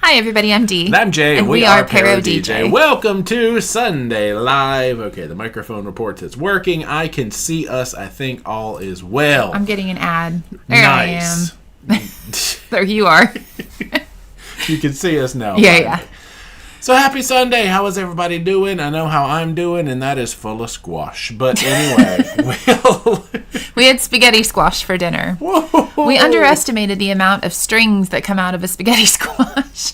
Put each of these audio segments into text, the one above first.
Hi, everybody. I'm Dee. And I'm Jay. And we are ParoDeeJay. Welcome to Sunday Live. Okay, the microphone reports it's working. I can see us. I think all is well. I'm getting an ad. There nice. I am. There you are. You can see us now. Yeah. So happy Sunday. How is everybody doing? I know how I'm doing, and that is full of squash. But anyway, we had spaghetti squash for dinner. Whoa. We underestimated the amount of strings that come out of a spaghetti squash.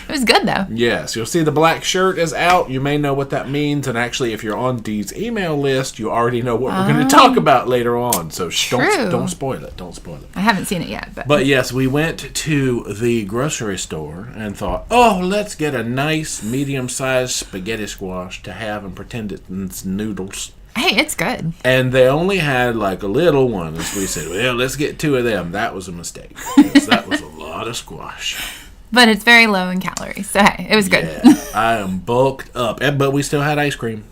It was good, though. Yes, you'll see the black shirt is out. You may know what that means. And actually, if you're on Dee's email list, you already know what we're going to talk about later on. So don't spoil it. Don't spoil it. I haven't seen it yet. But yes, we went to the grocery store and thought, let's get a nice medium-sized spaghetti squash to have and pretend it's noodles. Hey, it's good. And they only had like a little one. As we said, well, let's get two of them. That was a mistake. Because that was a lot of squash. But it's very low in calories. So, hey, it was good. Yeah, I am bulked up. But we still had ice cream.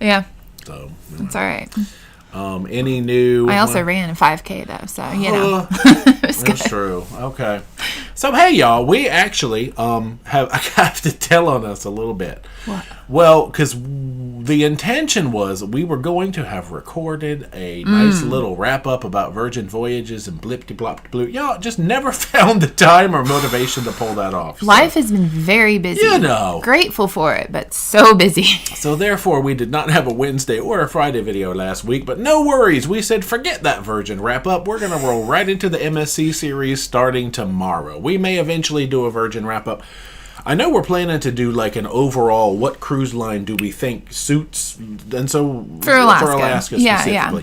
Yeah. So it's all right. Any new... I also ran a 5K, though. So, it was good. That's true. Okay. So, hey, y'all. We actually I have to tell on us a little bit. What? Well, because the intention was we were going to have recorded a nice little wrap-up about Virgin Voyages and blip-de-blop-de-blue. Y'all just never found the time or motivation to pull that off. Life has been very busy. You know. Grateful for it, but so busy. So, therefore, we did not have a Wednesday or a Friday video last week, but no worries. We said, forget that Virgin wrap-up. We're going to roll right into the MSC series starting tomorrow. We may eventually do a Virgin wrap-up. I know we're planning to do like an overall, what cruise line do we think suits, and so for Alaska specifically. Yeah.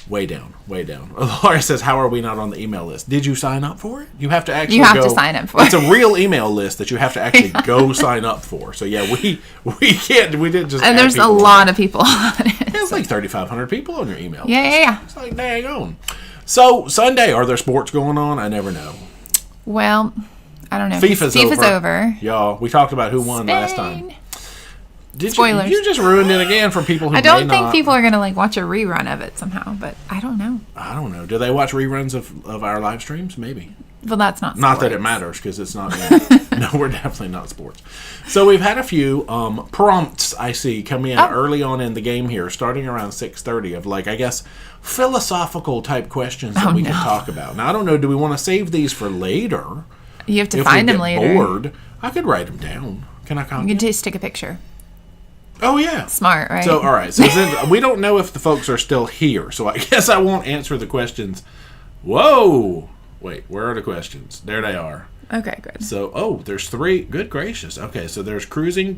Way down. Laura says, how are we not on the email list? Did you sign up for it? You have to actually to sign up for it. It's a real email list that you have to actually go sign up for. So yeah, we didn't just and there's a lot of people on it. It's like 3,500 people on your email list. Yeah. It's like, dang on. So, Sunday, are there sports going on? I never know. Well, I don't know. FIFA's over. Y'all, we talked about who won last time. Spoilers. You just ruined it again for people who I don't think people are going to watch a rerun of it somehow, but I don't know. Do they watch reruns of our live streams? Maybe. Well, that's not sports. Not that it matters, because it's not. No, we're definitely not sports. So we've had a few prompts I see coming in early on in the game here, starting around 6:30 of I guess, philosophical type questions that we can talk about. Now, I don't know, do we want to save these for later? You have to find them later. Bored, I could write them down. Can I copy? You can just take a picture. Oh, yeah. Smart, right? So, all right. So, we don't know if the folks are still here, so I guess I won't answer the questions. Whoa! Wait, where are the questions? There they are. Okay, good. So, there's 3. Good gracious. Okay, so there's cruising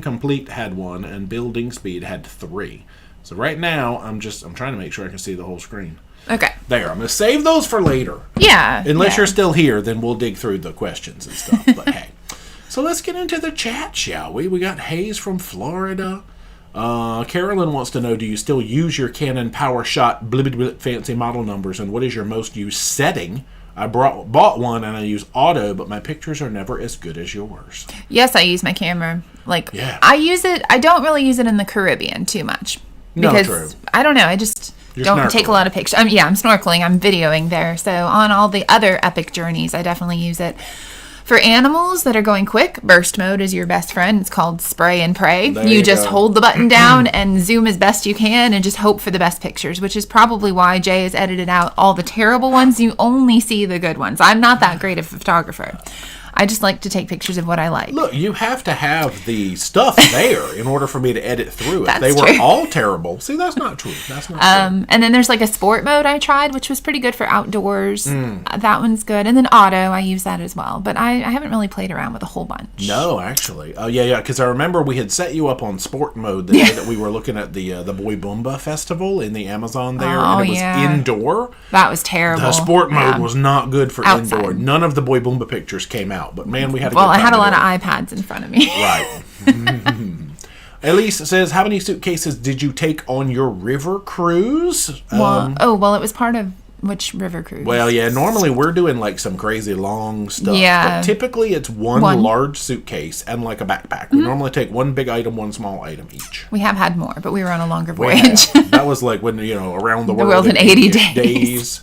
complete had 1, and building speed had 3. So right now, I'm trying to make sure I can see the whole screen. Okay. There. I'm going to save those for later. Yeah. Unless you're still here, then we'll dig through the questions and stuff. But hey. So let's get into the chat, shall we? We got Hayes from Florida. Carolyn wants to know, do you still use your Canon PowerShot fancy model numbers, and what is your most used setting? I bought one and I use auto, but my pictures are never as good as yours. Yes, I use my camera. I use it. I don't really use it in the Caribbean too much. Because, true. I don't know. I just don't take a lot of pictures. I'm snorkeling. I'm videoing there. So on all the other epic journeys, I definitely use it. For animals that are going quick, burst mode is your best friend. It's called spray and pray. You just hold the button down and zoom as best you can and just hope for the best pictures, which is probably why Jay has edited out all the terrible ones. You only see the good ones. I'm not that great of a photographer. I just like to take pictures of what I like. Look, you have to have the stuff there in order for me to edit through it. That's they true. were all terrible. See, that's not true. That's not true. And then there's a sport mode I tried, which was pretty good for outdoors. That one's good. And then auto, I use that as well. But I haven't really played around with a whole bunch. No, actually. Oh, yeah, because I remember we had set you up on sport mode the day that we were looking at the Boy Boomba Festival in the Amazon there. And it was indoor. That was terrible. The sport mode was not good for indoor. None of the Boy Boomba pictures came out. But, man, we had a Well, I had a lot of iPads in front of me. Right. Elise says, how many suitcases did you take on your river cruise? It was part of which river cruise? Well, yeah, normally we're doing some crazy long stuff. Yeah. But typically it's one large suitcase and a backpack. We normally take one big item, one small item each. We have had more, but we were on a longer voyage. That was when, around the world in 80 days.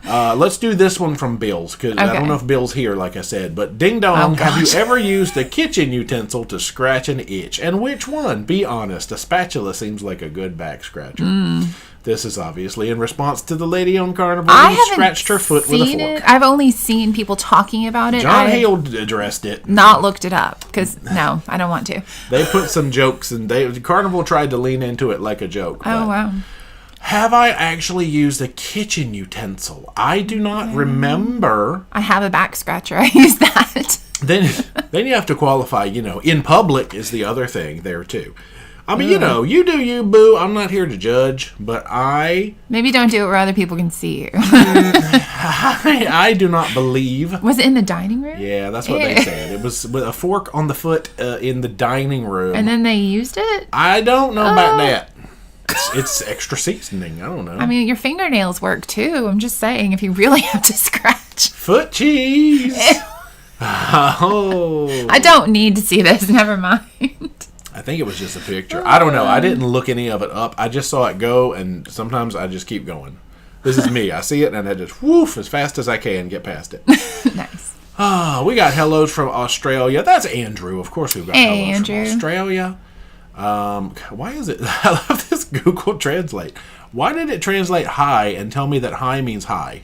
Let's do this one from Bill's, because I don't know if Bill's here, like I said. But ding dong, have you ever used a kitchen utensil to scratch an itch? And which one? Be honest. A spatula seems like a good back scratcher. This is obviously in response to the lady on Carnival who scratched her foot with a fork. I've only seen people talking about it. John Hale addressed it. Not looked it up, because, no, I don't want to. They put some jokes, and Carnival tried to lean into it like a joke. Oh, wow. Have I actually used a kitchen utensil? I do not remember. I have a back scratcher. I use that. Then you have to qualify, in public is the other thing there, too. I mean, you do you, boo. I'm not here to judge, but Maybe don't do it where other people can see you. I do not believe. Was it in the dining room? Yeah, that's what they said. It was with a fork on the foot in the dining room. And then they used it? I don't know about that. It's extra seasoning. I don't know. I mean, your fingernails work, too. I'm just saying, if you really have to scratch. Foot cheese. Oh. I don't need to see this. Never mind. I think it was just a picture. I don't know. I didn't look any of it up. I just saw it go, and sometimes I just keep going. This is me. I see it, and I just woof as fast as I can get past it. Nice. We got hellos from Australia. That's Andrew. Of course we've got hellos Andrew. from Australia. Why is it? I love this Google Translate. Why did it translate hi and tell me that hi means hi?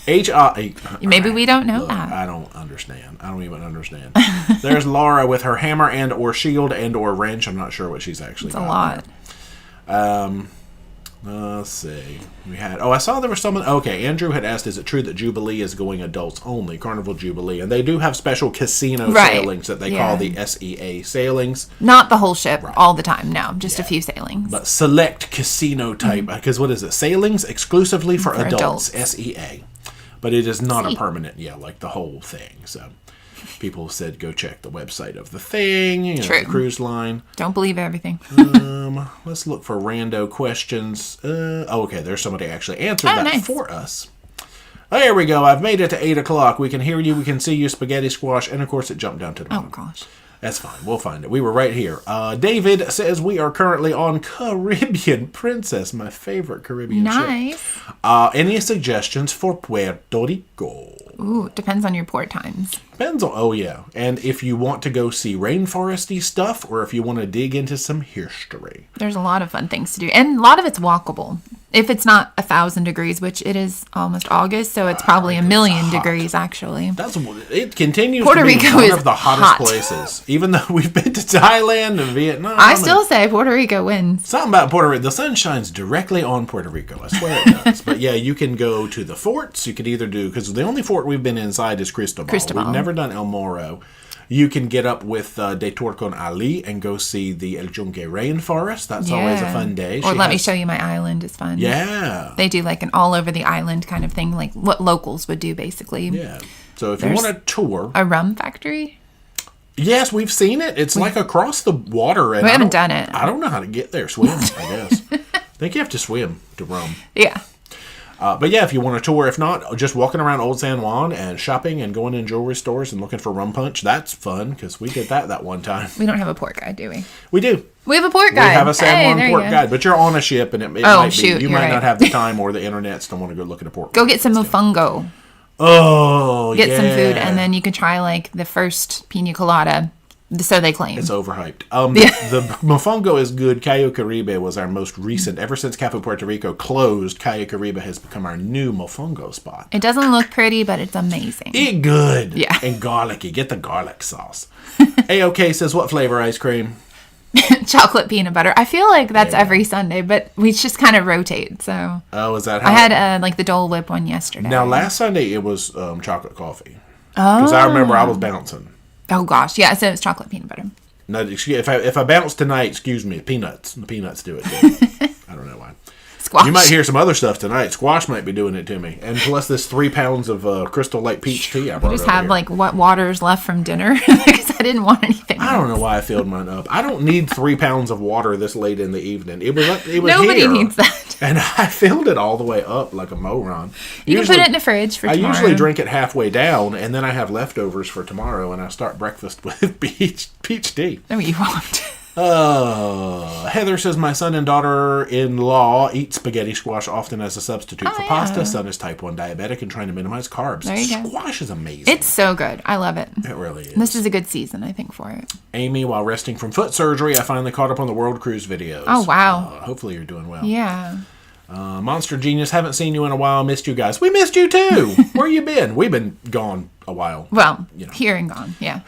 H-I. Maybe we don't know that. I don't understand. I don't even understand. There's Laura with her hammer and or shield and or wrench. I'm not sure what she's actually got. It's a lot. Let's see. I saw there was someone. Okay, Andrew had asked, is it true that Jubilee is going adults only, Carnival Jubilee? And they do have special casino sailings that they call the SEA sailings. Not the whole ship all the time, no. Just a few sailings. But select casino type, because what is it? Sailings exclusively for adults, SEA. But it is not a permanent, like the whole thing. So people said go check the website of the thing, the cruise line. Don't believe everything. Let's look for rando questions. Okay, there's somebody actually answered that for us. There we go. I've made it to 8 o'clock. We can hear you. We can see you, Spaghetti Squash. And, of course, it jumped down to the bottom. Oh, gosh. That's fine. We'll find it. We were right here. David says we are currently on Caribbean Princess, my favorite Caribbean ship. Any suggestions for Puerto Rico? Ooh, depends on your port times. Depends on, and if you want to go see rainforesty stuff or if you want to dig into some history. There's a lot of fun things to do, and a lot of it's walkable. If it's not 1,000 degrees, which it is almost August, so it's probably 1,000,000 degrees, actually. It continues Puerto to be Rico one of the hottest places. Even though we've been to Thailand and Vietnam. I still say Puerto Rico wins. Something about Puerto Rico. The sun shines directly on Puerto Rico. I swear it does. But yeah, you can go to the forts. You could either do, because the only fort we've been inside is Cristobal. We've never done El Morro. You can get up with De Torcon Ali and go see the El Yunque rainforest. That's always a fun day. Or let me show you my island is fun. Yeah. They do like an all over the island kind of thing, like what locals would do basically. Yeah. So if you want a tour. A rum factory? Yes, we've seen it. It's like across the water. And we haven't done it. I don't know how to get there. Swim, I guess. I think you have to swim to rum. Yeah. But yeah, if you want a tour, if not, just walking around Old San Juan and shopping and going in jewelry stores and looking for rum punch, that's fun because we did that one time. We don't have a port guide, do we? We do. We have a port guide. We have a San Juan port guide, but you're on a ship and it might be. You might not have the time or the internet to want to go look at a port. Go get some mofongo. Oh, Get some food and then you can try like the first pina colada. So they claim. It's overhyped. The mofongo is good. Cayo Caribe was our most recent. Ever since Cafe Puerto Rico closed, Cayo Caribe has become our new mofongo spot. It doesn't look pretty, but it's amazing. It's good. Yeah. And garlicky. Get the garlic sauce. AOK says, what flavor ice cream? Chocolate peanut butter. I feel like that's every Sunday, but we just kind of rotate. So. Oh, is that how? I had like the Dole Whip one yesterday. Now, last Sunday it was chocolate coffee. Oh. Because I remember I was bouncing. Oh, gosh. Yeah, so it's chocolate peanut butter. No, if I bounce tonight, excuse me, peanuts. The peanuts do it to me. I don't know why. Squash. You might hear some other stuff tonight. Squash might be doing it to me. And plus this 3 pounds of Crystal Light peach tea I brought just have, here. like, what water's left from dinner? Because I didn't want anything else. I don't know why I filled mine up. I don't need 3 pounds of water this late in the evening. It was Nobody here, needs that. And I filled it all the way up like a moron. You can put it in the fridge for tomorrow. I usually drink it halfway down, and then I have leftovers for tomorrow, and I start breakfast with peach tea. No, you won't. Heather says, my son and daughter-in-law eat spaghetti squash often as a substitute for pasta. Son is type 1 diabetic and trying to minimize carbs. There you go. Squash is amazing. It's so good. I love it. It really is. This is a good season, I think, for it. Amy, while resting from foot surgery, I finally caught up on the World Cruise videos. Oh, wow. Hopefully you're doing well. Yeah. Monster Genius, haven't seen you in a while. Missed you guys. We missed you too. Where you been? We've been gone a while. Well, here and gone. Yeah.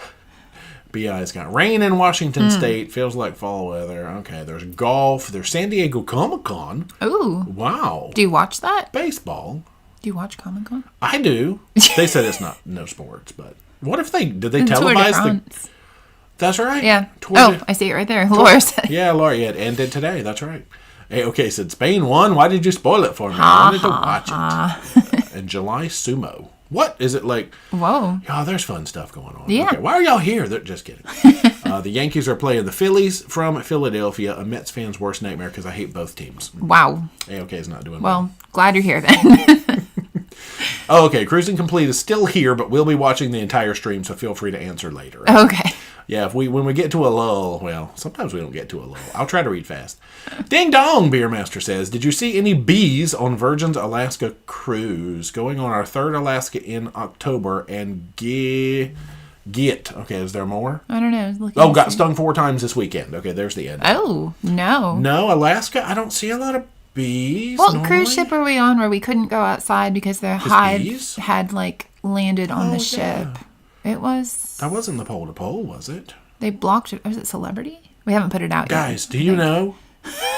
BI's got rain in Washington State. Feels like fall weather. Okay, there's golf. There's San Diego Comic-Con. Ooh. Wow. Do you watch that? Baseball. Do you watch Comic-Con? I do. They said it's not no sports, but what if did they televise the... That's right. Yeah. I see it right there. Laura said. Yeah, Laura, it ended today. That's right. Okay, said Spain won. Why did you spoil it for me? I wanted to watch it. And July Sumo. What is it like? Whoa. Oh, there's fun stuff going on. Yeah. Okay, why are y'all here? They're just kidding. The Yankees are playing the Phillies from Philadelphia, a Mets fan's worst nightmare because I hate both teams. Wow. AOK is not doing well. Glad you're here then. Okay, Cruising Complete is still here, but we'll be watching the entire stream, so feel free to answer later. Okay. Yeah, when we get to a lull, well, sometimes we don't get to a lull. I'll try to read fast. Ding dong, Beermaster says, did you see any bees on Virgin's Alaska cruise? Going on our third Alaska in October and get. Okay, is there more? I don't know. Got stung 4 times this weekend. Okay, there's the end. Oh, no. No, Alaska, I don't see a lot of bees. What cruise ship were we on where we couldn't go outside because the hive had, landed on the ship? Yeah. It was... That wasn't the Pole to Pole, was it? They blocked it. Was it Celebrity? We haven't put it out yet. Guys, do you know?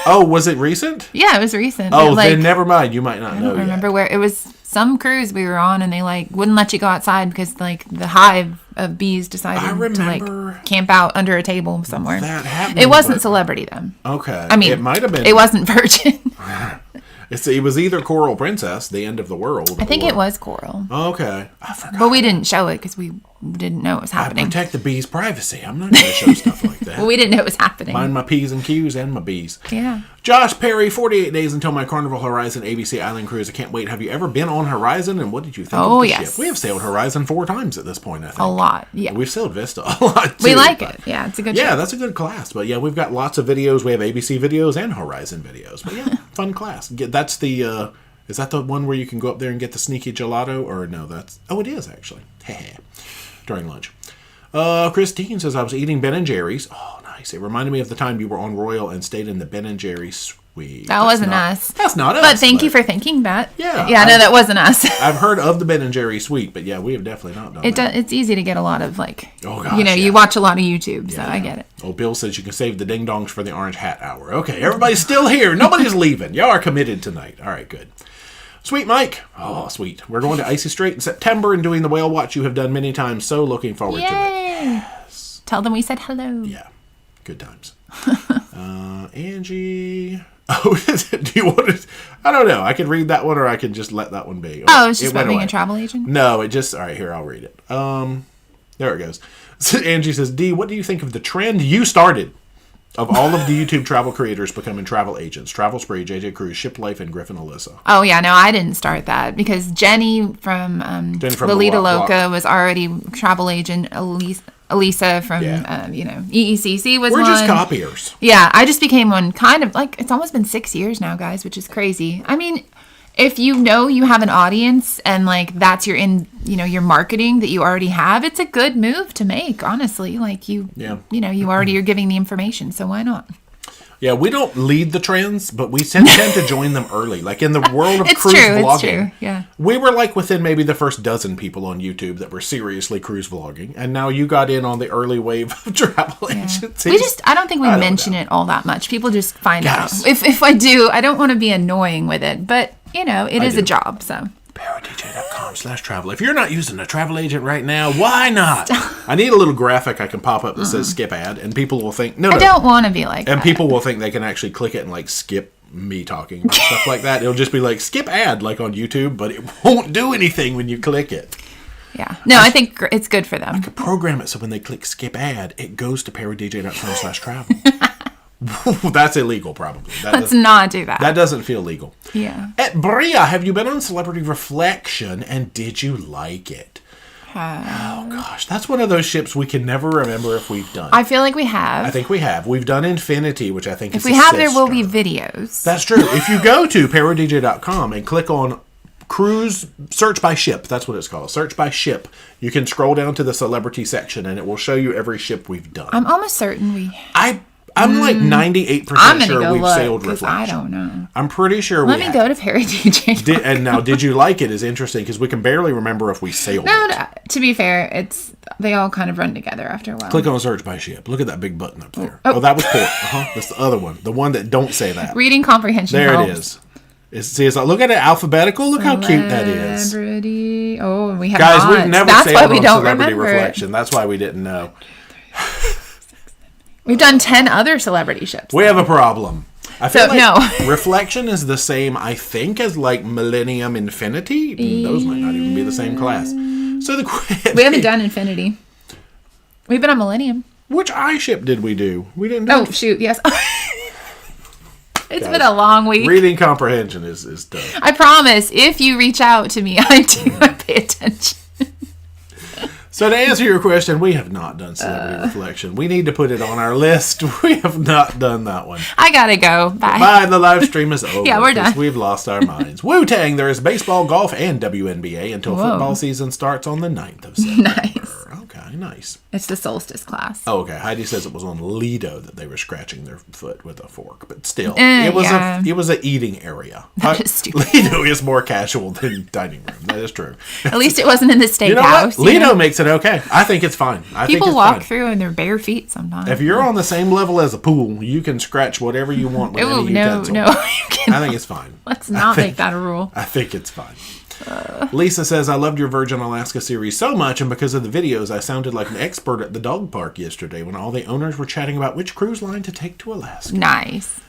Oh, was it recent? Yeah, it was recent. Oh, then never mind. You might not know. I don't remember where. It was some cruise we were on, and they wouldn't let you go outside because the hive of bees decided to camp out under a table somewhere. That happened. It wasn't Celebrity though. Okay. I mean, it might have been. It wasn't Virgin. It was either Coral Princess, the end of the world. I think it was Coral. Okay. I forgot. But we didn't show it because we didn't know it was happening. I protect the bees' privacy. I'm not going to show stuff like that. Well, we didn't know it was happening. Mind my P's and Q's and my B's. Yeah. Josh Perry, 48 days until my Carnival Horizon ABC Island cruise. I can't wait. Have you ever been on Horizon, and what did you think of the ship? We have sailed Horizon 4 times at this point, I think. A lot, yeah. We've sailed Vista a lot, too. We like it. Yeah, it's a good Yeah, that's a good class. But, yeah, we've got lots of videos. We have ABC videos and Horizon videos. But, yeah, fun class. That's the... Is that the one where you can go up there and get the sneaky gelato? Or no, that's... Oh, it is, actually. During lunch. Christine says, I was eating Ben & Jerry's. Oh, nice. It reminded me of the time you were on Royal and stayed in the Ben & Jerry's suite. That wasn't us. That's not us. But thank you for thinking that. Yeah. Yeah, no, that wasn't us. I've heard of the Ben & Jerry's suite, but yeah, we have definitely not done that. It's easy to get a lot of, you watch a lot of YouTube, so I get it. Oh, Bill says you can save the ding-dongs for the orange hat hour. Okay, everybody's still here. Nobody's leaving. Y'all are committed tonight. All right, good. Sweet Mike. Oh, sweet. We're going to Icy Strait in September and doing the whale watch you have done many times. So looking forward to it. Yes. Tell them we said hello. Yeah. Good times. Angie. Oh, do you want to? I don't know. I could read that one or I could just let that one be. Oh, it's just about being a travel agent? No, it just... All right, here, I'll read it. There it goes. So Angie says, D, what do you think of the trend you started of all of the YouTube travel creators becoming travel agents? Travel Spree, JJ Cruise, Ship Life, and Griffin Alyssa. Oh, yeah. No, I didn't start that because Jenny from Lolita Loca was already travel agent. Elisa from, EECC was one. We're just copiers. Yeah, I just became one kind of, it's almost been 6 years now, guys, which is crazy. I mean, if you know you have an audience and, that's your your marketing that you already have, it's a good move to make, honestly. You already are giving the information, so why not? Yeah, we don't lead the trends, but we tend to join them early. In the world of cruise vlogging, it's true. Yeah. We were within maybe the first dozen people on YouTube that were seriously cruise vlogging, and now you got in on the early wave of travel agencies. I don't think we mention it all that much. People just find out. If I do, I don't want to be annoying with it, but it is a job, so. ParoDeeJay.com/travel. If you're not using a travel agent right now, why not? I need a little graphic I can pop up that says skip ad, and people will think, no. I don't want to be like that. And people will think they can actually click it and skip me talking about stuff like that. It'll just be skip ad on YouTube, but it won't do anything when you click it. Yeah. No, I think it's good for them. I could program it so when they click skip ad, it goes to ParoDeeJay.com/travel. That's illegal, probably. Let's not do that. That doesn't feel legal. Yeah. At Bria, have you been on Celebrity Reflection, and did you like it? have. Oh, gosh. That's one of those ships we can never remember if we've done. I feel like we have. I think we have. We've done Infinity, which I think is If we have, there will be videos. That's true. If you go to ParoDeeJay.com and click on cruise, search by ship. That's what it's called. Search by ship. You can scroll down to the celebrity section, and it will show you every ship we've done. I'm almost certain we... I'm like 98% sure we've sailed Reflection. I don't know. I'm pretty sure Let me go to ParoDeeJay. And now, did you like it? Is interesting because we can barely remember if we sailed it. No, to be fair, they all kind of run together after a while. Click on search by ship. Look at that big button up there. Oh, that was port. That's the other one. The one that don't say that. Reading comprehension There helps. it is. See, it's like, look at it alphabetical. Look how cute that is. Celebrity. Oh, we have Guys, not. we've never That's sailed why we on don't Celebrity remember Reflection. it. That's why we didn't know. We've done 10 other celebrity ships. We have a problem. I feel like no. Reflection is the same, I think, as like Millennium Infinity. Those might not even be the same class. So we haven't done Infinity. We've been on Millennium. Which ship did we do? We didn't do. Oh, shoot, yes. It's been a long week. Reading comprehension is tough. I promise, if you reach out to me, I pay attention. So to answer your question, we have not done Celebrity Reflection. We need to put it on our list. We have not done that one. I gotta go. Bye. Bye. The live stream is over. Yeah, we're done. We've lost our minds. Wu-Tang, there is baseball, golf, and WNBA until football season starts on the 9th of September. Nice. Okay, nice. It's the solstice class. Oh, okay. Heidi says it was on Lido that they were scratching their foot with a fork, but still, it was an eating area. That is stupid. Lido is more casual than dining room. That is true. At least it wasn't in the steakhouse. You know what? Lido makes it okay. I think it's fine. People walk through in their bare feet sometimes. If you're on the same level as a pool, you can scratch whatever you want with any utensil. No. I think it's fine. Let's not make that a rule. I think it's fine. Lisa says, I loved your Virgin Alaska series so much, and because of the videos, I sounded like an expert at the dog park yesterday when all the owners were chatting about which cruise line to take to Alaska. Nice.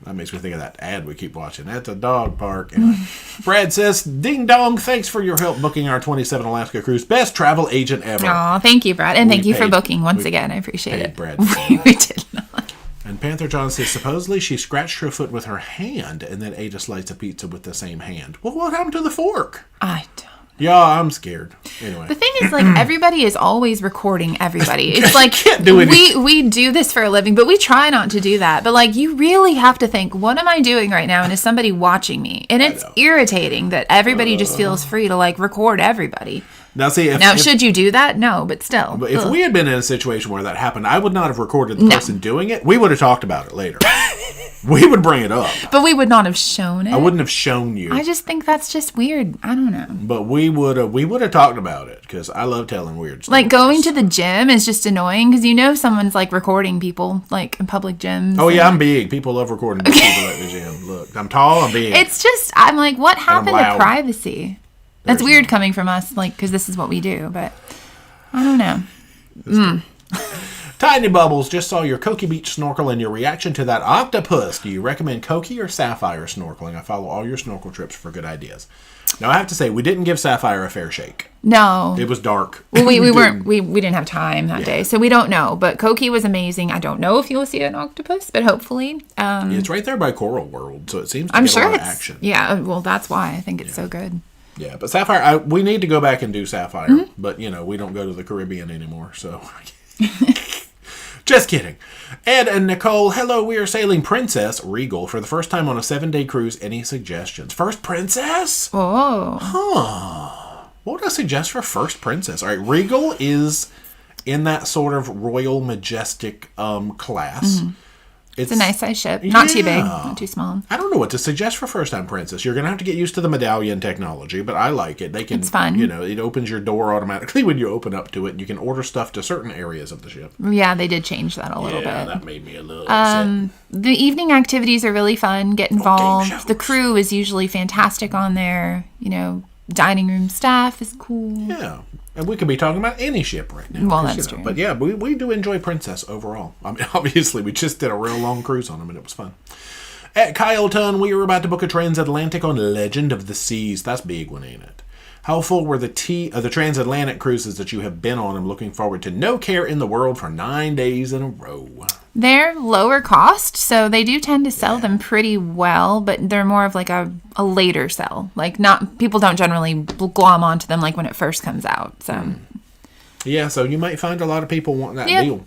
That makes me think of that ad we keep watching at the dog park. Anyway, Brad says, ding dong, thanks for your help booking our 27 Alaska cruise. Best travel agent ever. Aw, thank you, Brad. And thank you for booking once again. I appreciate it. Brad. We did not. And Panther John says, supposedly she scratched her foot with her hand and then ate a slice of pizza with the same hand. Well, what happened to the fork? I don't. Yeah, I'm scared. Anyway. The thing is, like, everybody is always recording everybody. It's like, can't do we do this for a living, but we try not to do that. But, like, you really have to think, what am I doing right now? And is somebody watching me? And it's irritating that everybody just feels free to, like, record everybody. Now, see, should you do that? No, but still. But if we had been in a situation where that happened, I would not have recorded the person doing it. We would have talked about it later. We would bring it up. But we would not have shown it. I wouldn't have shown you. I just think that's just weird. I don't know. But we would have talked about it because I love telling weird stories. Like going to the gym is just annoying because you know someone's like recording people like in public gyms. Oh yeah, I'm big. People love recording people at the gym. Look, I'm tall, I'm big. It's just, I'm like, what happened to privacy? That's weird coming from us, like, because this is what we do, but I don't know. Tiny Bubbles, just saw your Cokie Beach snorkel and your reaction to that octopus. Do you recommend Cokie or Sapphire snorkeling? I follow all your snorkel trips for good ideas. Now, I have to say, we didn't give Sapphire a fair shake. No. It was dark. Well, we didn't have time that day, so we don't know. But Cokie was amazing. I don't know if you'll see an octopus, but hopefully. It's right there by Coral World, so it seems to get a lot of action. Yeah, well, that's why I think it's so good. Yeah, but Sapphire, we need to go back and do Sapphire, but, we don't go to the Caribbean anymore, so... Just kidding. Ed and Nicole, hello, we are sailing Princess Regal for the first time on a 7-day cruise. Any suggestions? First Princess? Oh. Huh. What would I suggest for First Princess? All right, Regal is in that sort of royal majestic class. Mm-hmm. It's a nice size ship. Not too big, not too small. I don't know what to suggest for First Time Princess. You're going to have to get used to the medallion technology, but I like it. It's fun. It opens your door automatically when you open up to it, and you can order stuff to certain areas of the ship. Yeah, they did change that a little bit. Yeah, that made me a little upset. The evening activities are really fun. Get involved. The crew is usually fantastic on there. Dining room staff is cool. Yeah. And we could be talking about any ship right now. Well, that's true. But yeah, we do enjoy Princess overall. I mean, obviously, we just did a real long cruise on them, and it was fun. At Kyleton, we were about to book a transatlantic on Legend of the Seas. That's a big one, ain't it? How full were the transatlantic cruises that you have been on? I'm looking forward to no care in the world for 9 days in a row. They're lower cost, so they do tend to sell them pretty well, but they're more of like a later sell. Like, not people don't generally glom onto them like when it first comes out. So yeah, so you might find a lot of people wanting that deal.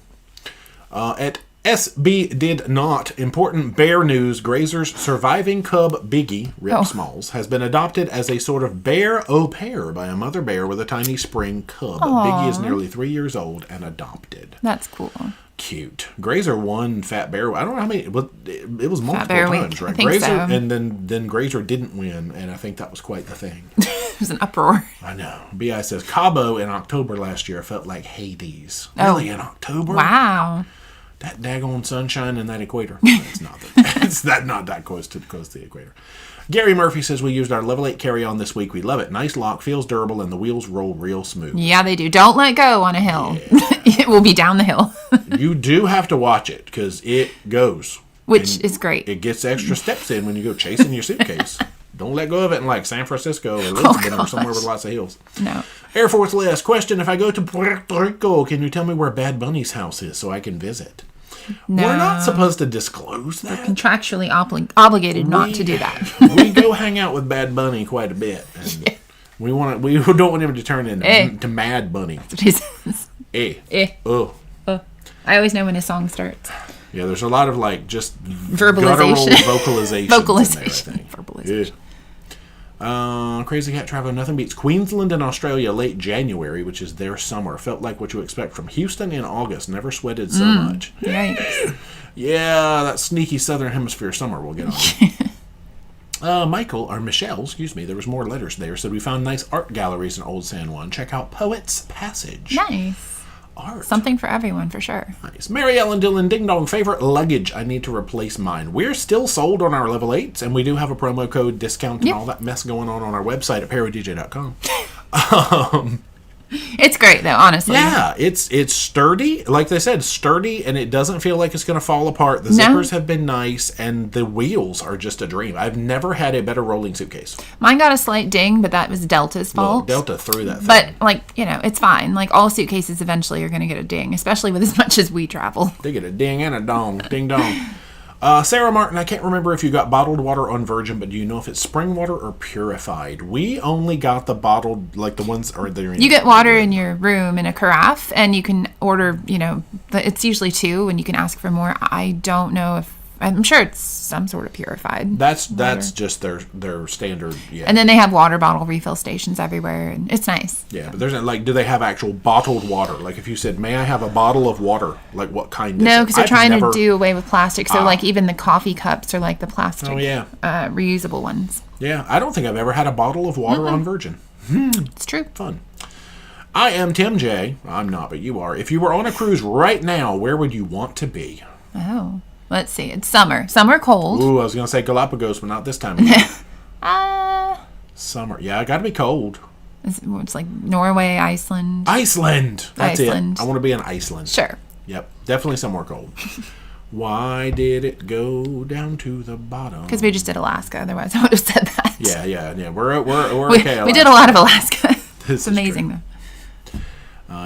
At SB Did Not, important bear news, Grazer's surviving cub Biggie, Rip Smalls, has been adopted as a sort of bear au pair by a mother bear with a tiny spring cub. Biggie is nearly 3 years old and adopted. That's cool. Cute. Grazer won Fat Bear. I don't know how many, but it was multiple times, right? I think Grazer, so. and then Grazer didn't win, and I think that was quite the thing. It was an uproar. I know. BI says Cabo in October last year felt like Hades. Really, in October? Wow. That daggone sunshine and that equator. It's not that. It's not that close to the equator. Gary Murphy says we used our level 8 carry-on this week. We love it. Nice lock, feels durable, and the wheels roll real smooth. Yeah, they do. Don't let go on a hill. Yeah. It will be down the hill. You do have to watch it because it goes. Which is great. It gets extra steps in when you go chasing your suitcase. Don't let go of it in like San Francisco or Lisbon or somewhere with lots of hills. No. Air Force List. Question, if I go to Puerto Rico, can you tell me where Bad Bunny's house is so I can visit? No. We're not supposed to disclose that. We're contractually obligated not to do that. We go hang out with Bad Bunny quite a bit. And we don't want him to turn into Mad Bunny. Oh. I always know when his song starts. Yeah, there's a lot of like just verbalization, vocalization. In there, verbalization. Yeah. Crazy Cat Travel. Nothing beats Queensland and Australia late January, which is their summer. Felt like what you expect from Houston in August. Never sweated so much. Yikes. Yeah, that sneaky Southern Hemisphere summer we'll get on. Michelle, excuse me, there was more letters there. Said we found nice art galleries in Old San Juan. Check out Poet's Passage. Nice. Art. Something for everyone, for sure. Nice. Mary Ellen Dillon, Ding Dong, favorite luggage. I need to replace mine. We're still sold on our level 8s, and we do have a promo code discount and all that mess going on our website at ParoDeeJay.com. It's great, though, honestly. Yeah, it's sturdy. Like they said, sturdy, and it doesn't feel like it's going to fall apart. The zippers have been nice, and the wheels are just a dream. I've never had a better rolling suitcase. Mine got a slight ding, but that was Delta's fault. Well, Delta threw that thing. But, it's fine. Like, all suitcases eventually are going to get a ding, especially with as much as we travel. They get a ding and a dong. Ding dong. Sarah Martin, I can't remember if you got bottled water on Virgin, but do you know if it's spring water or purified? We only got the bottled, like the ones... You get water in your room in a carafe, and you can order, it's usually 2, and you can ask for more. I don't know if... I'm sure it's some sort of purified. That's just their standard, And then they have water bottle refill stations everywhere, and it's nice. Yeah, but there's do they have actual bottled water? Like if you said, may I have a bottle of water? Like what kind is it? No, because they're trying to do away with plastic. So even the coffee cups are like the plastic reusable ones. Yeah, I don't think I've ever had a bottle of water on Virgin. It's true. Fun. I am Tim J. I'm not, but you are. If you were on a cruise right now, where would you want to be? Oh. Let's see. It's summer. Summer cold. Ooh, I was going to say Galapagos, but not this time of year. Summer. Yeah, it got to be cold. It's like Norway, Iceland. Iceland. That's Iceland. it. I want to be in Iceland. Sure. Yep. Definitely somewhere cold. Why did it go down to the bottom? Because we just did Alaska. Otherwise, I would have said that. Yeah. We're okay. We did a lot of Alaska. It's amazing, though.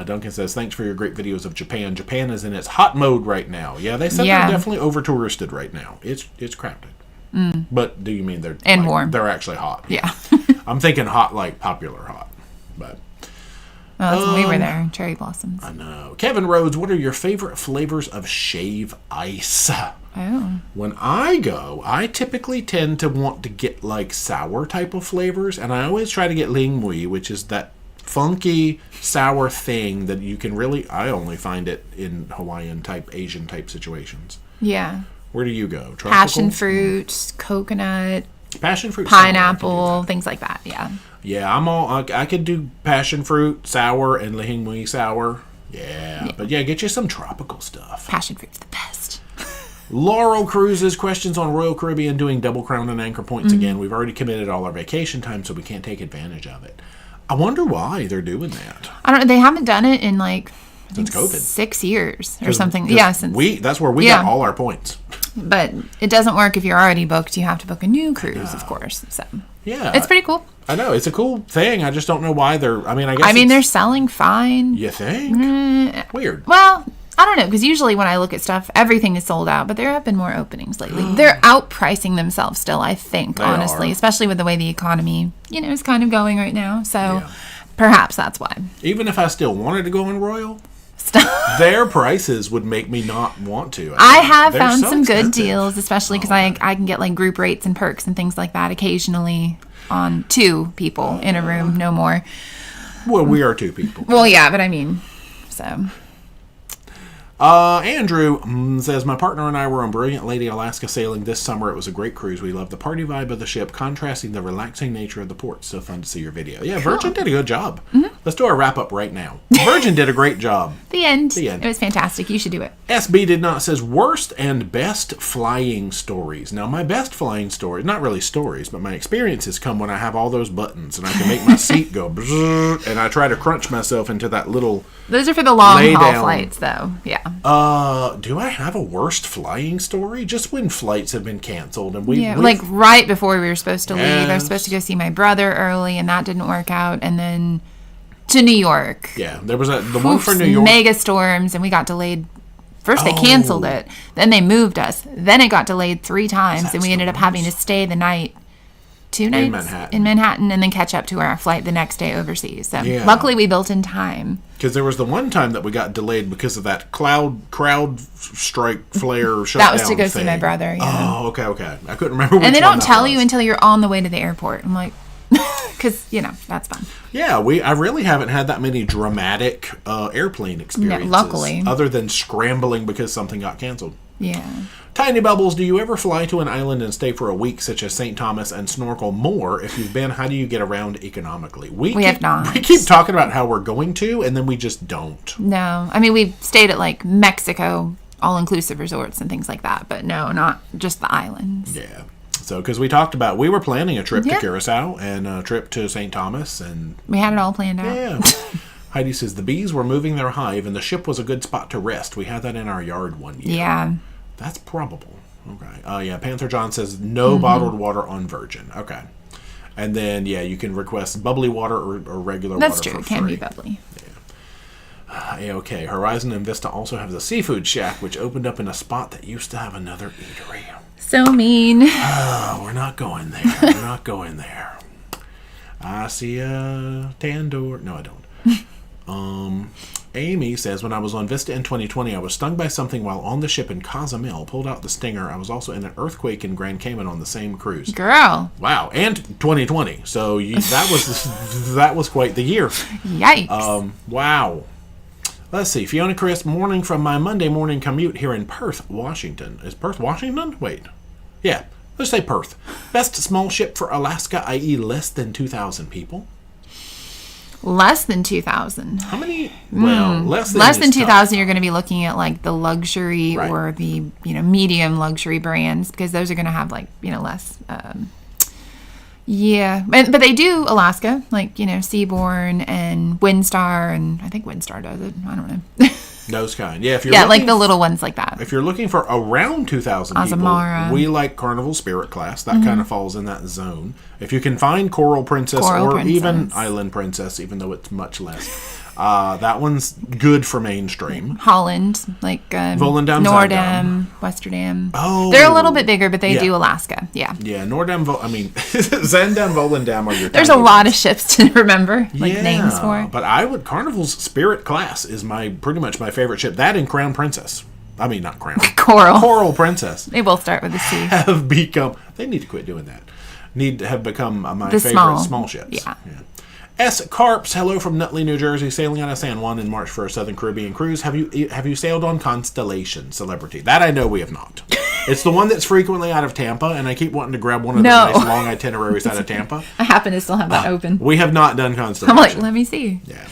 Duncan says, thanks for your great videos of Japan. Japan is in its hot mode right now. Yeah, they said they're definitely over-touristed right now. It's crowded. But do you mean they're... And warm. They're actually hot. Yeah. I'm thinking hot like popular hot. But... that's when we were there. Cherry blossoms. I know. Kevin Rhodes, what are your favorite flavors of shave ice? Oh. When I go, I typically tend to want to get like sour type of flavors. And I always try to get ling mui, which is that funky sour thing that you can really... I only find it in Hawaiian type, Asian type situations. Yeah. Where do you go? Tropical? Passion fruit, coconut, passion fruit, pineapple, things like that. Yeah. Yeah, I could do passion fruit sour and ling mui sour. Yeah, but get you some tropical stuff. Passion fruit's the best. Laurel Cruises, questions on Royal Caribbean doing Double Crown and Anchor Points again. We've already committed all our vacation time, so we can't take advantage of it. I wonder why they're doing that. I don't know. They haven't done it in since COVID, 6 years or something. Yeah, that's where we got all our points. But it doesn't work if you're already booked. You have to book a new cruise, of course. So it's pretty cool. I know it's a cool thing. I just don't know why they're. I mean, they're selling fine. You think? Weird. Well, I don't know, because usually when I look at stuff, everything is sold out, but there have been more openings lately. They're outpricing themselves still, I think, They honestly, are. especially with the way the economy, is kind of going right now. So perhaps that's why. Even if I still wanted to go in Royal, Stop. their prices would make me not want to. I have They're found so some good expensive. deals, especially because I can get like group rates and perks and things like that occasionally on 2 people in a room, no more. Well, we are 2 people. Well, yeah, but I mean, so. Andrew says, my partner and I were on Brilliant Lady Alaska sailing this summer. It was a great cruise. We loved the party vibe of the ship, contrasting the relaxing nature of the port. So fun to see your video. Yeah, Cool. Virgin did a good job. Let's do our wrap-up right now. Virgin did a great job. The end. The end. It was fantastic. You should do it. SB did not says, worst and best flying stories. Now, my best flying stories, not really stories, but my experiences come when I have all those buttons and I can make my seat go bzzz, and I try to crunch myself into that little... Those are for the long Lay haul down. flights, though. Yeah. Do I have a worst flying story? Just when flights have been canceled and we Yeah, like right before we were supposed to leave. I Yes. was supposed to go see my brother early, and that didn't work out. And then to New York. yeah, there was the one for Oops, New York. mega storms, and we got delayed. First they canceled it, then they moved us, then it got delayed 3 times, and we ended up having to stay the night, 2 nights in Manhattan, and then catch up to our flight the next day overseas. So Yeah. luckily we built in time. Because there was the one time that we got delayed because of that crowd strike flare shutdown. That was to go see my brother. Yeah. Oh, okay. I couldn't remember. Which And they one don't that tell was. you until you're on the way to the airport. I'm like, because that's fun. Yeah, I really haven't had that many dramatic airplane experiences. luckily. Other than scrambling because something got canceled. Yeah. Tiny Bubbles, do you ever fly to an island and stay for a week, such as St. Thomas, and snorkel more? If you've been, how do you get around economically? We have not. We keep talking about how we're going to, and then we just don't. No. I mean, we've stayed at like Mexico all-inclusive resorts and things like that, but no, not just the islands. Yeah. So, because we talked about, we were planning a trip to Yeah. Curacao and a trip to St. Thomas, and We had it all planned out. yeah. Heidi says, the bees were moving their hive, and the ship was a good spot to rest. We had that in our yard one year. Yeah. That's probable. Okay. Yeah, Panther John says, no bottled water on Virgin. Okay. And then, yeah, you can request bubbly water or regular That's water true. for It can free. be bubbly. Okay. Horizon and Vista also have the Seafood Shack, which opened up in a spot that used to have another eatery. So mean. Oh, we're not going there. We're not going there. I see a tan door. No, I don't. Amy says, when I was on Vista in 2020, I was stung by something while on the ship in Cozumel, pulled out the stinger. I was also in an earthquake in Grand Cayman on the same cruise. Girl. Wow, and 2020. So that was quite the year. Yikes. Wow. Let's see. Fiona Chris, morning from my Monday morning commute here in Perth, Washington. Is Perth, Washington? Wait. Yeah, let's say Perth. Best small ship for Alaska, i.e. less than 2,000 people. Less than 2,000. How many? Well, less than Less than is tough. 2,000, you're going to be looking at like the luxury Right. or the medium luxury brands, because those are going to have like less. Yeah, but they do Alaska, like Seabourn and Windstar, and I think Windstar does it. I don't know. Those kind. Yeah, if you're Yeah, looking, like the little ones like that. if you're looking for around 2,000 people, Azamara. we like Carnival Spirit Class. That kind of falls in that zone. If you can find Coral Princess Coral or Princess. even Island Princess, even though it's much less, that one's good for mainstream. Holland, like Volendam, Noordam, Westerdam. Oh. They're a little bit bigger, but they Yeah. do Alaska. Yeah. Yeah, Nordam, Zandam, Volendam are your There's a tiny lot of ships to remember, like Yeah, names for. But Carnival's Spirit Class is pretty much my favorite ship. That and Crown Princess. I mean, not Crown. Coral. Coral Princess They both start with a C. have become. They need to quit doing that. Have become my The favorite small ships. Yeah. S. Carps, hello from Nutley, New Jersey, sailing out of San Juan in March for a Southern Caribbean cruise. Have you sailed on Constellation Celebrity? That I know we have not. It's the one that's frequently out of Tampa, and I keep wanting to grab one of the nice long itineraries out of Tampa. I happen to still have that open. We have not done Constellation. I'm like, let me see. Yeah.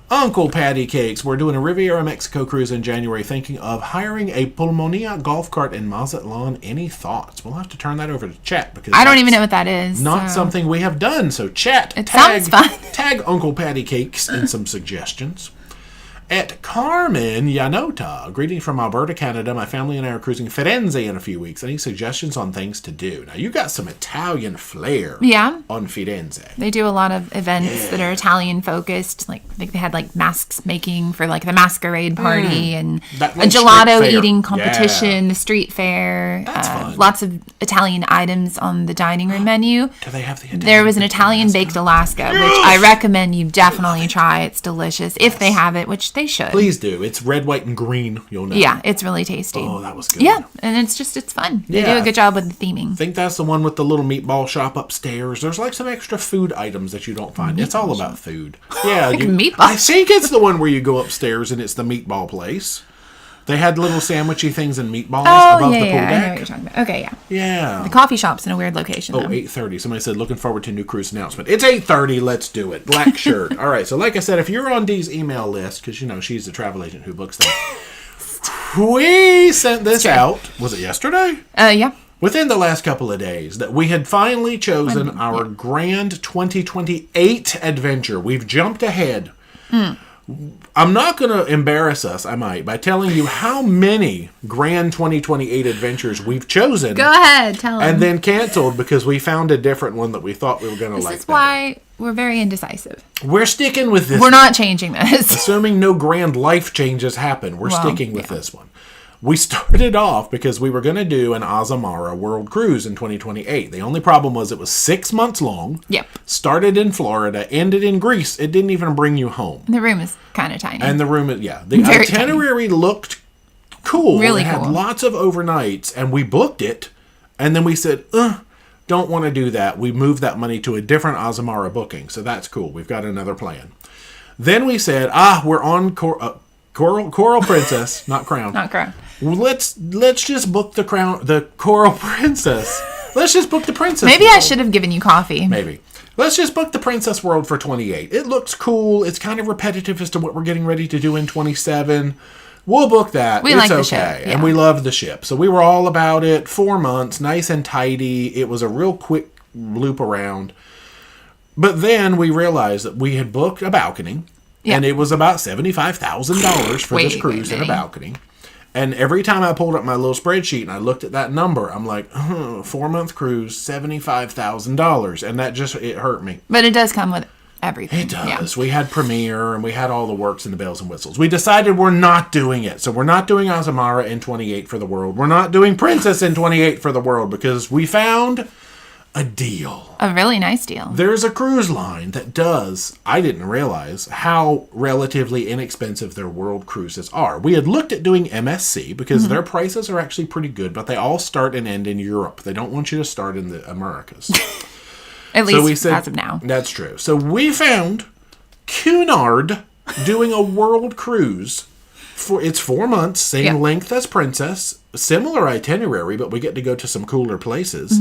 Uncle Patty Cakes, we're doing a Riviera Mexico cruise in January, thinking of hiring a Pulmonia golf cart in Mazatlan. Any thoughts? We'll have to turn that over to chat because I don't even know what that is. not so. something we have done. So chat, It sounds fun. tag Uncle Patty Cakes in some suggestions. At Carmen Yanota, greetings from Alberta, Canada. My family and I are cruising Firenze in a few weeks. Any suggestions on things to do? Now, you got some Italian flair on Firenze. They do a lot of events that are Italian focused. Like, I think they had like masks making for like the masquerade party and a gelato eating competition, the street fair. That's fun. Lots of Italian items on the dining room menu. Do they have the Italian? There was an Italian baked Alaska, which I recommend you definitely try. It's delicious if they have it, which they should. Please do. It's red, white, and green. You'll know. Yeah, it's really tasty. Oh, that was good. Yeah, and it's fun. They do a good job with the theming. I think that's the one with the little meatball shop upstairs. There's like some extra food items that you don't find. It's all about food. Yeah, meatball. I think it's the one where you go upstairs and it's the meatball place. They had little sandwichy things and meatballs above the pool deck. I know what you're talking about. Okay, yeah. Yeah. The coffee shop's in a weird location, though. 8:30. Somebody said, looking forward to new cruise announcement. It's 8:30. Let's do it. Black shirt. All right. So like I said, if you're on Dee's email list, because, she's the travel agent who books them, we sent this out. Was it yesterday? Yeah. Within the last couple of days, that we had finally chosen our Grand 2028 adventure. We've jumped ahead. I'm not going to embarrass us, I might, by telling you how many Grand 2028 adventures we've chosen. Go ahead, tell them. And then canceled because we found a different one that we thought we were going to like. This is why we're very indecisive. We're sticking with this. We're not changing this. Assuming no grand life changes happen, we're sticking with this one. We started off because we were going to do an Azamara World Cruise in 2028. The only problem was it was 6 months long. Yep. Started in Florida, ended in Greece. It didn't even bring you home. The room is kind of tiny. And the room, the very itinerary looked cool. Really it had lots of overnights, and we booked it. And then we said, don't want to do that. We moved that money to a different Azamara booking. So that's cool. We've got another plan. Then we said, we're on Coral Princess, not Crown. Not Crown. Let's just book the Coral Princess. Let's just book the Princess Maybe World. I should have given you coffee. Maybe. Let's just book the Princess World for 28. It looks cool. It's kind of repetitive as to what we're getting ready to do in 27. We'll book that. We like the ship. Yeah. And we love the ship. So we were all about it. 4 months, nice and tidy. It was a real quick loop around. But then we realized that we had booked a balcony. Yeah. And it was about $75,000 for this cruise in a balcony. And every time I pulled up my little spreadsheet and I looked at that number, I'm like, 4-month cruise, $75,000. And that it hurt me. But it does come with everything. It does. Yeah. We had Premiere and we had all the works and the bells and whistles. We decided we're not doing it. So we're not doing Azamara in 28 for the world. We're not doing Princess in 28 for the world because we found a deal. A really nice deal. There's a cruise line that does, I didn't realize how relatively inexpensive their world cruises are. We had looked at doing MSC because their prices are actually pretty good, but they all start and end in Europe. They don't want you to start in the Americas. At least as of now. That's true. So we found Cunard doing a world cruise. It's 4 months, same length as Princess, similar itinerary, but we get to go to some cooler places.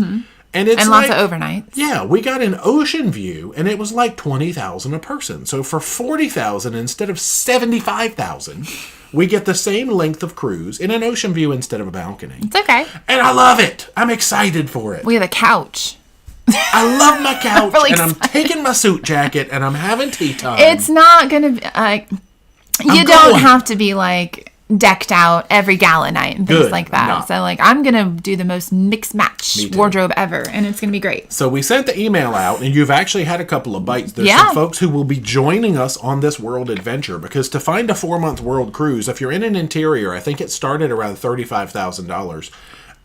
And it's lots of overnights. Yeah, we got an ocean view, and it was like $20,000 a person. So for $40,000 instead of $75,000, we get the same length of cruise in an ocean view instead of a balcony. It's okay. And I love it. I'm excited for it. We have a couch. I love my couch, really and I'm taking my suit jacket, and I'm having tea time. It's not going to be you don't have to be like decked out every gala night and things like that. No. So I'm going to do the most mix match wardrobe ever, and it's going to be great. So we sent the email out, and you've actually had a couple of bites. There's some folks who will be joining us on this world adventure, because to find a 4-month world cruise, if you're in an interior, I think it started around $35,000.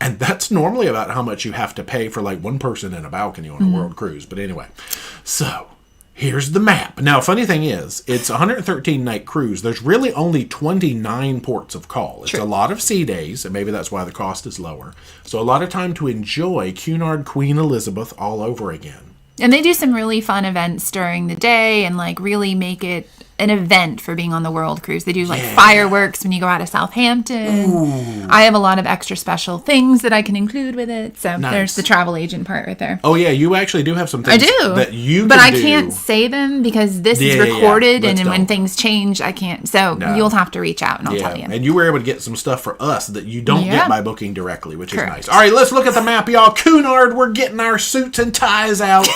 And that's normally about how much you have to pay for one person in a balcony on a world cruise. But anyway, so here's the map. Now, funny thing is, it's a 113-night cruise. There's really only 29 ports of call. It's a lot of sea days, and maybe that's why the cost is lower. So a lot of time to enjoy Cunard Queen Elizabeth all over again. And they do some really fun events during the day and really make it an event for being on the world cruise. They do fireworks when you go out of Southampton. Ooh. I have a lot of extra special things that I can include with it. So there's the travel agent part right there. Oh yeah, you actually do have some things that you but I can't say them because this is recorded and when things change I can't. So you'll have to reach out and I'll tell you. And you were able to get some stuff for us that you don't get by booking directly, which is nice. All right, let's look at the map, y'all. Cunard, we're getting our suits and ties out.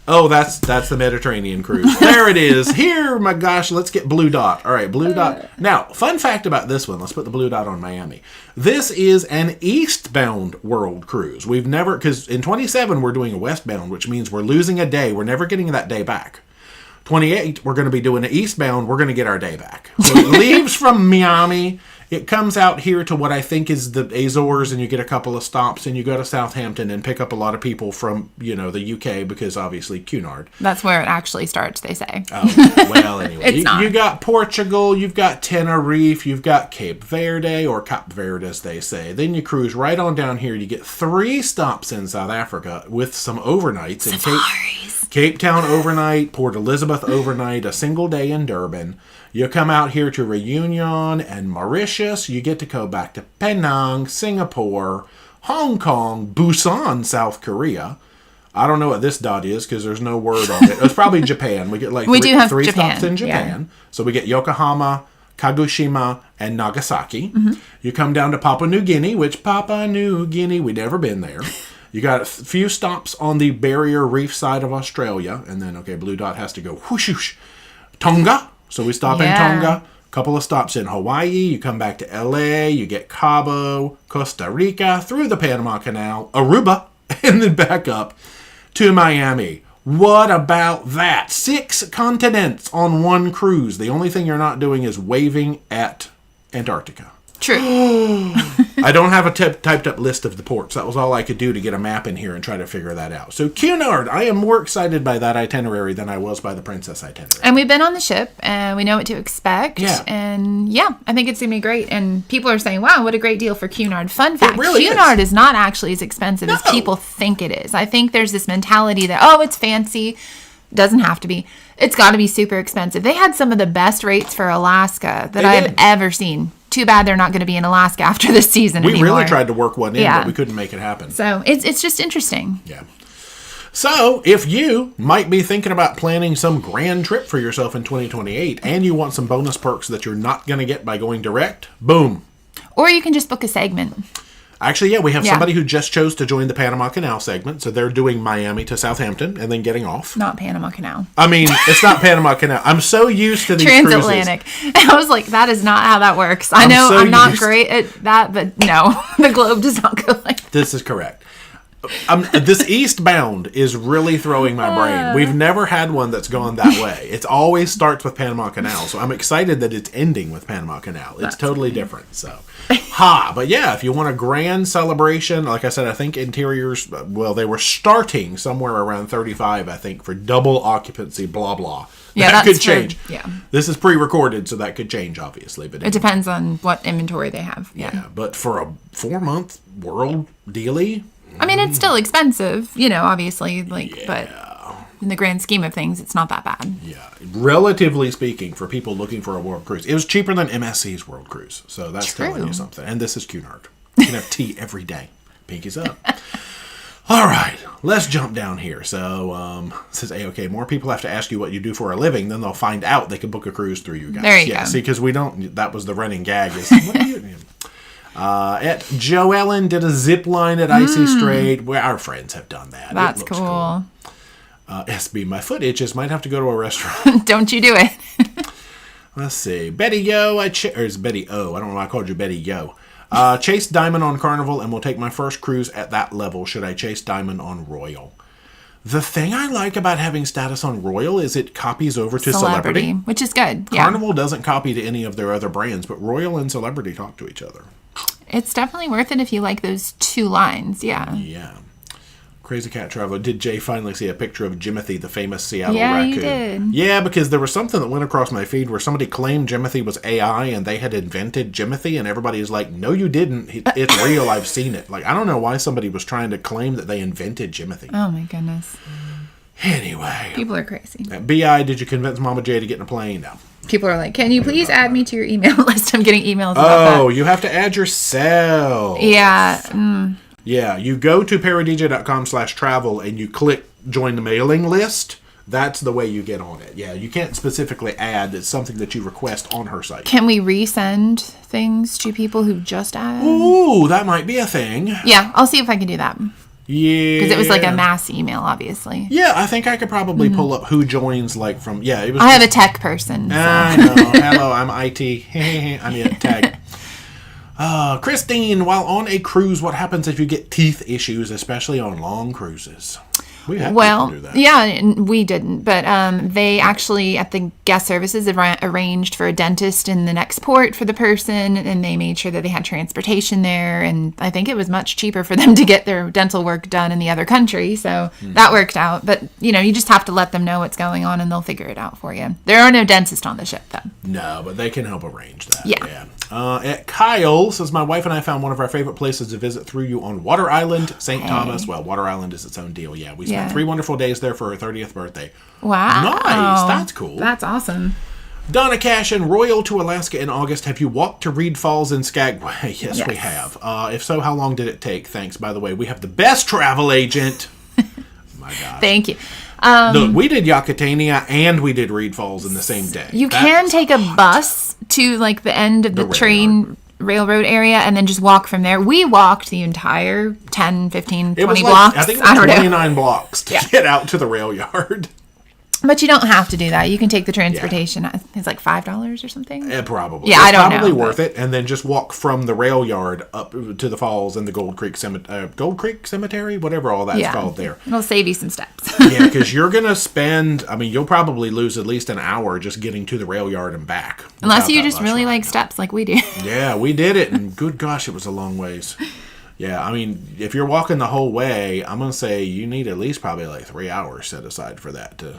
Oh, that's the Mediterranean cruise. There it is. Here, my gosh, let's get Blue Dot. All right, Blue Dot. Now, fun fact about this one. Let's put the Blue Dot on Miami. This is an eastbound world cruise. We've never, because in 27 we're doing a westbound, which means we're losing a day. We're never getting that day back. 28, we're going to be doing an eastbound. We're going to get our day back. So it leaves from Miami. It comes out here to what I think is the Azores, and you get a couple of stops, and you go to Southampton and pick up a lot of people from, the UK, because obviously Cunard. That's where it actually starts, they say. Oh, well, anyway. It's not. You got Portugal, you've got Tenerife, you've got Cape Verde, or Cap Verde, as they say. Then you cruise right on down here. You get 3 stops in South Africa with some overnights. Safaris. Cape Town overnight, Port Elizabeth overnight, a single day in Durban. You come out here to Reunion and Mauritius. You get to go back to Penang, Singapore, Hong Kong, Busan, South Korea. I don't know what this dot is because there's no word on it. It's probably Japan. We get three stops in Japan. Yeah. So we get Yokohama, Kagoshima, and Nagasaki. Mm-hmm. You come down to Papua New Guinea, we've never been there. You got a few stops on the Barrier Reef side of Australia. And then, Blue Dot has to go whoosh, whoosh. Tonga. So we stop in Tonga, a couple of stops in Hawaii, you come back to LA, you get Cabo, Costa Rica, through the Panama Canal, Aruba, and then back up to Miami. What about that? 6 continents on one cruise. The only thing you're not doing is waving at Antarctica. True. I don't have a typed up list of the ports. That was all I could do to get a map in here and try to figure that out. So Cunard, I am more excited by that itinerary than I was by the Princess itinerary. And we've been on the ship and we know what to expect. Yeah. And I think it's going to be great. And people are saying, wow, what a great deal for Cunard. Fun fact, really Cunard is not actually as expensive as people think it is. I think there's this mentality that, it's fancy. Doesn't have to be. It's got to be super expensive. They had some of the best rates for Alaska that I have ever seen. Too bad they're not going to be in Alaska after this season anymore. We really tried to work one in, but we couldn't make it happen. So it's just interesting. Yeah. So if you might be thinking about planning some grand trip for yourself in 2028 and you want some bonus perks that you're not going to get by going direct, boom. Or you can just book a segment. Actually, we have somebody who just chose to join the Panama Canal segment. So they're doing Miami to Southampton and then getting off. Not Panama Canal. I mean, it's not Panama Canal. I'm so used to these Transatlantic. cruises. I was like, that is not how that works. I know I'm not great at that, but no, the globe does not go like that. This is correct. This eastbound is really throwing my brain. We've never had one that's gone that way. It always starts with Panama Canal, so I'm excited that it's ending with Panama Canal. It's totally different. So, but if you want a grand celebration, like I said, I think interiors. Well, they were starting somewhere around 35, I think, for double occupancy. Blah blah. Yeah, that could change. Yeah, this is pre-recorded, so that could change, obviously. But it depends on what inventory they have. Yeah, but for a 4-month world dealie. I mean, it's still expensive, obviously, but in the grand scheme of things, it's not that bad. Yeah, relatively speaking, for people looking for a world cruise. It was cheaper than MSC's world cruise, so that's telling you something. And this is Cunard. You can have tea every day. Pinkies up. All right, let's jump down here. So, it says, okay, more people have to ask you what you do for a living, then they'll find out they can book a cruise through you guys. There you go. See, because that was the running gag. Is, what do you at Joellen did a zip line at Icy Strait. Where our friends have done that. That's cool. SB, my foot itches. Might have to go to a restaurant. Don't you do it. Let's see. Betty Yo, or it's Betty O. I don't know why I called you Betty Yo. Chase Diamond on Carnival and will take my first cruise at that level. Should I chase Diamond on Royal? The thing I like about having status on Royal is it copies over to Celebrity. Which is good. Carnival doesn't copy to any of their other brands, but Royal and Celebrity talk to each other. It's definitely worth it if you like those 2 lines. Yeah. Yeah. Crazy Cat Traveler. Did Jay finally see a picture of Jimothy, the famous Seattle raccoon? Yeah, you did. Yeah, because there was something that went across my feed where somebody claimed Jimothy was AI and they had invented Jimothy, and everybody is like, no, you didn't. It's real. I've seen it. Like, I don't know why somebody was trying to claim that they invented Jimothy. Oh, my goodness. Anyway. People are crazy. BI, did you convince Mama J to get in a plane? No. People are like, can you please add me to your email list? I'm getting emails about that. Oh, you have to add yourself. Yeah. Yeah, you go to ParoDeeJay.com/travel and you click join the mailing list. That's the way you get on it. Yeah, you can't specifically add. It's something that you request on her site. Can we resend things to people who just added? Ooh, that might be a thing. Yeah, I'll see if I can do that. Yeah. Because it was like a mass email, obviously. Yeah, I think I could probably pull up who joins, like, from... Yeah, it was... I have a tech person. So. I know. Hello, I'm IT. I need a tag. Christine, while on a cruise, what happens if you get teeth issues, especially on long cruises? We had people do that. Yeah, we didn't. But they actually, at the guest services, arranged for a dentist in the next port for the person, and they made sure that they had transportation there. And I think it was much cheaper for them to get their dental work done in the other country. So that worked out. But, you just have to let them know what's going on, and they'll figure it out for you. There are no dentists on the ship, though. No, but they can help arrange that. Yeah. At Kyle says, my wife and I found one of our favorite places to visit through you on Water Island, St. Thomas. Well, Water Island is its own deal. Yeah, we spent 3 wonderful days there for her 30th birthday. Wow. Nice. That's cool. That's awesome. Donna Cash and Royal to Alaska in August. Have you walked to Reed Falls in Skagway? Yes, we have. If so, how long did it take? Thanks, by the way. We have the best travel agent. My God. Thank you. Look, we did Yakutania and we did Reed Falls in the same day. You can take a bus to like the end of the train railroad area and then just walk from there. We walked the entire 10, 15, 20 blocks. I think it was 29 blocks to get out to the rail yard. But you don't have to do that. You can take the transportation. Yeah. It's like $5 or something. Probably. Yeah, I don't know. It's probably worth it. And then just walk from the rail yard up to the falls and the Gold Creek Cemetery, whatever all that's called there. It'll save you some steps. Yeah, because you're going to spend, you'll probably lose at least an hour just getting to the rail yard and back. Unless you just really like steps like we do. Yeah, we did it. And good gosh, it was a long ways. Yeah, if you're walking the whole way, I'm going to say you need at least probably like 3 hours set aside for that to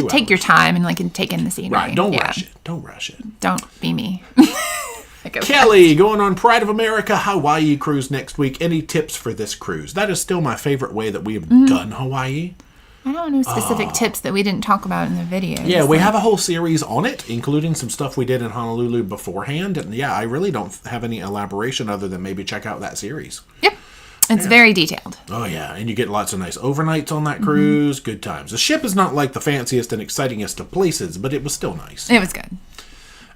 take your time and take in the scenery. Right, don't rush it. Don't rush it. Don't be me. Kelly, going on Pride of America Hawaii cruise next week. Any tips for this cruise? That is still my favorite way that we have done Hawaii. I don't know specific tips that we didn't talk about in the video. Yeah, we have a whole series on it, including some stuff we did in Honolulu beforehand. And I really don't have any elaboration other than maybe check out that series. Yep. It's very detailed. Oh, yeah. And you get lots of nice overnights on that cruise. Good times. The ship is not like the fanciest and excitingest of places, but it was still nice. It was good.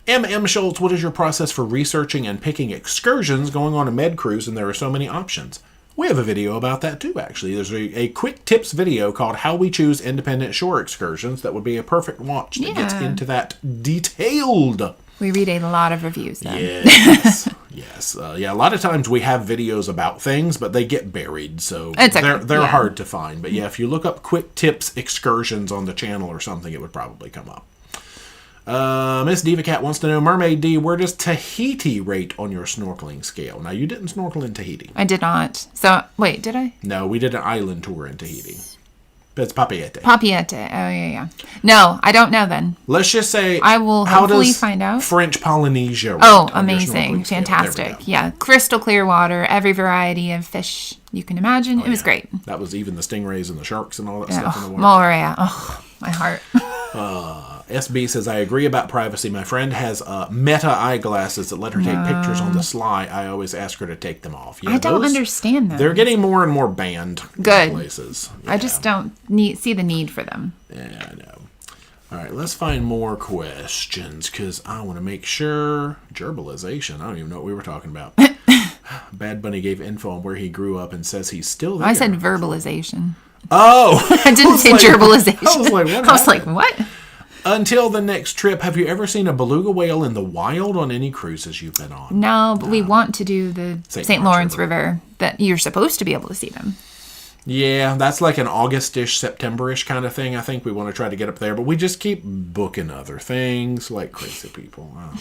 M.M. Schultz, what is your process for researching and picking excursions going on a med cruise? And there are so many options. We have a video about that too, actually. There's a quick tips video called How We Choose Independent Shore Excursions that would be a perfect watch that gets into that detailed. We read a lot of reviews, though. Yes. Yes. A lot of times we have videos about things, but they get buried, so they're hard to find. But if you look up quick tips excursions on the channel or something, it would probably come up. Miss Diva Cat wants to know, Mermaid D, where does Tahiti rate on your snorkeling scale? Now, you didn't snorkel in Tahiti. I did not. So, wait, did I? No, we did an island tour in Tahiti. But it's Papeete. Papeete. Oh, yeah. No, I don't know then. Let's just say, I will hopefully find out. French Polynesia rate? Oh, amazing. Fantastic. Yeah, crystal clear water, every variety of fish you can imagine. It was great. That was even the stingrays and the sharks and all that stuff in the water. Moria. Oh, my heart. SB says, I agree about privacy. My friend has Meta eyeglasses that let her take pictures on the sly. I always ask her to take them off. I don't understand them. They're getting more and more banned in places. Yeah. I just don't see the need for them. Yeah, I know. All right, let's find more questions because I want to make sure. Gerbalization. I don't even know what we were talking about. Bad Bunny gave info on where he grew up and says he's still there. I said verbalization. Oh! I didn't say gerbalization. I was like, what? I was like, what? Until the next trip, have you ever seen a beluga whale in the wild on any cruises you've been on? No, but we want to do the St. Lawrence River. That you're supposed to be able to see them. Yeah, that's like an August-ish, September-ish kind of thing. I think we want to try to get up there, but we just keep booking other things like crazy people. I don't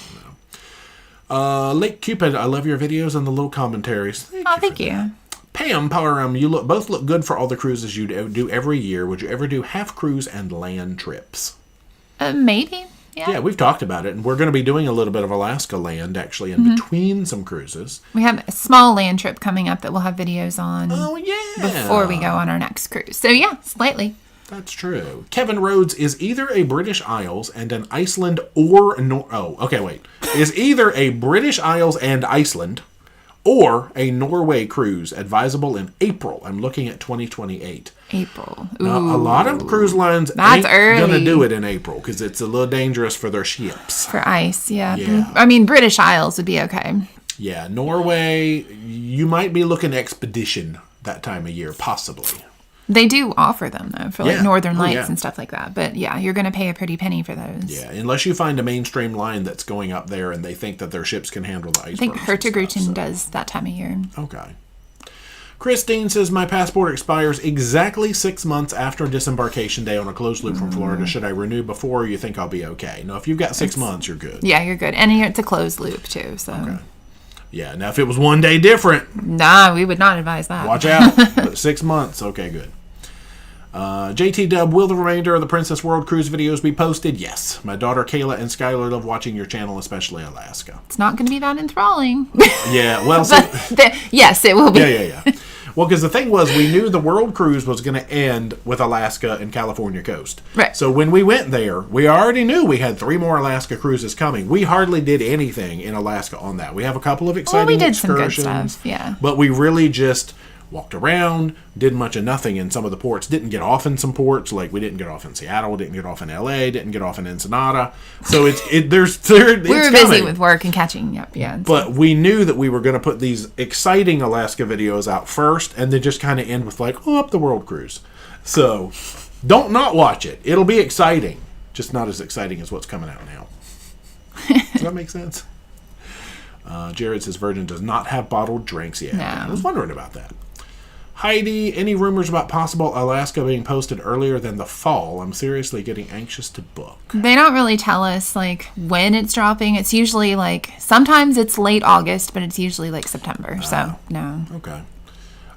know. Lake Cupid, I love your videos and the little commentaries. Thank you. Pam, Power, you both look good for all the cruises you do every year. Would you ever do half cruise and land trips? Maybe. Yeah, we've talked about it, and we're going to be doing a little bit of Alaska land, actually, in between some cruises. We have a small land trip coming up that we'll have videos on. Oh, yeah. Before we go on our next cruise. So, slightly. That's true. Kevin Rhodes is either a British Isles and an Iceland or... is either a British Isles and Iceland or a Norway cruise advisable in April. I'm looking at 2028. April. Now, a lot of cruise lines ain't going to do it in April because it's a little dangerous for their ships. For ice, yeah. I mean, British Isles would be okay. Yeah, Norway, you might be looking expedition that time of year, possibly. They do offer them, though, for like Northern Lights yeah. and stuff like that. But yeah, you're going to pay a pretty penny for those. Yeah, unless you find a mainstream line that's going up there and they think that their ships can handle the icebergs. I think Hertigerton does that time of year. Okay. Christine says, my passport expires exactly 6 months after disembarkation day on a closed loop from Florida. Should I renew before, or you think I'll be okay? No, if you've got 6 months, you're good. Yeah, you're good. And it's a closed loop, too. So. Okay. Yeah, now if it was 1 day different. Nah, we would not advise that. Watch out. But 6 months, okay, good. JT Dub, will the remainder of the Princess World Cruise videos be posted? Yes. My daughter Kayla and Skylar love watching your channel, especially Alaska. It's not going to be that enthralling. Yeah, well, yes, it will be. Yeah. Well, because the thing was, we knew the World Cruise was going to end with Alaska and California coast. Right. So when we went there, we already knew we had 3 more Alaska cruises coming. We hardly did anything in Alaska on that. We have a couple of exciting excursions. Some good stuff, yeah. But we really just walked around, did much of nothing in some of the ports. Didn't get off in some ports, like we didn't get off in Seattle, didn't get off in LA, didn't get off in Ensenada. So we were busy with work and catching up, yeah. But we knew that we were going to put these exciting Alaska videos out first, and then just kind of end with up the World Cruise. So don't not watch it. It'll be exciting, just not as exciting as what's coming out now. Does that make sense? Jared says Virgin does not have bottled drinks yet. No. I was wondering about that. Heidi, any rumors about possible Alaska being posted earlier than the fall? I'm seriously getting anxious to book. They don't really tell us when it's dropping. It's usually sometimes it's late August, but it's usually September. So no. Okay.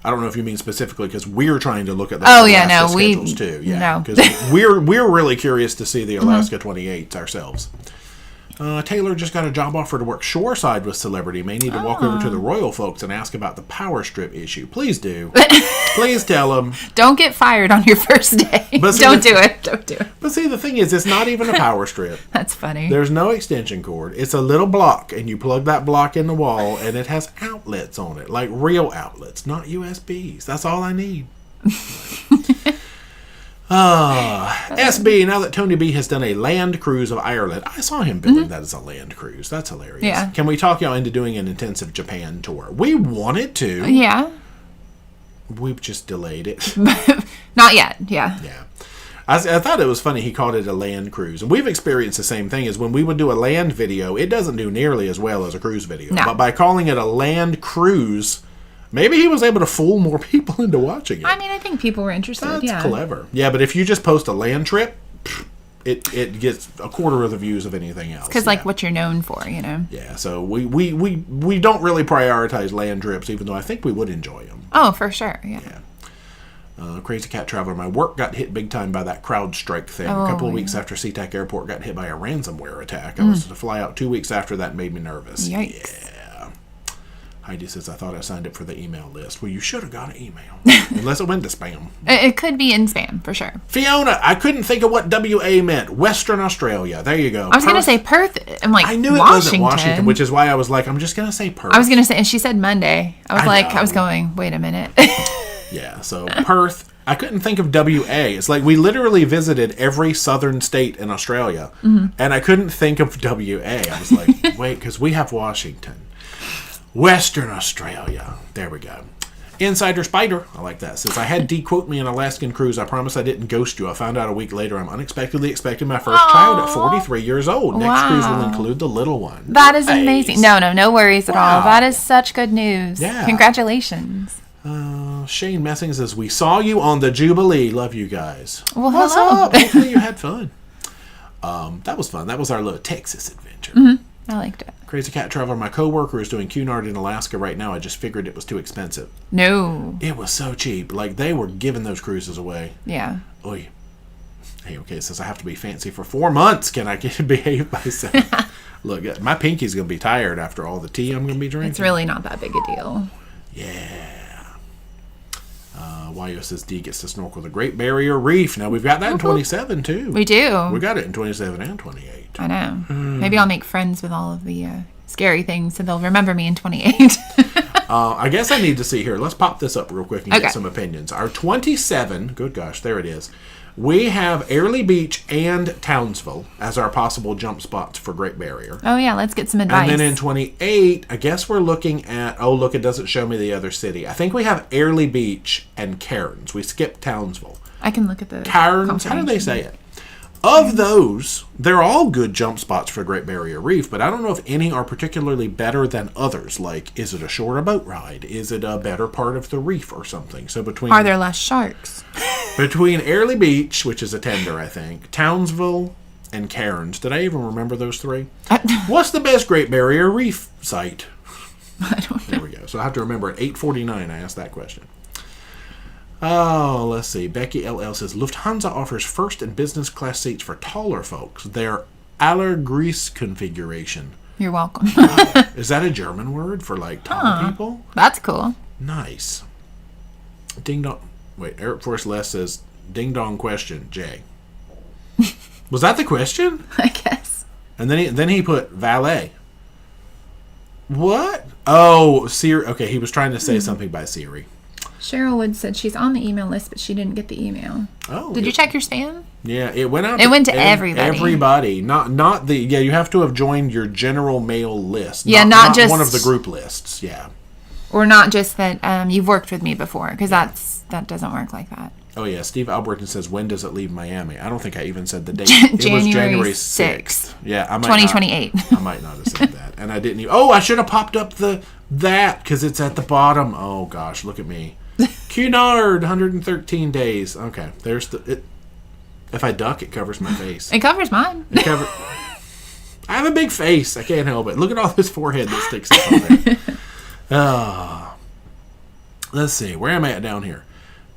I don't know if you mean specifically because we're trying to look at the schedules too. Yeah, because we're really curious to see the Alaska 28s ourselves. Taylor just got a job offer to work shoreside with Celebrity. May need to walk over to the Royal folks and ask about the power strip issue. Please do. Please tell them. Don't get fired on your first day. Don't do it. But see, the thing is, it's not even a power strip. That's funny. There's no extension cord. It's a little block, and you plug that block in the wall, and it has outlets on it, like real outlets, not USBs. That's all I need. SB, now that Tony B has done a land cruise of Ireland, I saw him billing that as a land cruise. That's hilarious. Yeah. Can we talk y'all into doing an intensive Japan tour? We wanted to. Yeah. We've just delayed it. Not yet. Yeah. Yeah. I thought it was funny he called it a land cruise. And we've experienced the same thing as when we would do a land video, it doesn't do nearly as well as a cruise video. No. But by calling it a land cruise, maybe he was able to fool more people into watching it. I mean, I think people were interested. That's clever. Yeah, but if you just post a land trip, it gets a quarter of the views of anything else. Because what you're known for, Yeah, so we don't really prioritize land trips, even though I think we would enjoy them. Oh, for sure. Yeah. Crazy Cat Traveler, my work got hit big time by that CrowdStrike thing. A couple of weeks after SeaTac Airport got hit by a ransomware attack. I was to fly out 2 weeks after that, made me nervous. Yikes. Yeah. Heidi says, I thought I signed up for the email list. Well, you should have got an email. Unless it went to spam. It could be in spam, for sure. Fiona, I couldn't think of what WA meant. Western Australia. There you go. I was going to say Perth. I'm I knew it wasn't Washington, which is why I was I'm just going to say Perth. I was going to say, and she said Monday. I was going, wait a minute. Yeah, so Perth. I couldn't think of WA. It's we literally visited every southern state in Australia, and I couldn't think of WA. I was wait, because we have Washington. Western Australia. There we go. Insider Spider, I like that, says, I had D quote me an Alaskan cruise. I promise I didn't ghost you. I found out a week later I'm unexpectedly expecting my first child at 43 years old. Next cruise will include the little one. That is amazing. No worries at all. That is such good news. Yeah. Congratulations. Shane Messing says, we saw you on the Jubilee. Love you guys. Well, what's hello. up? Hopefully you had fun. That was fun. That was our little Texas adventure. Mm-hmm. I liked it. Crazy Cat Traveler, my coworker is doing Cunard in Alaska right now. I just figured it was too expensive. No. It was so cheap. They were giving those cruises away. Yeah. Oy. Hey, okay, it says I have to be fancy for 4 months. Can I behave myself? Look, my pinky's going to be tired after all the tea I'm going to be drinking. It's really not that big a deal. Yeah. YO says D gets to snorkel the Great Barrier Reef. Now, we've got that in 27, too. We do. We got it in 27 and 28. I know. Maybe I'll make friends with all of the scary things so they'll remember me in 28. I guess I need to see here. Let's pop this up real quick and get some opinions. Our 27, good gosh, there it is. We have Airlie Beach and Townsville as our possible jump spots for Great Barrier. Oh, yeah. Let's get some advice. And then in 28, I guess we're looking at... Oh, look, it doesn't show me the other city. I think we have Airlie Beach and Cairns. We skipped Townsville. I can look at the... Cairns? How do they say it? Of those, they're all good jump spots for Great Barrier Reef, but I don't know if any are particularly better than others. Like, is it a shorter boat ride? Is it a better part of the reef or something? So between... Are there less sharks? Between Airlie Beach, which is a tender, I think, Townsville, and Cairns. Did I even remember those three? What's the best Great Barrier Reef site? I don't know. There we go. So I have to remember at 8:49 I asked that question. Oh, let's see. Becky LL says, Lufthansa offers first and business class seats for taller folks. Their Allergrease configuration. You're welcome. Is that a German word for, like, tall people? That's cool. Nice. Ding dong. Wait, Air Force Les says, ding dong question, Jay. Was that the question? I guess. And then he put valet. What? Oh, Siri. Okay, he was trying to say something by Siri. Cheryl Wood said she's on the email list, but she didn't get the email. Oh. Did you check your spam? Yeah, it went out. It went to everybody. Everybody. Not the... Yeah, you have to have joined your general mail list. Yeah, not just... one of the group lists. Yeah. Or not just that you've worked with me before, because that doesn't work like that. Oh, yeah. Steve Alberton says, when does it leave Miami? I don't think I even said the date. January It was January 6th. Yeah, I might 2028. I might not have said that. And I didn't even... Oh, I should have popped up that, because it's at the bottom. Oh, gosh, look at me. Cunard, 113 days. Okay, there's the... If I duck, it covers my face. It covers mine. I have a big face. I can't help it. Look at all this forehead that sticks up on there. Let's see. Where am I at down here?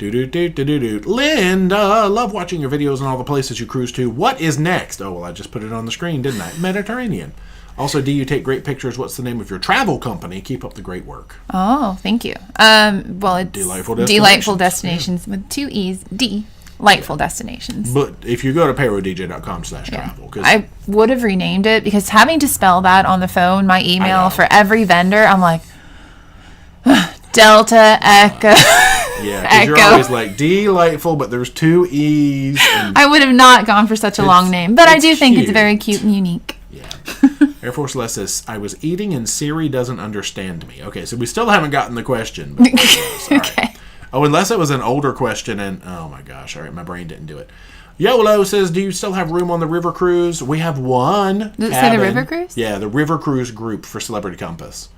Linda, love watching your videos and all the places you cruise to. What is next? Oh, well, I just put it on the screen, didn't I? Mediterranean. Also, do you take great pictures? What's the name of your travel company? Keep up the great work. Oh, thank you. Well, it's Delightful Destinations with 2 E's. Delightful Destinations. But if you go to ParoDeeJay.com/travel. I would have renamed it because having to spell that on the phone, my email for every vendor, I'm like, Delta, Echo. Yeah, because you're always like delightful, but there's 2 E's. I would have not gone for such a long name, but I do think it's very cute and unique. Yeah. Air Force Les says, I was eating and Siri doesn't understand me. Okay, so we still haven't gotten the question. But Okay. Right. Oh, unless it was an older question and, oh my gosh, all right, my brain didn't do it. YOLO says, do you still have room on the river cruise? We have one. Does it say the river cruise? Yeah, the river cruise group for Celebrity Compass.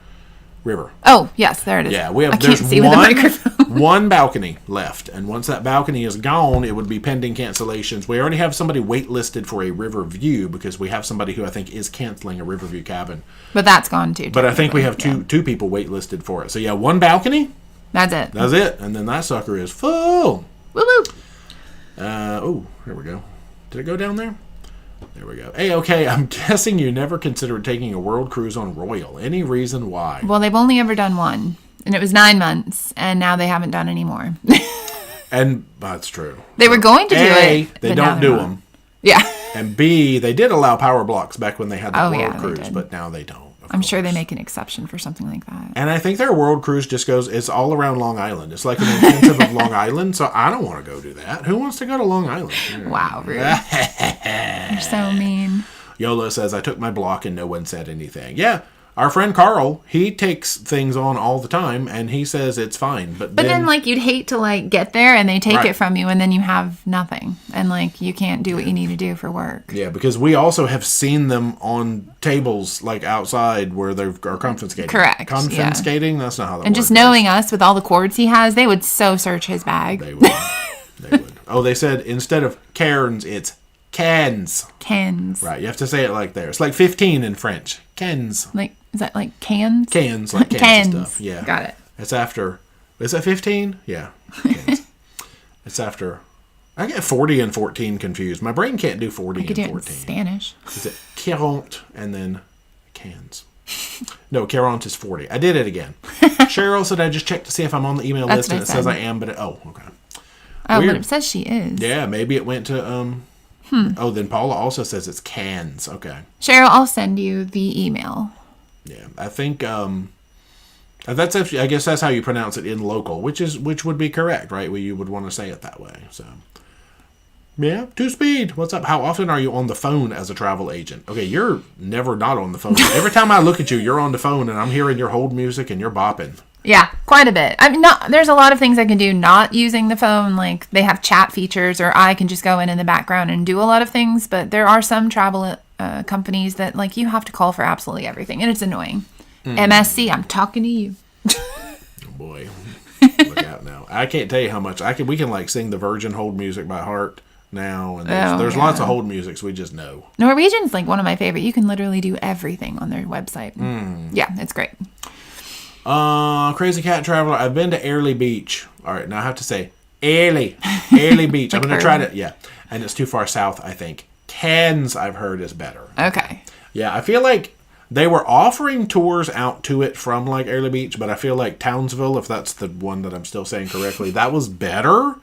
River. Oh, yes, there it is. Yeah, we have. I can't see with the microphone. One balcony left, and once that balcony is gone, it would be pending cancellations. We already have somebody waitlisted for a river view because we have somebody who I think is canceling a Riverview cabin. But that's gone too. But I think we have two people waitlisted for it. So yeah, one balcony. That's it. That's it, and then that sucker is full. Woo woo. Oh, here we go. Did it go down there? There we go. Hey, okay, I'm guessing you never considered taking a world cruise on Royal. Any reason why? Well, they've only ever done one, and it was 9 months, and now they haven't done any more. And that's true. They were going to do it. They don't do them. Yeah. And B, they did allow power blocks back when they had the world cruise, did. but now they don't. I'm sure they make an exception for something like that. And I think their world cruise just goes, it's all around Long Island. It's like an intensive of Long Island, so I don't want to go do that. Who wants to go to Long Island? Wow, rude. You're so mean. YOLO says, I took my block and no one said anything. Yeah, our friend Carl, he takes things on all the time, and he says it's fine. But then like, you'd hate to, like, get there, and they take it from you, and then you have nothing. And, like, you can't do what you need to do for work. Yeah, because we also have seen them on tables, like, outside where they are confiscating. Correct. Confiscating? Yeah. That's not how that works. And just knowing us with all the cords he has, they would so search his bag. They would. They would. Oh, they said instead of Cairns, it's cans. Cans. Right, you have to say it like there. It's like 15 in French. Cans. Like, is that like cans? Cans, like cans and stuff. Yeah. Got it. It's after, is that 15? Yeah. Cans. It's after, I get 40 and 14 confused. My brain can't do 40 and 14. I could do it in Spanish. Is it quarante and then cans? No, quarante is 40. I did it again. Cheryl said I just checked to see if I'm on the email list, and it says I am, but oh, okay. Oh, weird. But it says she is. Yeah, maybe it went to, Oh, then Paula also says it's cans. Okay. Cheryl, I'll send you the email. Yeah, I think that's actually, I guess that's how you pronounce it in local, which would be correct, right? Well, you would want to say it that way. So Yeah, 2-speed. What's up? How often are you on the phone as a travel agent? Okay, you're never not on the phone. Every time I look at you, you're on the phone, and I'm hearing your hold music, and you're bopping. Yeah, quite a bit. I mean, there's a lot of things I can do not using the phone. Like, they have chat features, or I can just go in the background and do a lot of things. But there are some travel companies that, like, you have to call for absolutely everything, and it's annoying. MSC, I'm talking to you. Oh, boy. Look out now. I can't tell you how much. We can, like, sing the Virgin hold music by heart now, and there's lots of hold musics we just know. Norwegian's like one of my favorite. You can literally do everything on their website. Yeah, it's great. Crazy Cat Traveler, I've been to Airlie Beach. All right, now I have to say Airlie Beach. I'm going to try to, and it's too far south, I think. Cairns, I've heard, is better. Okay. Yeah, I feel like they were offering tours out to it from, like, Airlie Beach, but I feel like Townsville, if that's the one that I'm still saying correctly, that was better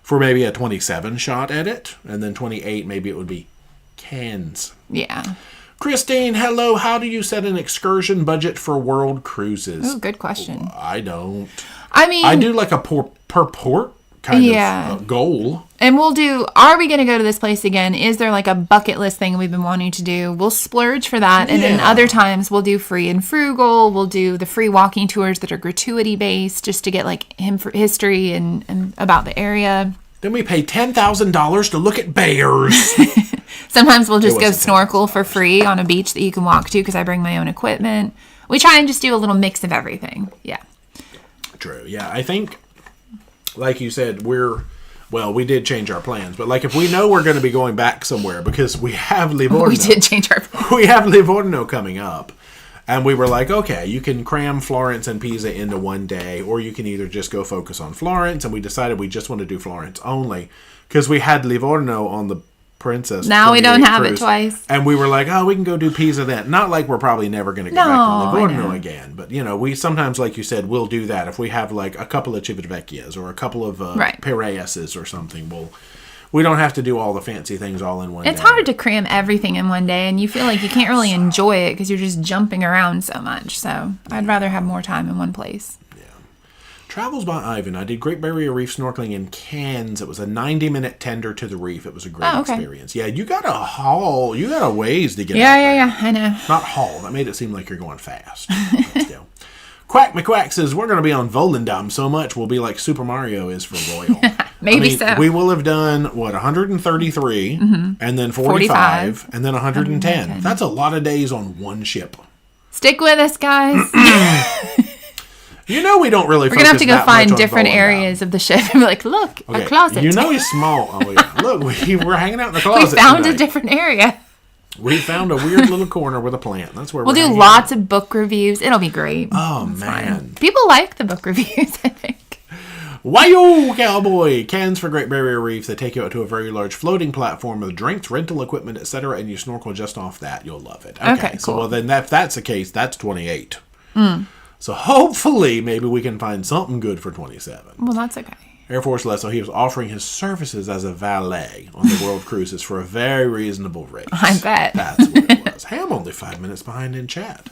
for maybe a 27 shot at it, and then 28, maybe it would be Cairns. Yeah. Christine, hello. How do you set an excursion budget for world cruises? Oh, good question. I don't. I mean, I do like a per port kind of goal. And are we going to go to this place again? Is there like a bucket list thing we've been wanting to do? We'll splurge for that. And then other times we'll do free and frugal. We'll do the free walking tours that are gratuity based just to get like history and about the area. Then we pay $10,000 to look at bears. Sometimes we'll just go snorkel for free on a beach that you can walk to because I bring my own equipment. We try and just do a little mix of everything. Yeah. True. Yeah, I think, like you said, we did change our plans. But like if we know we're going to be going back somewhere because we have Livorno. We did change our plans. We have Livorno coming up. And we were like, okay, you can cram Florence and Pisa into one day, or you can either just go focus on Florence. And we decided we just want to do Florence only because we had Livorno on the Princess. Now we don't have it twice. And we were like, oh, we can go do Pisa then. Not like we're probably never going to get back to Livorno again. But, we sometimes, like you said, we'll do that. If we have like a couple of Civitavecchias or a couple of Piraeuses or something, we don't have to do all the fancy things all in one day. It's hard to cram everything in one day, and you feel like you can't really enjoy it because you're just jumping around so much. So I'd rather have more time in one place. Yeah. Travels by Ivan. I did Great Barrier Reef snorkeling in Cairns. It was a 90-minute tender to the reef. It was a great experience. Yeah, you got a ways to get out there. Yeah, I know. Not haul. That made it seem like you're going fast. But still. Quack McQuack says, we're going to be on Volendam so much we'll be like Super Mario is for Royal. Maybe so. We will have done, 133, and then 45, and then 110. That's a lot of days on one ship. Stick with us, guys. We don't really We're going to have to go find different areas of the ship and be like, look, a closet. He's small. Oh, yeah. Look, we're hanging out in the closet. We found a different area. We found a weird little corner with a plant. That's where we'll do lots of book reviews. It'll be great. Oh, man. Fine. People like the book reviews, I think. Why-yo, cowboy! Cans for Great Barrier Reef. They take you out to a very large floating platform with drinks, rental equipment, etc., and you snorkel just off that. You'll love it. Okay, cool. So, then if that's the case, that's 28. So hopefully, maybe we can find something good for 27. Well, that's okay. Air Force Lesso, he was offering his services as a valet on the World Cruises for a very reasonable rate. I bet. That's what it was. Hey, I'm only 5 minutes behind in chat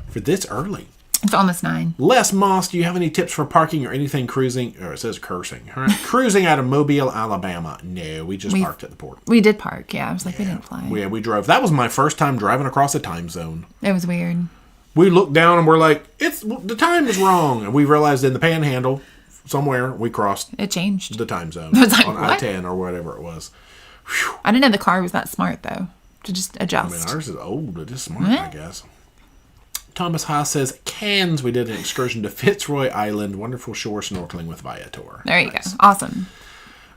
for this early. It's almost 9. Les Moss, do you have any tips for parking or anything cruising? Or it says cursing. Right? Cruising out of Mobile, Alabama. No, we just parked at the port. We did park, yeah. I was like, we didn't fly. We drove. That was my first time driving across a time zone. It was weird. We looked down and we're like, the time is wrong. And we realized in the panhandle, somewhere, we crossed. It changed. The time zone. I was like, on what? I-10 or whatever it was. Whew. I didn't know the car was that smart, though, to just adjust. I mean, ours is old. It is smart, I guess. Thomas Haas says, Cairns, we did an excursion to Fitzroy Island. Wonderful shore snorkeling with Viator. There you go. Awesome.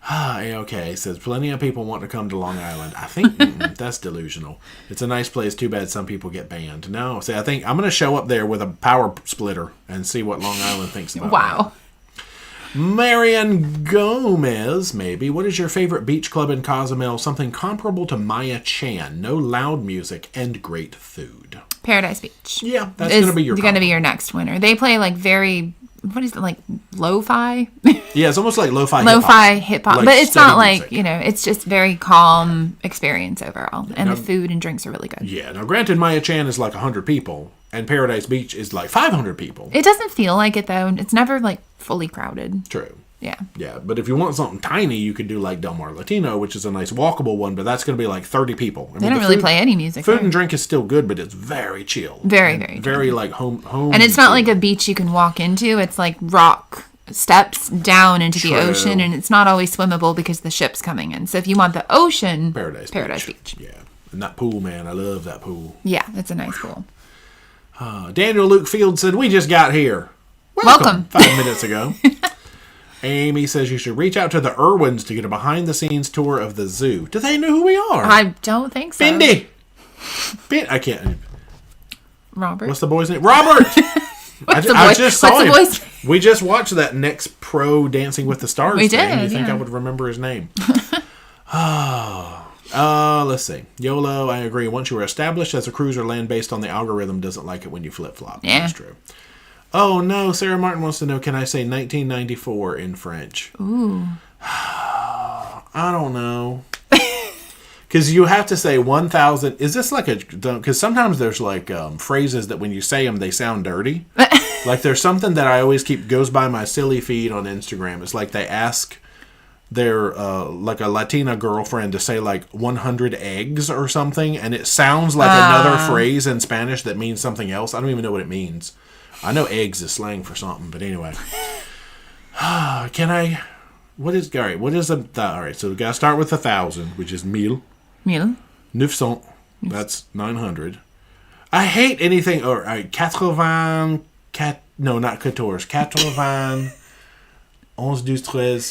Okay, says, plenty of people want to come to Long Island. I think that's delusional. It's a nice place. Too bad some people get banned. No, see, I think I'm going to show up there with a power splitter and see what Long Island thinks about Wow. it. Marian Gomez, maybe. What is your favorite beach club in Cozumel? Something comparable to Maya Chan. No loud music and great food. Paradise Beach. Yeah, that's going to be your next winner. They play like very, what is it, like lo-fi? Yeah, it's almost like lo-fi hip-hop. Like, but it's not like, music. It's just very calm experience overall. And the food and drinks are really good. Yeah, now granted, Maya Chan is like 100 people, and Paradise Beach is like 500 people. It doesn't feel like it, though. It's never like fully crowded. True. Yeah. Yeah, but if you want something tiny, you could do like Del Mar Latino, which is a nice walkable one, but that's going to be like 30 people. They don't really play any music. Food and drink is still good, but it's very chill. Very, very chill. Very like home. And it's not like a beach you can walk into. It's like rock steps down into the ocean, and it's not always swimmable because the ship's coming in. So if you want the ocean, Paradise Beach. Yeah. And that pool, man, I love that pool. Yeah, it's a nice pool. Daniel Luke Field said, we just got here. Welcome. 5 minutes ago. Amy says you should reach out to the Irwins to get a behind-the-scenes tour of the zoo. Do they know who we are? I don't think so. Bindi! I can't. Robert? What's the boy's name? Robert! I just saw him. We just watched that next pro Dancing with the Stars thing. Did, you think I would remember his name? Let's see. YOLO, I agree. Once you are established as a cruiser, land-based on the algorithm doesn't like it when you flip-flop. Yeah. That's true. Oh, no. Sarah Martin wants to know, can I say 1994 in French? Ooh. I don't know. Because you have to say 1,000. Is this like a... Because sometimes there's like phrases that when you say them, they sound dirty. Like there's something that I always goes by my silly feed on Instagram. It's like they ask their like a Latina girlfriend to say like 100 eggs or something. And it sounds like another phrase in Spanish that means something else. I don't even know what it means. I know eggs is slang for something, but anyway. Can I... What is... All right, what is a... All right, so we got to start with 1,000, which is mille. Mille. 900. That's 900. I hate anything... All right, 80... No, not 14. 80... 11, 12, 13...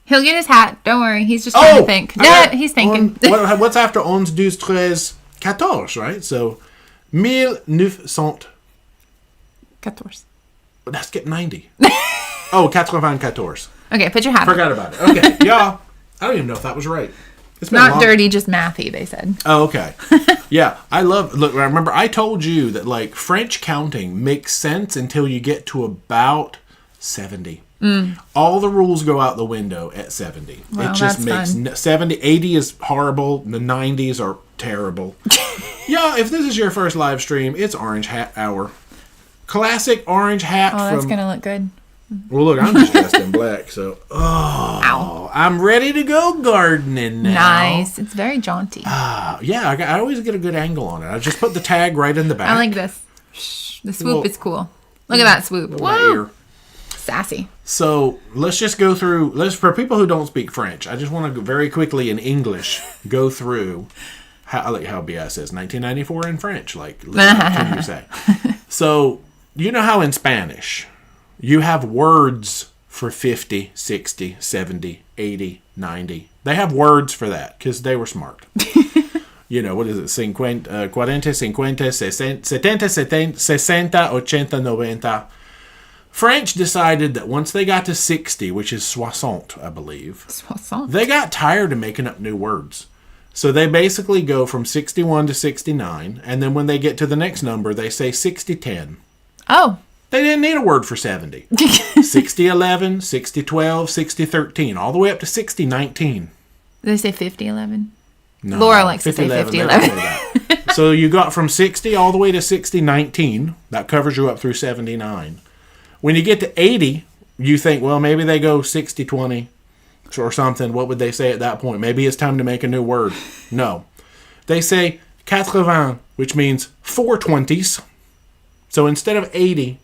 He'll get his hat. Don't worry. He's just trying to think. No, he's thinking. What's after 11, 12, 13, 14, right? So, 1900... 14. Let's get 90. 94. Okay, put your hat on. Forgot about it. Okay, y'all. I don't even know if that was right. It's not dirty, just mathy, they said. Oh, okay. Yeah, I love... Look, remember, I told you that, like, French counting makes sense until you get to about 70. All the rules go out the window at 70. Well, it just that's makes... fun. 70, 80 is horrible. The 90s are terrible. Y'all, if this is your first live stream, it's Orange Hat Hour. Classic orange hat from... Oh, that's going to look good. Well, look, I'm just dressed in black, so... Ow. I'm ready to go gardening now. Nice. It's very jaunty. Yeah, I always get a good angle on it. I just put the tag right in the back. I like this. The swoop is cool. Look at that swoop. Whoa. Sassy. So, let's just go through... For people who don't speak French, I just want to very quickly in English go through... I like how BS says 1994 in French. Like, what can you say? So... You know how in Spanish, you have words for 50, 60, 70, 80, 90. They have words for that because they were smart. You know, what is it? 40, 50, 60, 70, 60, 80, 90. French decided that once they got to 60, which is soixante, I believe, they got tired of making up new words. So they basically go from 61 to 69, and then when they get to the next number, they say 60-10. Oh. They didn't need a word for 70. 60-11, 60-12, 60-13, all the way up to 60-19. Did they say 50-11? No, Laura likes to say 50-11. So you got from 60 all the way to 60-19. That covers you up through 79. When you get to 80, you think, well, maybe they go 60-20 or something. What would they say at that point? Maybe it's time to make a new word. No. They say 80, which means 420s. So instead of 80,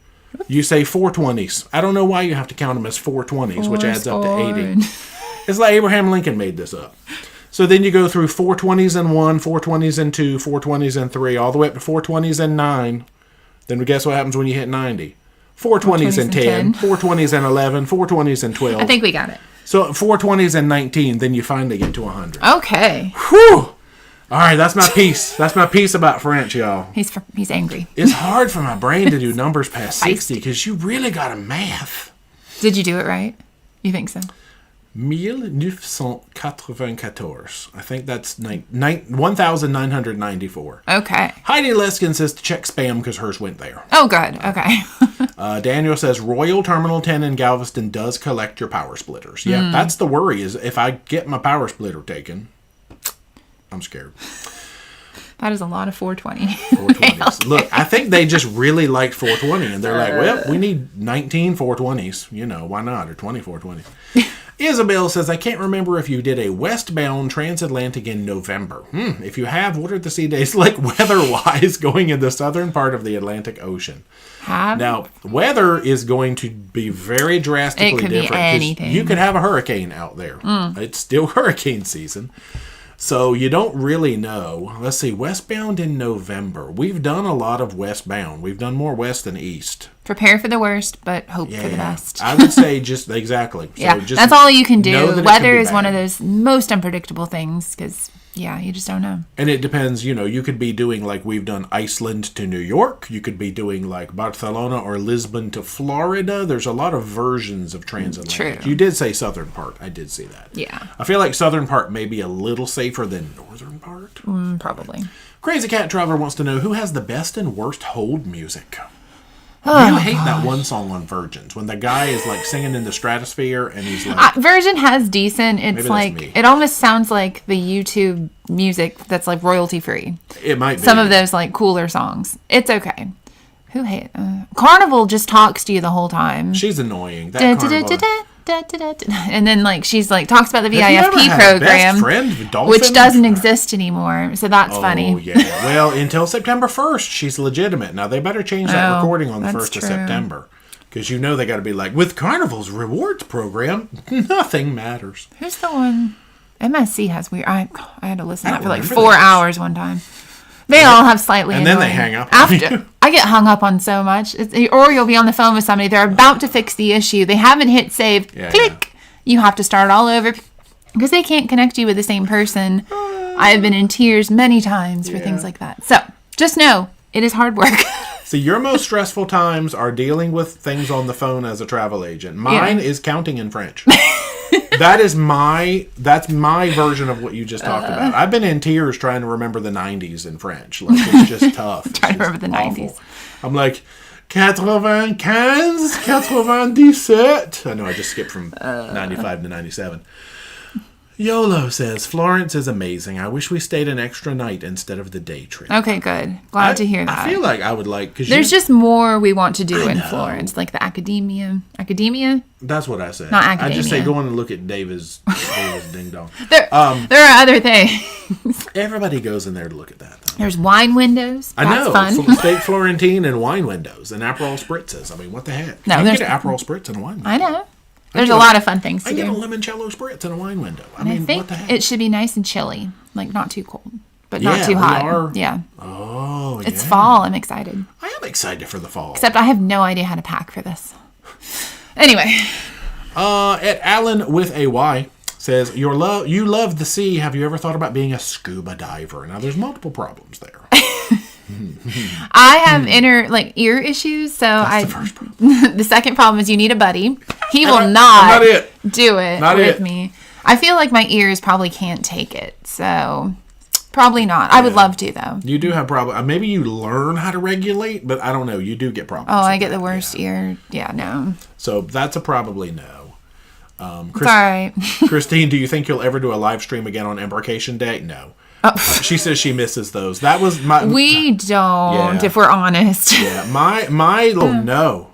you say 420s. I don't know why you have to count them as 420s, which adds up to 80. It's like Abraham Lincoln made this up. So then you go through 420s and 1, 420s and 2, 420s and 3, all the way up to 420s and 9. Then guess what happens when you hit 90? 420s and 10, 420s and 11, 420s and 12. I think we got it. So 420s and 19, then you finally get to 100. Okay. Whew! All right, that's my piece. That's my piece about French, y'all. He's angry. It's hard for my brain to do numbers past 60 because you really got to math. Did you do it right? You think so? 1994. I think that's 1,994. Okay. Heidi Leskin says to check spam because hers went there. Oh, good. Okay. Daniel says Royal Terminal 10 in Galveston does collect your power splitters. Yeah, that's the worry is if I get my power splitter taken... I'm scared. That is a lot of 420. 420s. Look, I think they just really liked 420, and they're like, well, we need 19 420s. You know, why not? Or 20 420s. Isabel says, I can't remember if you did a westbound transatlantic in November. If you have, what are the sea days like weather-wise going in the southern part of the Atlantic Ocean? Now, weather is going to be very drastically different. It could be anything. You could have a hurricane out there. It's still hurricane season. So you don't really know. Let's see, westbound in November. We've done a lot of westbound. We've done more west than east. Prepare for the worst, but hope for the best. I would say just exactly. So just that's all you can do. Weather is one of those most unpredictable things because, you just don't know. And it depends, you could be doing like we've done Iceland to New York. You could be doing like Barcelona or Lisbon to Florida. There's a lot of versions of transatlantic. True. You did say southern part. I did see that. Yeah. I feel like southern part may be a little safer than northern part. Probably. Crazy Cat Traveler wants to know who has the best and worst hold music. You hate that one song on Virgins when the guy is like singing in the stratosphere and he's like... Virgin has decent. It's like... It almost sounds like the YouTube music that's like royalty free. It might be. Some of those like cooler songs. It's okay. Who hate... Carnival just talks to you the whole time. She's annoying. That Carnival... And then like she's like talks about the VIFP program, which doesn't exist anymore. So that's funny. Oh yeah. Well, until September 1st, she's legitimate. Now they better change that recording on the 1st of September, because they got to be like, with Carnival's rewards program, nothing matters. Who's the one? MSC has weird. I had to listen to that for like 4 hours one time. They all have slightly and annoying. Then they hang up. After I get hung up on so much, or you'll be on the phone with somebody. They're about to fix the issue. They haven't hit save. Click. You have to start all over because they can't connect you with the same person. I have been in tears many times for things like that. So just know it is hard work. See, your most stressful times are dealing with things on the phone as a travel agent. Mine is counting in French. That's my version of what you just talked about. I've been in tears trying to remember the 90s in French. Like, it's just tough. Trying to remember the awful. 90s. I'm like, 95, 97. I know I just skipped from 95 to 97. YOLO says, Florence is amazing. I wish we stayed an extra night instead of the day trip. Okay, good. Glad to hear that. I feel like I would like... There's just more we want to do in Florence, like the academia. Academia? That's what I said. Not academia. I just say go and look at David's ding dong. There are other things. Everybody goes in there to look at that, though. There's wine windows. That's fun. Steak Florentine and wine windows and Aperol spritzes. I mean, what the heck? No, you can get an Aperol spritz and a wine window. I know. There's a lot of fun things to do. I get a limoncello spritz in a wine window. I mean, think what the heck? It should be nice and chilly, like not too cold, but not too hot. Yeah. Oh, It's fall. I'm excited. I am excited for the fall. Except I have no idea how to pack for this. Anyway. At Alan with a Y says, you love the sea. Have you ever thought about being a scuba diver? Now, there's multiple problems there. I have ear issues, so That's the first problem. The second problem is you need a buddy. He will not do it with me. I feel like my ears probably can't take it, so probably not. I would love to, though. You do have problems. Maybe you learn how to regulate, but I don't know. You do get problems. Oh, I get the worst ear. Yeah, no. So that's a probably no. It's all right. Christine, do you think you'll ever do a live stream again on Embarkation Day? No. She says she misses those. That was my... We don't, if we're honest. Yeah, my little no.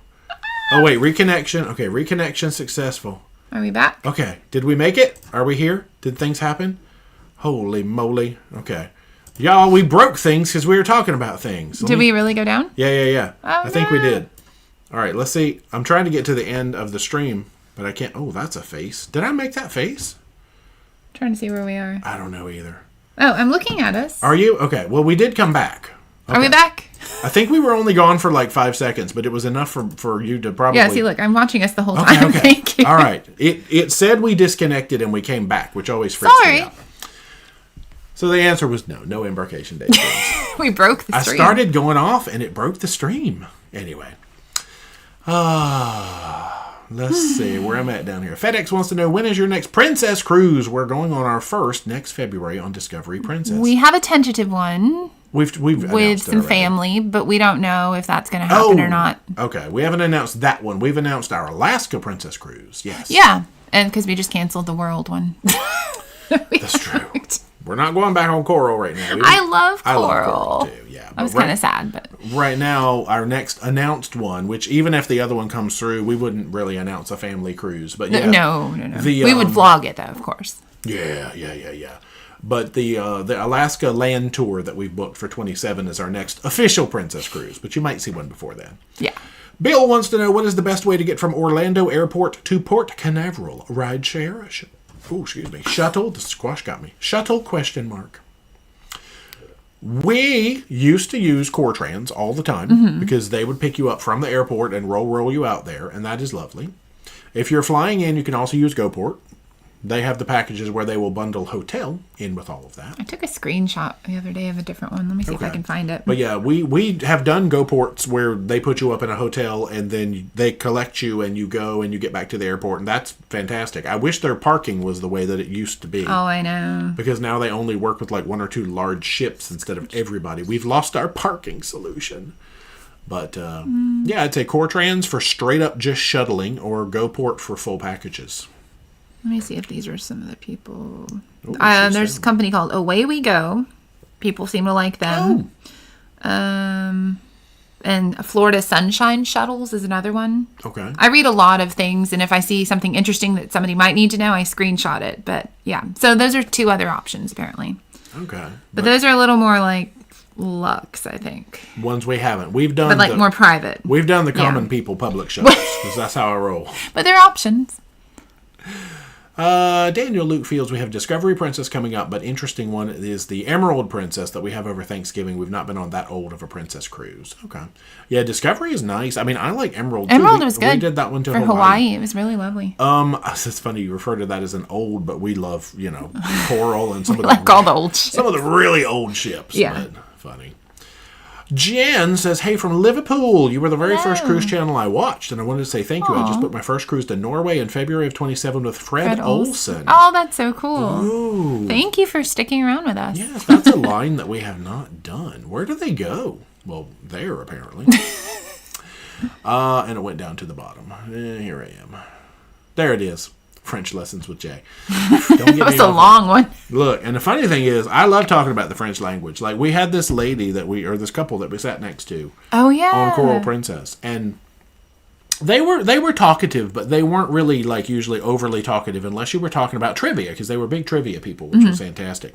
Oh, wait, reconnection. Okay, reconnection successful. Are we back? Okay, did we make it? Are we here? Did things happen? Holy moly. Okay. Y'all, we broke things because we were talking about things. Did we really go down? Yeah. Oh, I think we did. All right, let's see. I'm trying to get to the end of the stream, but I can't. Oh, that's a face. Did I make that face? I'm trying to see where we are. I don't know either. Oh, I'm looking at us. Are you? Okay. Well, we did come back. Okay. Are we back? I think we were only gone for like 5 seconds, but it was enough for you to probably... Yeah, see, look, I'm watching us the whole time. Okay. Thank you. All right. It said we disconnected and we came back, which always freaks me out. So the answer was no Embarkation Day streams. We broke the stream. I started going off and it broke the stream. Anyway. Let's see where I'm at down here. FedEx wants to know, when is your next Princess cruise? We're going on our first next February on Discovery Princess. We have a tentative one. We've with some family, but we don't know if that's going to happen or not. Okay, we haven't announced that one. We've announced our Alaska Princess cruise. Yes. Yeah, and because we just canceled the World one. That's true. We're not going back on coral right now. I love coral. I love coral too, yeah. I was kind of sad, but... Right now, our next announced one, which even if the other one comes through, we wouldn't really announce a family cruise. But yeah, No. We would vlog it, though, of course. Yeah. But the Alaska land tour that we've booked for 27 is our next official Princess Cruise. But you might see one before then. Yeah. Bill wants to know, what is the best way to get from Orlando Airport to Port Canaveral? Ride share? Shuttle? The squash got me. Shuttle? ? We used to use Cortrans all the time because they would pick you up from the airport and roll you out there, and that is lovely. If you're flying in, you can also use GoPort. They have the packages where they will bundle hotel in with all of that. I took a screenshot the other day of a different one. Let me see if I can find it. But yeah, we have done GoPorts where they put you up in a hotel and then they collect you and you go and you get back to the airport, and that's fantastic. I wish their parking was the way that it used to be. Oh, I know. Because now they only work with like 1 or 2 large ships instead of everybody. We've lost our parking solution. But yeah, I'd say Cortrans for straight up just shuttling or GoPort for full packages. Let me see if these are some of the people. There's a company called Away We Go. People seem to like them. And Florida Sunshine Shuttles is another one. Okay. I read a lot of things, and if I see something interesting that somebody might need to know, I screenshot it. But yeah, so those are 2 other options apparently. Okay. But those are a little more like luxe, I think. Ones we haven't. We've done, but like more private. We've done the common people public shuttles because that's how I roll. But they're options. Daniel Luke feels we have Discovery Princess coming up, but interesting one is the Emerald Princess that we have over Thanksgiving. We've not been on that old of a princess cruise. Okay. Yeah, Discovery is nice. I mean, I like Emerald too. Emerald was good. We did that one to Hawaii. It was really lovely. It's funny you refer to that as an old, but we love, coral and some of the like all the old ships. Some of the really old ships. Yeah. But funny. Jen says, hey, from Liverpool, you were the very first cruise channel I watched, and I wanted to say thank you. I just booked my first cruise to Norway in February of 27 with Fred Olsen. Oh, that's so cool. Ooh. Thank you for sticking around with us. Yes, that's a line that we have not done. Where do they go? Well, there, apparently. And it went down to the bottom. Here I am. There it is. French lessons with Jay. That was a long one. Look, and the funny thing is, I love talking about the French language. Like, we had this lady this couple that we sat next to. Oh, yeah. On Coral Princess. And they were talkative, but they weren't really, like, usually overly talkative unless you were talking about trivia, because they were big trivia people, which was fantastic.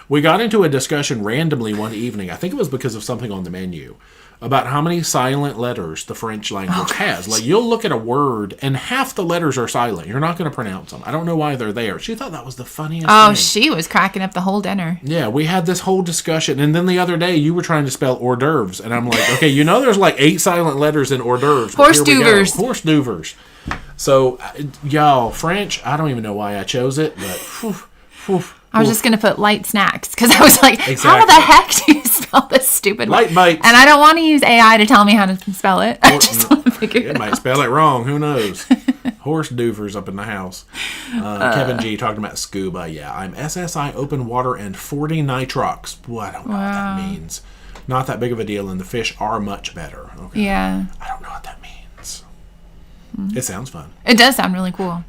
We got into a discussion randomly one evening, I think it was because of something on the menu, about how many silent letters the French language has. Like, you'll look at a word, and half the letters are silent. You're not going to pronounce them. I don't know why they're there. She thought that was the funniest thing. Oh, she was cracking up the whole dinner. Yeah, we had this whole discussion, and then the other day, you were trying to spell hors d'oeuvres, and I'm like, okay, there's like 8 silent letters in hors d'oeuvres. Horse d'oeuvres. Horse d'oeuvres. So, y'all, French, I don't even know why I chose it, but... I was just going to put light snacks because I was like, how the heck do you spell this stupid light bites? And I don't want to use AI to tell me how to spell it. I just want to figure it out. It might spell it wrong. Who knows? Horse doovers up in the house. Kevin G talking about scuba. Yeah, I'm SSI open water and 40 nitrox. Well, I don't know what that means. Not that big of a deal, and the fish are much better. Okay. Yeah. I don't know what that means. It sounds fun. It does sound really cool.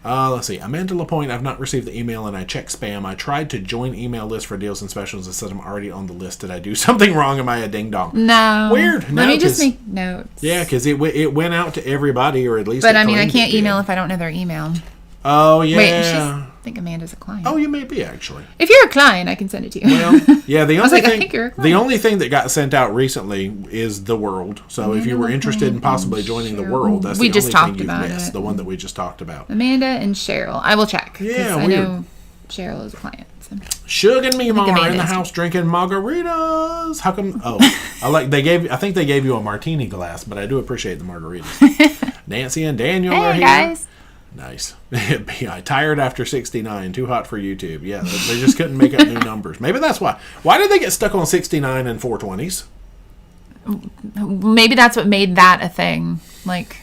Let's see. Amanda LaPointe, I've not received the email and I checked spam. I tried to join email list for deals and specials and said I'm already on the list. Did I do something wrong? Am I a ding dong? No. Weird. Let me just make notes. Yeah, because it went out to everybody, or at least. But I mean, I can't email if I don't know their email. Oh, yeah. Wait, I think Amanda's a client. Oh, you may be, actually. If you're a client, I can send it to you. Well, yeah, the only I think you're a client. The only thing that got sent out recently is the World. So if you were interested in possibly joining the World, that's the only thing you've missed. The one that we just talked about. Amanda and Cheryl. I will check. Yeah, I know Cheryl is a client. So. Suge and me mama in the house drinking margaritas. How come? Oh, I think they gave you a martini glass, but I do appreciate the margaritas. Nancy and Daniel are here. Hey guys. Nice. Tired after 69. Too hot for YouTube. Yeah, they just couldn't make up new numbers. Maybe that's why. Why did they get stuck on 69 and 420s? Maybe that's what made that a thing. Like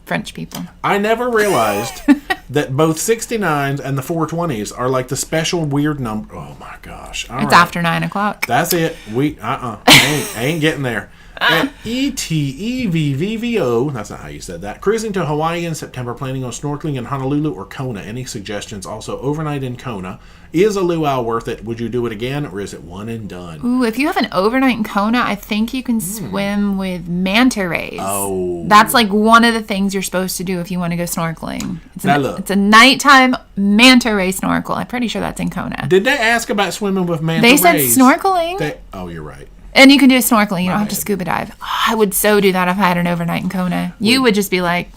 French people. I never realized that both 69s and the 420s are like the special weird number. Oh my gosh. It's after 9 o'clock. That's it. I ain't getting there. At ETEVVVO, that's not how you said that. Cruising to Hawaii in September, planning on snorkeling in Honolulu or Kona. Any suggestions? Also, overnight in Kona. Is a luau worth it? Would you do it again, or is it one and done? Ooh, if you have an overnight in Kona, I think you can swim with manta rays. Oh. That's like one of the things you're supposed to do if you want to go snorkeling. Look. It's a nighttime manta ray snorkel. I'm pretty sure that's in Kona. Did they ask about swimming with manta They rays? said snorkeling. Oh, you're right. And you can do snorkeling. You don't have to bad. scuba dive. Oh, I would so do that if I had an overnight in Kona. You would just be like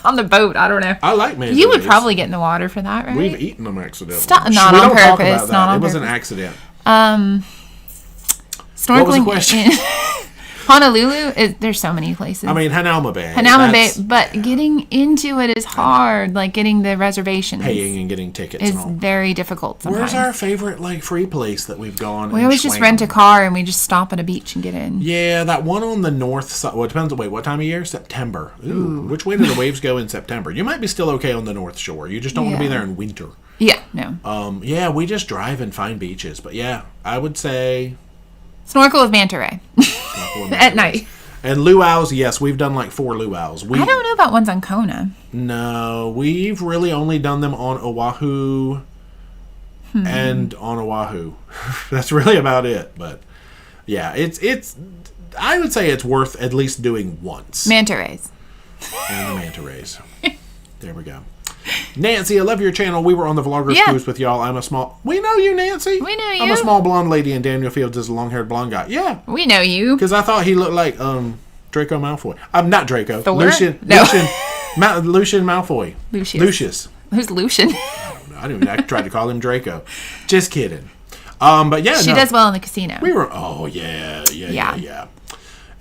on the boat. I don't know. I like manta You would rays. probably get in the water for that, right? We've eaten them accidentally. Not We on don't talk purpose, about that. not on It was an purpose. accident. Snorkeling What was the question? in Honolulu, there's so many places. I mean, Hanauma Bay. Hanauma Bay, That's but getting into it is hard. Like getting the reservations paying and getting tickets is and all. very difficult sometimes. Where's our favorite like free place that we've gone? We always just rent a car and we just stop at a beach and get in. Yeah, that one on the north side. Well, it depends. Wait, what time of year? September. Ooh. Which way do the waves go in September? You might be still okay on the North Shore. You just don't want to be Yeah. there in winter. Yeah, no. Yeah, we just drive and find beaches. But yeah, I would say Snorkel with manta ray at night. And luau's, yes, we've done like 4 luau's. I don't know about ones on Kona. No, we've really only done them on Oahu and on Oahu. That's really about it. But yeah, it's. I would say it's worth at least doing once. Manta rays. And the manta rays. There we go. Nancy, I love your channel. We were on the Vloggers Cruise with y'all. We know you, Nancy. We know you. I'm a small blonde lady and Daniel Fields is a long-haired blonde guy. Yeah. We know you. Because I thought he looked like Draco Malfoy. I'm not Draco. Thor? Lucian. No. Lucian Malfoy. Lucius. Who's Lucian? I didn't even try to call him Draco. Just kidding. But yeah, She does well in the casino. We were. Oh yeah.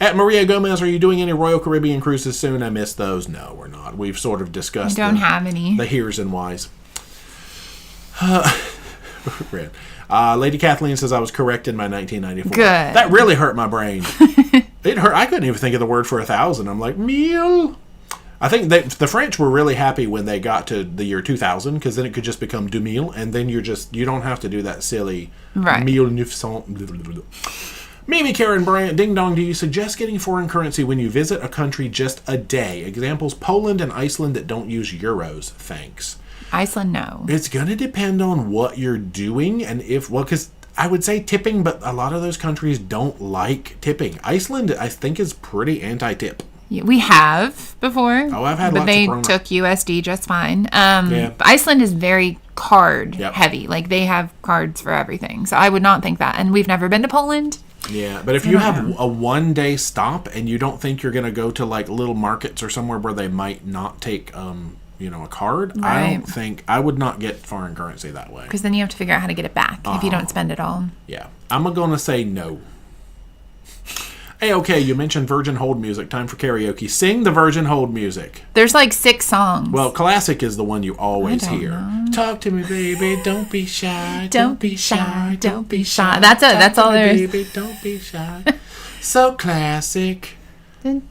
At Maria Gomez, are you doing any Royal Caribbean cruises soon? I missed those. No, we're not. We've sort of discussed. We don't have any. The here's and whys. Lady Kathleen says I was correct in my 1994. Good. That really hurt my brain. It hurt. I couldn't even think of the word for 1,000. I'm like, meal. I think the French were really happy when they got to the year 2000 because then it could just become 2000 and then you don't have to do that silly right. 1900. Mimi Karen Bryant, ding dong, do you suggest getting foreign currency when you visit a country just a day? Examples, Poland and Iceland that don't use euros. Thanks. Iceland, no. It's going to depend on what you're doing and because I would say tipping, but a lot of those countries don't like tipping. Iceland, I think, is pretty anti-tip. Yeah, we have before. Oh, I've had but lots they of took USD just fine. Yeah. But Iceland is very card heavy. Like they have cards for everything. So I would not think that. And we've never been to Poland. Yeah, but if you have a 1-day stop and you don't think you're going to go to like little markets or somewhere where they might not take a card, right. I would not get foreign currency that way. Because then you have to figure out how to get it back if you don't spend it all. Yeah. I'm going to say no. Hey, okay, you mentioned Virgin Hold music. Time for karaoke. Sing the Virgin Hold music. There's like 6 songs. Well, classic is the one you always hear. Know. Talk to me, baby. Don't be shy. Don't be shy. Don't be shy. That's all there is. Baby, don't be shy. So classic. I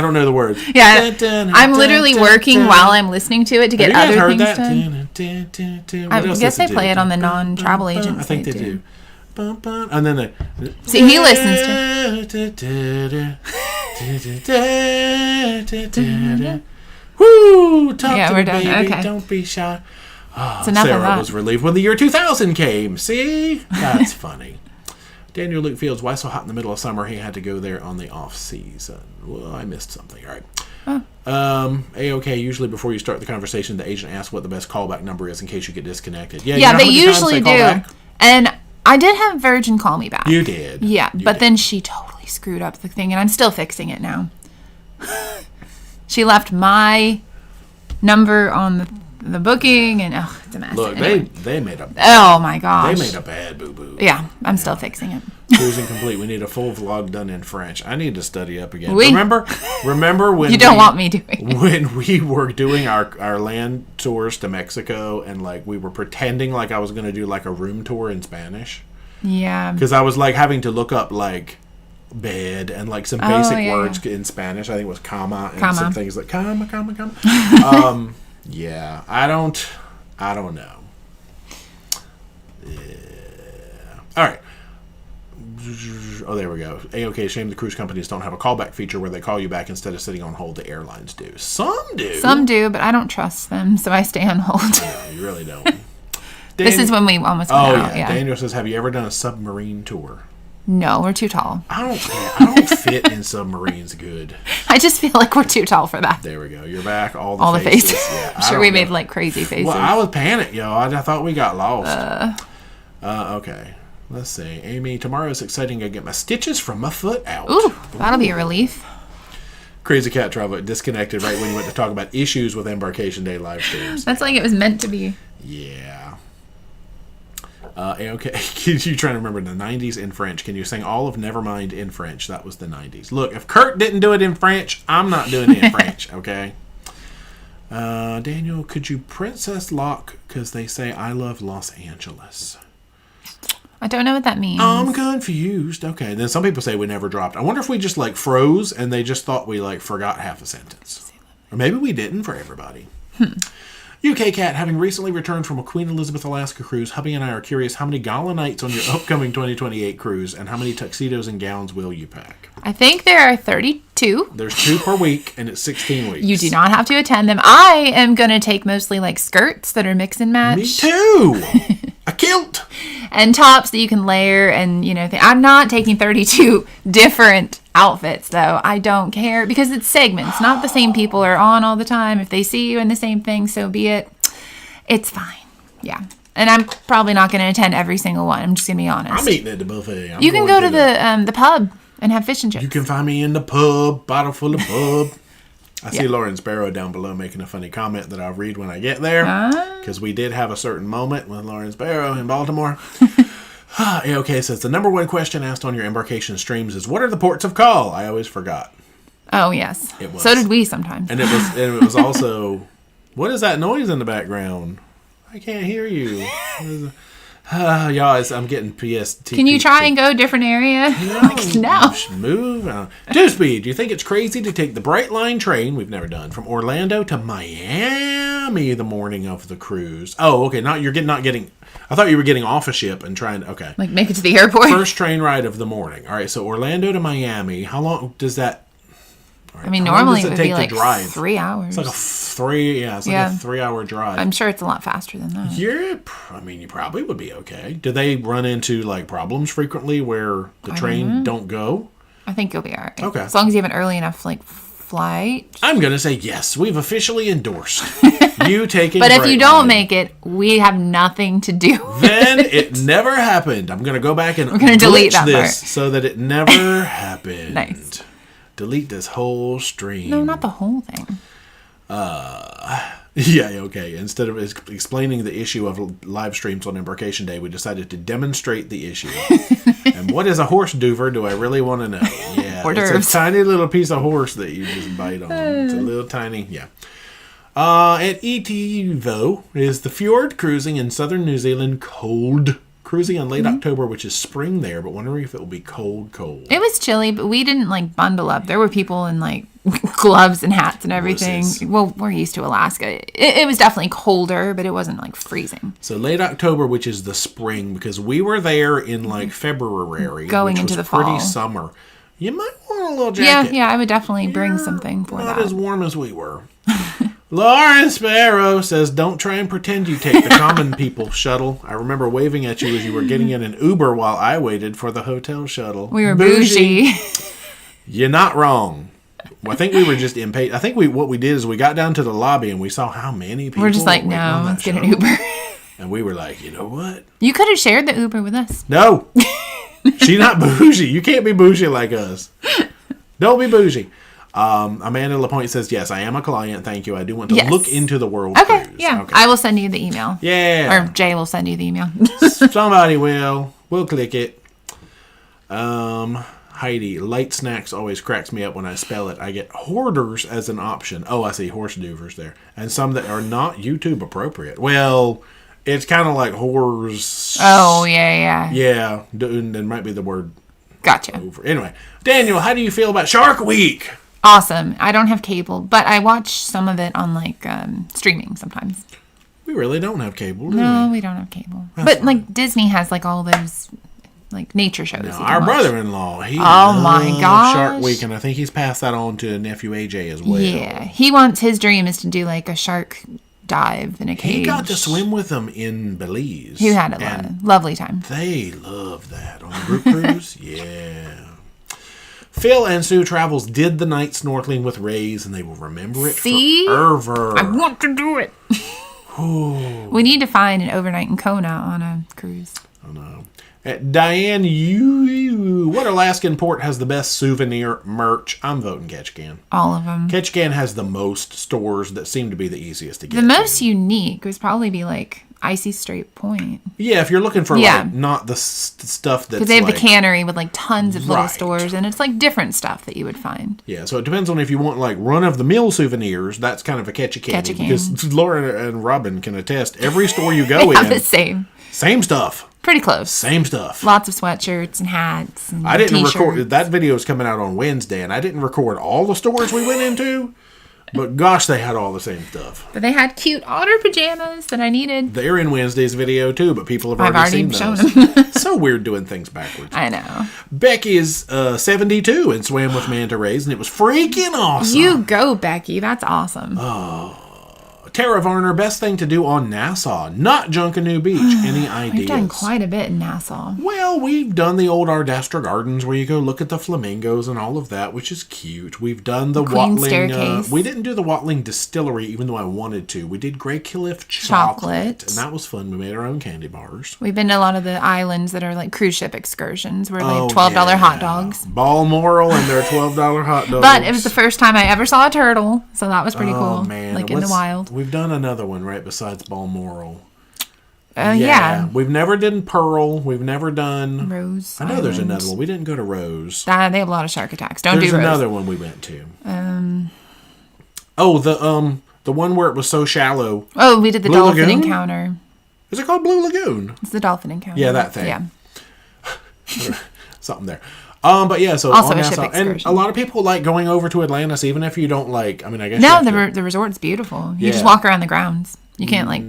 don't know the words. Yeah, I'm literally working while I'm listening to it to get other things done. I guess they play it on the non-travel agents. I think they do. And then they see, he listens to woo, talk to we're me, done. baby, Okay. don't be shy. It's enough Sarah of that. was relieved when the year 2000 came. See? That's funny. Daniel Luke Fields, why so hot in the middle of summer? He had to go there on the off season. Well, I missed something. All right. A-okay, usually before you start the conversation, the agent asks what the best callback number is in case you get disconnected. Yeah, you know they how many usually times they call do. back? And I did have Virgin call me back. You did. Yeah, You but did. then she totally screwed up the thing, and I'm still fixing it now. She left my number on the booking, and it's a mess. Look, Anyway. they made a Oh my gosh. they made a bad boo-boo. Yeah, I'm still fixing it. Cruising complete. We need a full vlog done in French. I need to study up again. Oui. Remember when You don't want me doing it. when we were doing our land tours to Mexico and like we were pretending like I was going to do like a room tour in Spanish Yeah. because I was like having to look up like bed and like some basic yeah, words in Spanish. I think it was comma and Comma. some things like comma. Yeah, I don't know. All right. Oh, there we go. A-OK, shame the cruise companies don't have a callback feature where they call you back instead of sitting on hold. The airlines do. Some do. Some do, but I don't trust them, so I stay on hold. No, you really don't. This is when we almost went out. Yeah. Daniel says, have you ever done a submarine tour? No, we're too tall. I don't fit in submarines good. I just feel like we're too tall for that. There we go. You're back. All the faces. Yeah, I'm sure we made like crazy faces. Well, I was panicked, yo. I thought we got lost. Okay. Let's see. Amy, tomorrow is exciting. I get my stitches from my foot out. Ooh, that'll be a relief. Crazy Cat Travel disconnected right when you went to talk about issues with Embarkation Day live streams. That's like it was meant to be. Yeah. Okay. You trying to remember the 90s in French? Can you sing all of Nevermind in French? That was the 90s. Look, if Kurt didn't do it in French, I'm not doing it in French, okay? Daniel, could you Princess Lock? Because they say I love Los Angeles. I don't know what that means. I'm confused. Okay. Then some people say we never dropped. I wonder if we just like froze and they just thought we like forgot half a sentence. Or maybe we didn't for everybody. UK Cat, having recently returned from a Queen Elizabeth Alaska cruise, hubby and I are curious how many gala nights on your upcoming 2028 cruise and how many tuxedos and gowns will you pack? I think there are 32. There's 2 per week and it's 16 weeks. You do not have to attend them. I am going to take mostly like skirts that are mix and match. Me too. A kilt. And tops that you can layer and, I'm not taking 32 different outfits, though. I don't care because it's segments. Not the same people are on all the time. If they see you in the same thing, so be it. It's fine. Yeah. And I'm probably not going to attend every single one. I'm just going to be honest. I'm eating at the buffet. You can go to the pub and have fish and chips. You can find me in the pub, bottle full of pub. I see Lauren Sparrow down below making a funny comment that I'll read when I get there. Because we did have a certain moment with Lauren Sparrow in Baltimore. AOK says, the number one question asked on your embarkation streams is, what are the ports of call? I always forgot. Oh, yes. It was. So did we sometimes. And it was also, what is that noise in the background? I can't hear you. Y'all, I'm getting PST. Can you try and go a different area? No. Move. 2-speed. Do you think it's crazy to take the Bright Line train, we've never done, from Orlando to Miami the morning of the cruise? Oh, okay. I thought you were getting off a ship and trying to, okay. Like make it to the airport? First train ride of the morning. All right, so Orlando to Miami. How long does that... Right, normally it would be like 3 hours. It's like a 3-hour drive. I'm sure it's a lot faster than that. You probably would be okay. Do they run into like problems frequently where the train don't go? I think you'll be all right. Okay. As long as you have an early enough flight. I'm going to say yes. We've officially endorsed you taking But if you don't make it, we have nothing to do with Then it never happened. I'm going to go back and we're going to delete that part. So that it never happened. Nice. Delete this whole stream. No, not the whole thing. Yeah, okay. Instead of explaining the issue of live streams on Embarkation Day, we decided to demonstrate the issue. And what is a horse duver? Do I really want to know? Yeah, it's a tiny little piece of horse that you just bite on. It's a little tiny, yeah. At ETVO is the fjord cruising in southern New Zealand cold. Cruising in late October, which is spring there, but wondering if it will be cold. It was chilly, but we didn't like bundle up. There were people in like gloves and hats and everything. Well, we're used to Alaska. It was definitely colder, but it wasn't like freezing. So late October, which is the spring, because we were there in like February, going into the fall. Pretty summer. You might want a little jacket. Yeah, I would definitely bring something for that. Not as warm as we were. Lauren Sparrow says, don't try and pretend you take the common people shuttle. I remember waving at you as you were getting in an Uber while I waited for the hotel shuttle. We were bougie. You're not wrong. Well, I think we were just impatient. I think what we did is we got down to the lobby and we saw how many people we're just like, no, let's get an Uber. And we were like, you know what? You could have shared the Uber with us. No. She's not bougie. You can't be bougie like us. Don't be bougie. Amanda Lapointe says, yes, I am a client. Thank you. I do want to look into the world cruise. Yeah. Okay. I will send you the email. Yeah. Or Jay will send you the email. Somebody will. We'll click it. Heidi, light snacks always cracks me up when I spell it. I get hoarders as an option. Oh, I see horse duvers there. And some that are not YouTube appropriate. Well, it's kind of like horse. Oh, yeah. Yeah. That might be the word. Gotcha. Over. Anyway, Daniel, how do you feel about Shark Week? Awesome. I don't have cable, but I watch some of it on like streaming sometimes. We really don't have cable, do we don't have cable. That's but fine. Like Disney has like all those like nature shows. Now, our brother-in-law, he my gosh, Shark Week, and I think he's passed that on to nephew AJ as well. Yeah, he wants, his dream is to do like a shark dive in a cage. He got to swim with them in Belize. He had a lovely time. They love that on the group cruise. Yeah. Phil and Sue Travels did the night snorkeling with rays, and they will remember it forever. I want to do it. We need to find an overnight in Kona on a cruise. I know. Diane, what Alaskan port has the best souvenir merch? I'm voting Ketchikan. All of them. Ketchikan has the most stores that seem to be the easiest to get. The most unique would probably be like Icy Straight Point. Yeah, if you're looking for like not the stuff that's because they have like, the cannery with like tons of little stores, and it's like different stuff that you would find. Yeah, so it depends on if you want like run of the mill souvenirs. That's kind of a Ketchikan. Because Laura and Robin can attest. Every store you go in, the same stuff. Pretty close. Same stuff. Lots of sweatshirts and hats and I didn't t-shirts. record. That video is coming out on Wednesday, and I didn't record all the stores we went into, but gosh, they had all the same stuff. But they had cute otter pajamas that I needed. They're in Wednesday's video, too, but people have already seen shown those. them. So weird doing things backwards. I know. Becky is 72 and swam with manta rays, and it was freaking awesome. You go, Becky. That's awesome. Tara Varner, best thing to do on Nassau, not Junkanoo Beach. Any ideas? We've done quite a bit in Nassau. Well, we've done the old Ardastra Gardens where you go look at the flamingos and all of that, which is cute. We've done the Queen Watling. Staircase. We didn't do the Watling Distillery, even though I wanted to. We did Grey Cliff chocolate, and that was fun. We made our own candy bars. We've been to a lot of the islands that are like cruise ship excursions where they have $12 hot dogs. Balmoral and their $12 hot dogs. But it was the first time I ever saw a turtle, so that was pretty cool. Man. Like in the wild. We've done another one right besides Balmoral. Yeah. We've never done Pearl. We've never done Rose. I know there's another one. We didn't go to Rose. They have a lot of shark attacks. There's do Rose. There's another one we went to. The one where it was so shallow. Oh, we did the Blue Dolphin Lagoon? Encounter. Is it called Blue Lagoon? It's the Dolphin Encounter. Yeah, that thing. Yeah. Something there. But yeah, so also a ship excursion. And a lot of people like going over to Atlantis, even if you don't like. I mean, I guess the resort's beautiful. You just walk around the grounds. You can't like.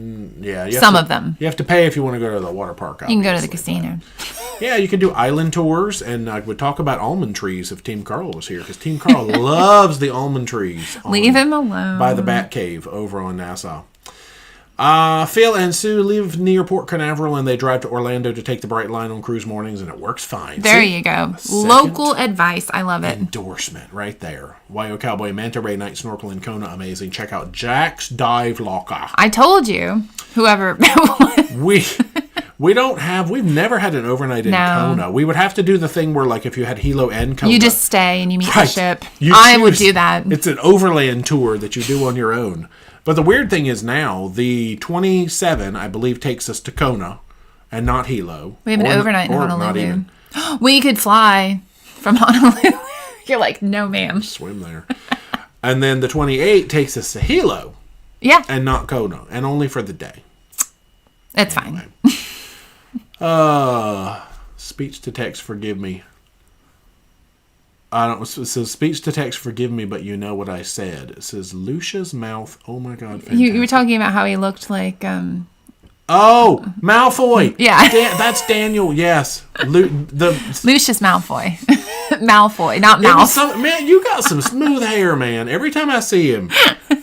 Some of them. You have to pay if you want to go to the water park. You can go to the casino. Yeah, you can do island tours, and I would talk about almond trees if Team Carl was here, because Team Carl loves the almond trees. Leave him alone. By the Bat Cave over on Nassau. Phil and Sue live near Port Canaveral, and they drive to Orlando to take the Bright Line on cruise mornings, and it works fine. There you go. Local advice. I love it. Endorsement right there. YO Cowboy Manta Ray Night Snorkel in Kona, amazing. Check out Jack's Dive Locker. I told you. Whoever. We've never had an overnight in Kona. We would have to do the thing where, like, if you had Hilo and Kona. You just stay and you meet the ship. I would do that. It's an overland tour that you do on your own. But the weird thing is now, the 27, I believe, takes us to Kona and not Hilo. We have an overnight in Honolulu. We could fly from Honolulu. You're like, no, ma'am. Swim there. And then the 28 takes us to Hilo. Yeah. And not Kona. And only for the day. It's fine. Speech to text, forgive me. It says speech to text, forgive me, but you know what I said. It says Lucia's mouth. Oh my God. You were talking about how he looked like. Oh, Malfoy. Yeah. That's Daniel. Yes. Lucius Malfoy. Malfoy, not Mouth. Man, you got some smooth hair, man. Every time I see him,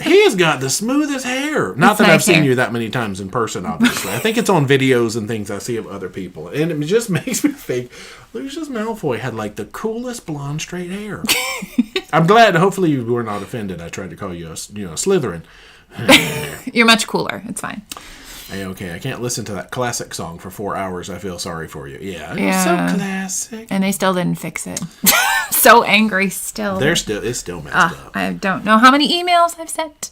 he's got the smoothest hair. Not that I've seen you that many times in person, obviously. I think it's on videos and things I see of other people. And it just makes me think Lucius Malfoy had like the coolest blonde straight hair. I'm glad. Hopefully you were not offended. I tried to call you a Slytherin. You're much cooler. It's fine. Okay, I can't listen to that classic song for 4 hours. I feel sorry for you. Yeah, it's so classic. And they still didn't fix it. So angry still. It's still messed up. I don't know how many emails I've sent.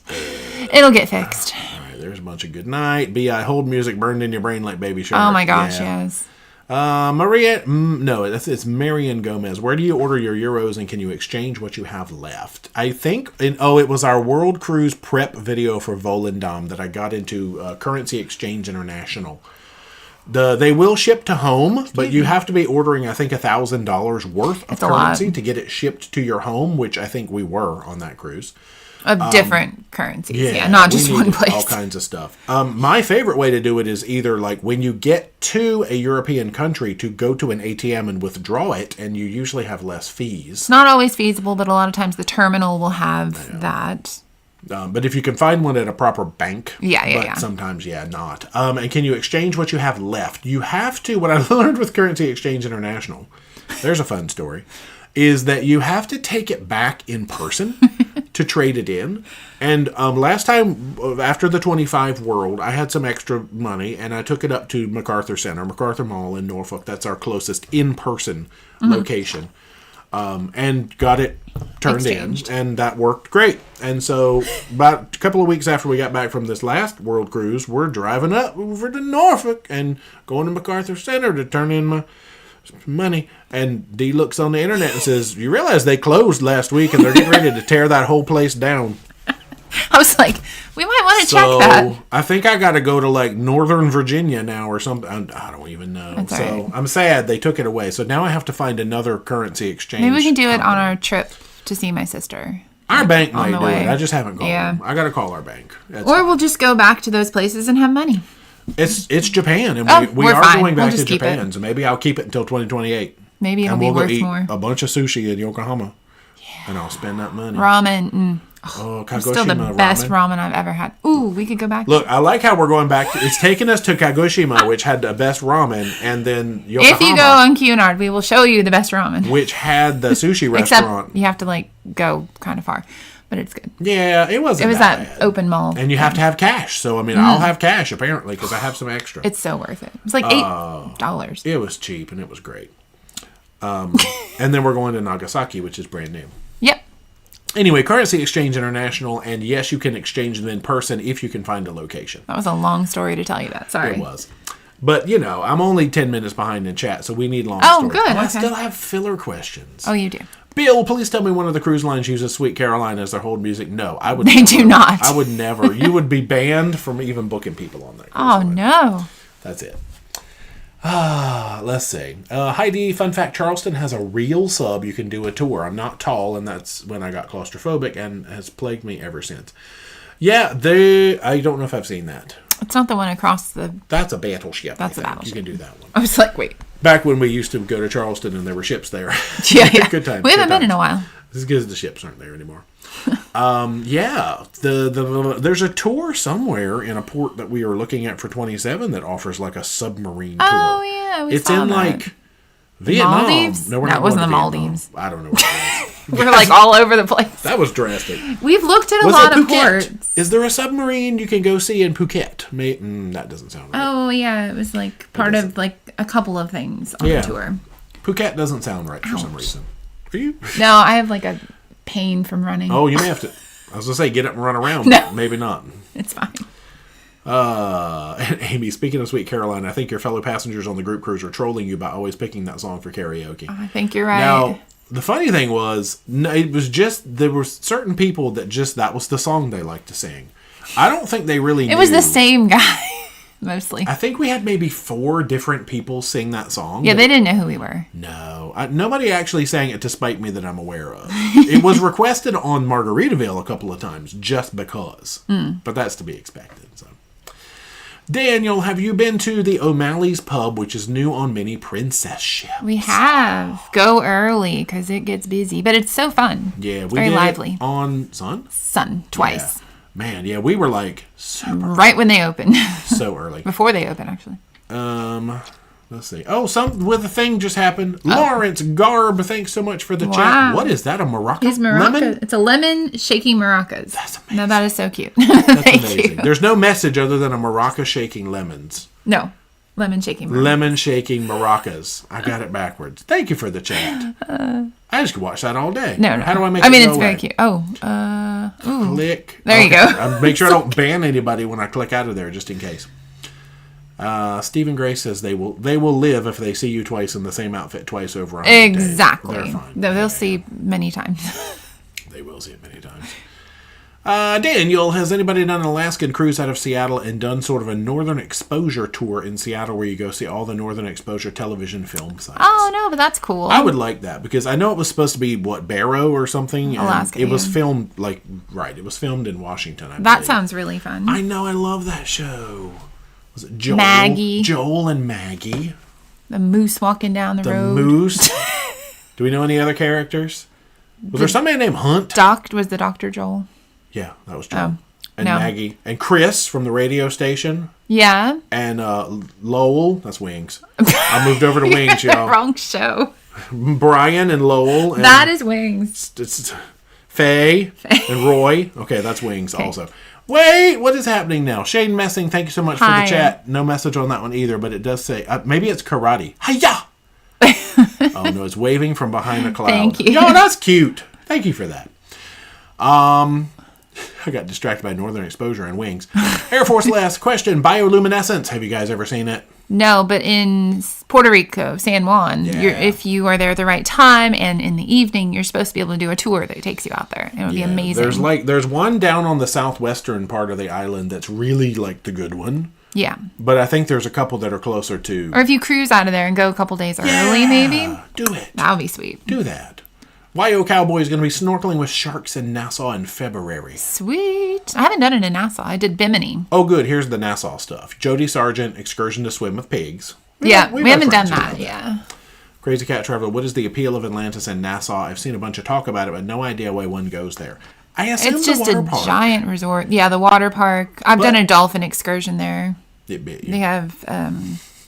It'll get fixed. All right, there's a bunch of good night. B.I. hold music burned in your brain like Baby Shark. Oh my gosh, yes. It's Marian Gomez. Where do you order your euros, and can you exchange what you have left? I think, it was our World Cruise prep video for Volendam that I got into Currency Exchange International. They will ship to home, but you have to be ordering, I think, $1,000 worth of currency to get it shipped to your home, which I think we were on that cruise. Of different currencies. Yeah, not just one place. All kinds of stuff. My favorite way to do it is either like when you get to a European country to go to an ATM and withdraw it, and you usually have less fees. It's not always feasible, but a lot of times the terminal will have that. But if you can find one at a proper bank, yeah. Sometimes, not. And can you exchange what you have left? You have to. What I learned with Currency Exchange International, there's a fun story, is that you have to take it back in person to trade it in. And last time, after the 25 World, I had some extra money, and I took it up to MacArthur Center, MacArthur Mall in Norfolk. That's our closest in-person location. And got it turned Exchanged. in, and that worked great. And so about a couple of weeks after we got back from this last World Cruise, we're driving up over to Norfolk and going to MacArthur Center to turn in my money. And Dee looks on the internet and says, you realize they closed last week and they're getting ready to tear that whole place down. I was like, we might want to check that. I think I got to go to like Northern Virginia now or something. I don't even know. That's so right. I'm sad they took it away. So now I have to find another currency exchange. Maybe we can do it on our trip to see my sister. Our bank might the do way. it. I just haven't called Yeah. them. I got to call our bank. Or we'll just go back to those places and have money. It's Japan, and we we're are fine. going back We'll to just keep Japan. it. So maybe I'll keep it until 2028. Maybe it'll And be we'll go worth eat more. a bunch of sushi in Yokohama. And I'll spend that money. Ramen. Oh, It's still the Kagoshima best ramen. ramen I've ever had. Ooh, we could go back. Look, I like how we're going back. It's taking us to Kagoshima, which had the best ramen, and then Yokohama, If you go on Cunard, we will show you the best ramen. which had the sushi Except restaurant. you have to like go kind of far, but it's good. Yeah, it wasn't. It was that that bad. open mall. And you have to have cash. So I mean, I'll have cash apparently because I have some extra. It's so worth it. It's like $8. It was cheap and it was great. And then we're going to Nagasaki, which is brand new. Yep. Anyway, Currency Exchange International, and yes, you can exchange them in person if you can find a location. That was a long story to tell you that. Sorry. It was. But, I'm only 10 minutes behind in chat, so we need long Oh, stories. good, I okay. still have filler questions. Oh, you do. Bill, please tell me one of the cruise lines uses Sweet Caroline as their hold music. No, I would They never. do not. I would never. You would be banned from even booking people on that cruise Oh, line. no. That's it. Let's see. Heidi, fun fact, Charleston has a real sub. You can do a tour. I'm not tall, and that's when I got claustrophobic and has plagued me ever since. Yeah, I don't know if I've seen that. It's not the one across the... That's a battleship. That's I a think. battleship. You can do that one. I was like, wait. Back when we used to go to Charleston and there were ships there. Yeah. Good times. We haven't good been in times. a while. This is because the ships aren't there anymore. There's a tour somewhere in a port that we are looking at for 27 that offers like a submarine tour. Oh, yeah. It's in like Vietnam. Maldives? No, we're That not wasn't going the to Vietnam. Maldives. I don't know what it was. We're like all over the place. That was drastic. We've looked at a Was lot it of Phuket? ports. Is there a submarine you can go see in Phuket? That doesn't sound right. Oh, yeah. It was like part of like a couple of things on Yeah. the tour. Phuket doesn't sound right for some reason. Are you? No, I have like a pain from running. Oh, you may have to. I was going to say, get up and run around. No. But maybe not. It's fine. And Amy, speaking of Sweet Caroline, I think your fellow passengers on the group cruise are trolling you by always picking that song for karaoke. I think you're right. Now, the funny thing was, it was just, there were certain people that was the song they liked to sing. I don't think they really knew. It was the same guy, mostly. I think we had maybe 4 different people sing that song. Yeah, they didn't know who we were. No. Nobody actually sang it to spite me that I'm aware of. It was requested on Margaritaville a couple of times just because. But that's to be expected. So, Daniel, have you been to the O'Malley's Pub, which is new on many princess ships? We have. Go early because it gets busy, but it's so fun. Yeah, we very did lively. It on Sun twice. Yeah. Man, yeah, we were like super Right when they open. so early. Before they open, actually. Let's see. Oh, the thing just happened. Lawrence Garb, thanks so much for the chat. What is that? A maraca? His maraca. Lemon? It's a lemon shaking maracas. That's amazing. No, that is so cute. That's Thank amazing. you. There's no message other than a maraca shaking lemons. No, lemon shaking maracas. Lemon shaking maracas. I got it backwards. Thank you for the chat. I just could watch that all day. No. How do I make I it mean, go it's away? very cute. Oh, ooh. Click. There you go. Make sure I don't ban anybody when I click out of there, just in case. Stephen Gray says they will live if they see you twice in the same outfit twice over 100 days. Exactly. They're fine. They'll see many times. They will see it many times. Daniel, has anybody done an Alaskan cruise out of Seattle and done sort of a Northern Exposure tour in Seattle where you go see all the Northern Exposure television film sites? Oh, no, but that's cool. I would like that because I know it was supposed to be, Barrow or something? Alaska. It was filmed, it was filmed in Washington, I believe. That sounds really fun. I know, I love that show. Was it Joel? Maggie. Joel and Maggie. The moose walking down the road. The moose. Do we know any other characters? Was there somebody named Hunt? Was the Dr. Joel? Yeah, that was Joel. And no. Maggie. And Chris from the radio station. Yeah. And Lowell. That's Wings. I moved over to Wings, y'all. Wrong show. Brian and Lowell. And that is Wings. It's Faye and Roy. Okay, that's Wings also. Wait, what is happening now? Shane Messing, thank you so much for the chat. No message on that one either, but it does say, maybe it's karate. Hiya! Oh, no, it's waving from behind a cloud. Thank you. Yo, that's cute. Thank you for that. I got distracted by Northern Exposure and Wings. Air Force last question. Bioluminescence. Have you guys ever seen it? No, but in Puerto Rico, San Juan, if you are there at the right time and in the evening, you're supposed to be able to do a tour that takes you out there. It would be amazing. There's one down on the southwestern part of the island that's really like the good one. Yeah. But I think there's a couple that are closer to. Or if you cruise out of there and go a couple days early, maybe. Do it. That would be sweet. Do that. YO Cowboy is going to be snorkeling with sharks in Nassau in February. Sweet. I haven't done it in Nassau. I did Bimini. Oh, good. Here's the Nassau stuff. Jody Sargent, excursion to swim with pigs. We haven't done that. Yeah. Crazy Cat Traveler, what is the appeal of Atlantis and Nassau? I've seen a bunch of talk about it, but no idea why one goes there. I assume it's just a giant resort. Yeah, the water park. I've done a dolphin excursion there. They have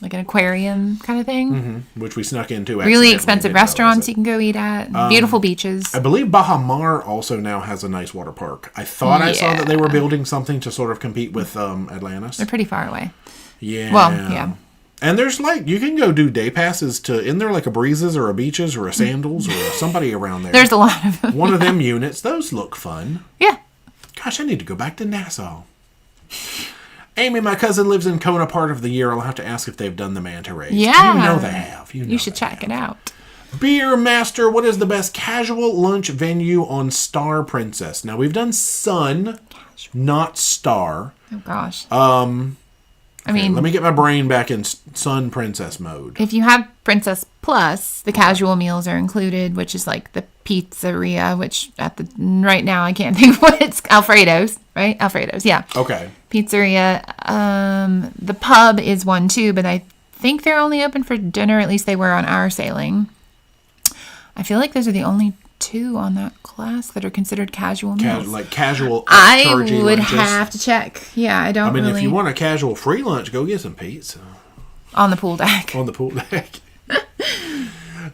like an aquarium kind of thing. Which we snuck into. Really expensive restaurants you can go eat at. Beautiful beaches. I believe Baja Mar also now has a nice water park. I thought I saw that they were building something to sort of compete with Atlantis. They're pretty far away. Yeah. Well, yeah. And there's you can go do day passes to, isn't there like a Breezes or a Beaches or a Sandals or somebody around there? There's a lot of them. One of them units. Those look fun. Yeah. Gosh, I need to go back to Nassau. Amy, my cousin lives in Kona part of the year. I'll have to ask if they've done the manta rays. Yeah. You know they have. You should check it out. Beer Master, what is the best casual lunch venue on Star Princess? Now, we've done Sun, not Star. Oh, gosh. I mean, let me get my brain back in Sun Princess mode. If you have Princess Plus, the casual meals are included, which is like the pizzeria, which right now I can't think of what it's. Alfredo's, right? Alfredo's, yeah. Okay. Pizzeria. The pub is one too, but I think they're only open for dinner. At least they were on our sailing. I feel like those are the only two on that class that are considered casual meals. Casual. I would have to check. Yeah, I don't. If you want a casual free lunch, go get some pizza on the pool deck. On the pool deck.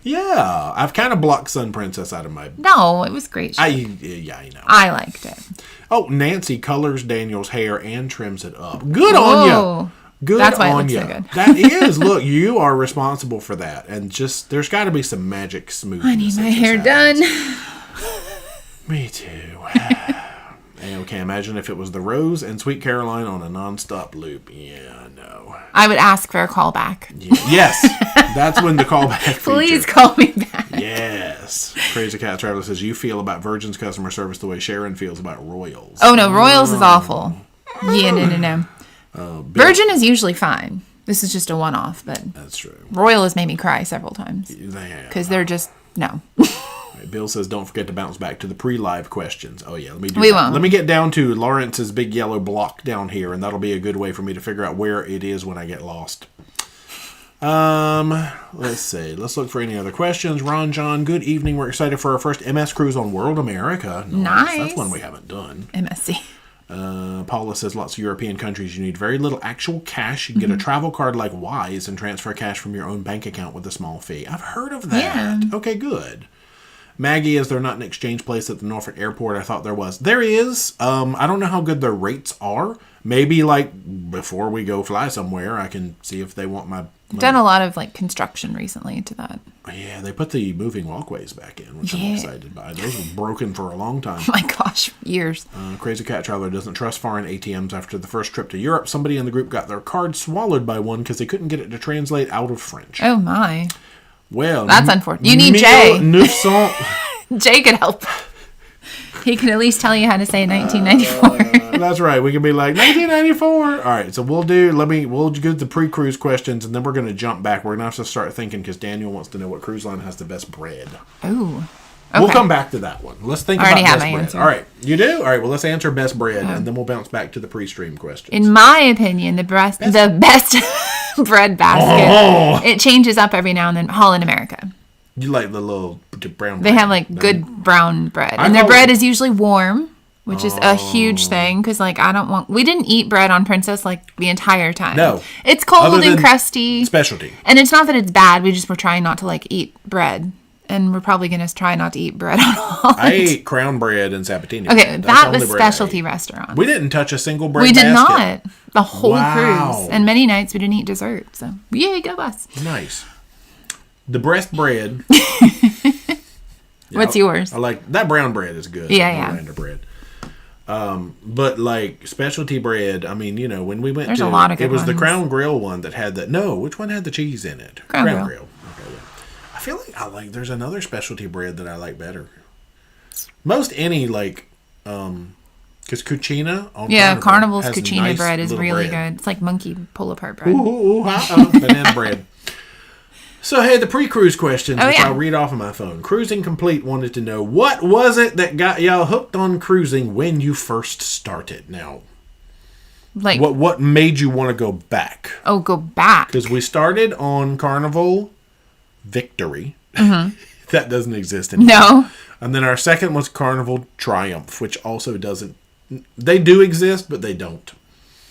Yeah, I've kind of blocked Sun Princess out of my. No, it was great. I know. I liked it. Oh, Nancy colors Daniel's hair and trims it up. Good on you. Good That's why on it you. looks so good. That is. Look, you are responsible for that, and just there's got to be some magic smoothness. I need my hair done. Me too. Okay, imagine if it was the Rose and Sweet Caroline on a non-stop loop. Yeah, I know. I would ask for a callback. Yeah. Yes, that's when the callback. Please call me back. Yes. Crazy Cat Traveler says you feel about Virgin's customer service the way Sharon feels about Royals. Oh no, Royals is awful. Yeah, no. Virgin is usually fine. This is just a one-off, but that's true. Royal has made me cry several times because they're just no. Bill says, don't forget to bounce back to the pre-live questions. Oh, yeah, let me do we that. Won't. Let me get down to Lawrence's big yellow block down here, and that'll be a good way for me to figure out where it is when I get lost. Let's see. Let's look for any other questions. Ron John, good evening. We're excited for our first MS cruise on World America. Nice. That's one we haven't done. MSC. Paula says, lots of European countries, you need very little actual cash. You can get a travel card like Wise and transfer cash from your own bank account with a small fee. I've heard of that. Yeah. Okay, good. Maggie, is there not an exchange place at the Norfolk airport? I thought there was. There is. I don't know how good their rates are. Maybe, before we go fly somewhere, I can see if they want my money. I've done a lot of, construction recently to that. Yeah, they put the moving walkways back in, which I'm excited by. Those were broken for a long time. Oh, my gosh, years. Crazy Cat Traveler doesn't trust foreign ATMs after the first trip to Europe. Somebody in the group got their card swallowed by one because they couldn't get it to translate out of French. Oh, my. Well, that's unfortunate. You need Jay. Jay Jay could help. He can at least tell you how to say 1994. That's right. We can be like 1994. All right. So we'll do the pre-cruise questions, and then we're going to jump back. We're going to have to start thinking because Daniel wants to know what cruise line has the best bread. Oh. Okay. We'll come back to that one. Let's think I about already have best my bread. answer. All right. You do? All right. Well, let's answer best bread, and then we'll bounce back to the pre-stream questions. In my opinion, the best bread basket, it changes up every now and then. Holland America. You like the little brown bread? They have like good brown bread. And their bread is usually warm, which is a huge thing because like we didn't eat bread on Princess like the entire time. No. It's cold and crusty. Specialty. And it's not that it's bad. We just were trying not to like eat bread. And we're probably going to try not to eat bread on Holland. I ate Crown bread and Sabatini. Okay, that was specialty restaurant. We didn't touch a single bread We did basket. not. The whole cruise. And many nights we didn't eat dessert. So, yay, go us. Nice. The breast bread. What's yours? I like that brown bread is good. Yeah. Bread. But like specialty bread, I mean, you know, when we went There's a lot of good it was ones. the Crown Grill one that had that. No, which one had the cheese in it? Crown Grill. Okay, yeah. I feel like there's another specialty bread that I like better. Most any like because Cucina on Carnival's has Cucina nice bread is really bread. good. It's like monkey pull apart bread. Banana bread. So, hey, the pre-cruise questions, which I'll read off of my phone. Cruising Complete wanted to know, what was it that got y'all hooked on cruising when you first started? Now, like what made you want to go back? Oh, go back. Because we started on Carnival Victory. Mm-hmm. That doesn't exist anymore. No. And then our second was Carnival Triumph, which also doesn't... They do exist, but they don't.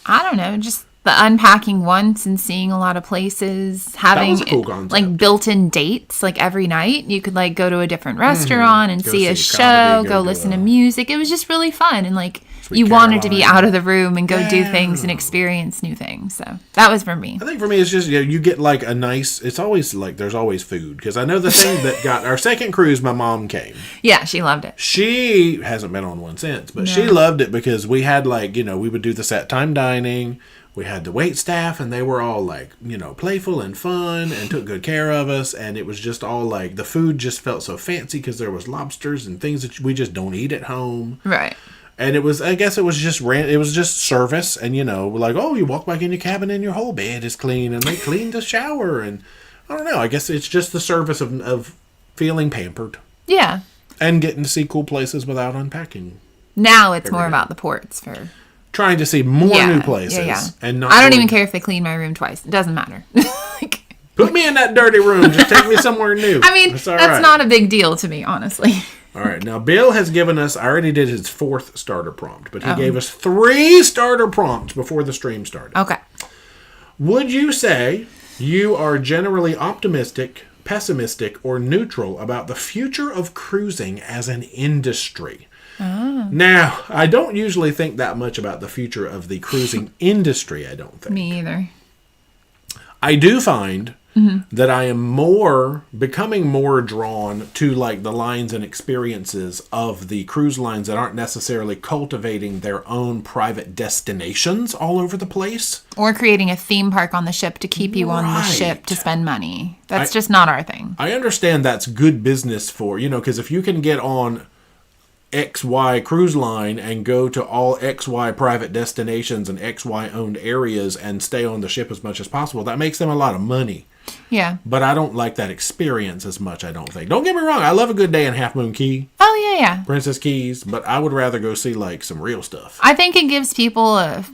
I don't know, just... The unpacking once and seeing a lot of places, having that was a cool concept. Like built-in dates, like every night you could like go to a different restaurant and see a show, go listen to music. It was just really fun and like you wanted to be out of the room and go do things and experience new things. So that was for me. I think for me it's just you get like a nice. It's always like there's always food because I know the thing that got our second cruise. My mom came. Yeah, she loved it. She hasn't been on one since, but she loved it because we had like we would do the set time dining. We had the wait staff, and they were all, like, playful and fun and took good care of us. And it was just all, like, the food just felt so fancy because there was lobsters and things that we just don't eat at home. Right. And it was, I guess it was just service. And, like, oh, you walk back in your cabin and your whole bed is clean. And they cleaned the shower. And I don't know. I guess it's just the service of feeling pampered. Yeah. And getting to see cool places without unpacking. Now it's more about the ports for... Trying to see more new places. Yeah. And not I don't even care if they clean my room twice. It doesn't matter. Put me in that dirty room. Just take me somewhere new. I mean, that's not a big deal to me, honestly. All right. Now, Bill has given us, I already did his 4th starter prompt, but he gave us 3 starter prompts before the stream started. Okay. Would you say you are generally optimistic, pessimistic, or neutral about the future of cruising as an industry? Oh. Now, I don't usually think that much about the future of the cruising industry, I don't think. Me either. I do find that I am becoming more drawn to like the lines and experiences of the cruise lines that aren't necessarily cultivating their own private destinations all over the place. Or creating a theme park on the ship to keep you on the ship to spend money. That's just not our thing. I understand that's good business for, because if you can get on XY cruise line and go to all XY private destinations and XY owned areas and stay on the ship as much as possible, that makes them a lot of money. Yeah. But I don't like that experience as much, I don't think. Don't get me wrong, I love a good day in Half Moon Cay. Oh, yeah. Princess Keys, but I would rather go see like some real stuff. I think it gives people a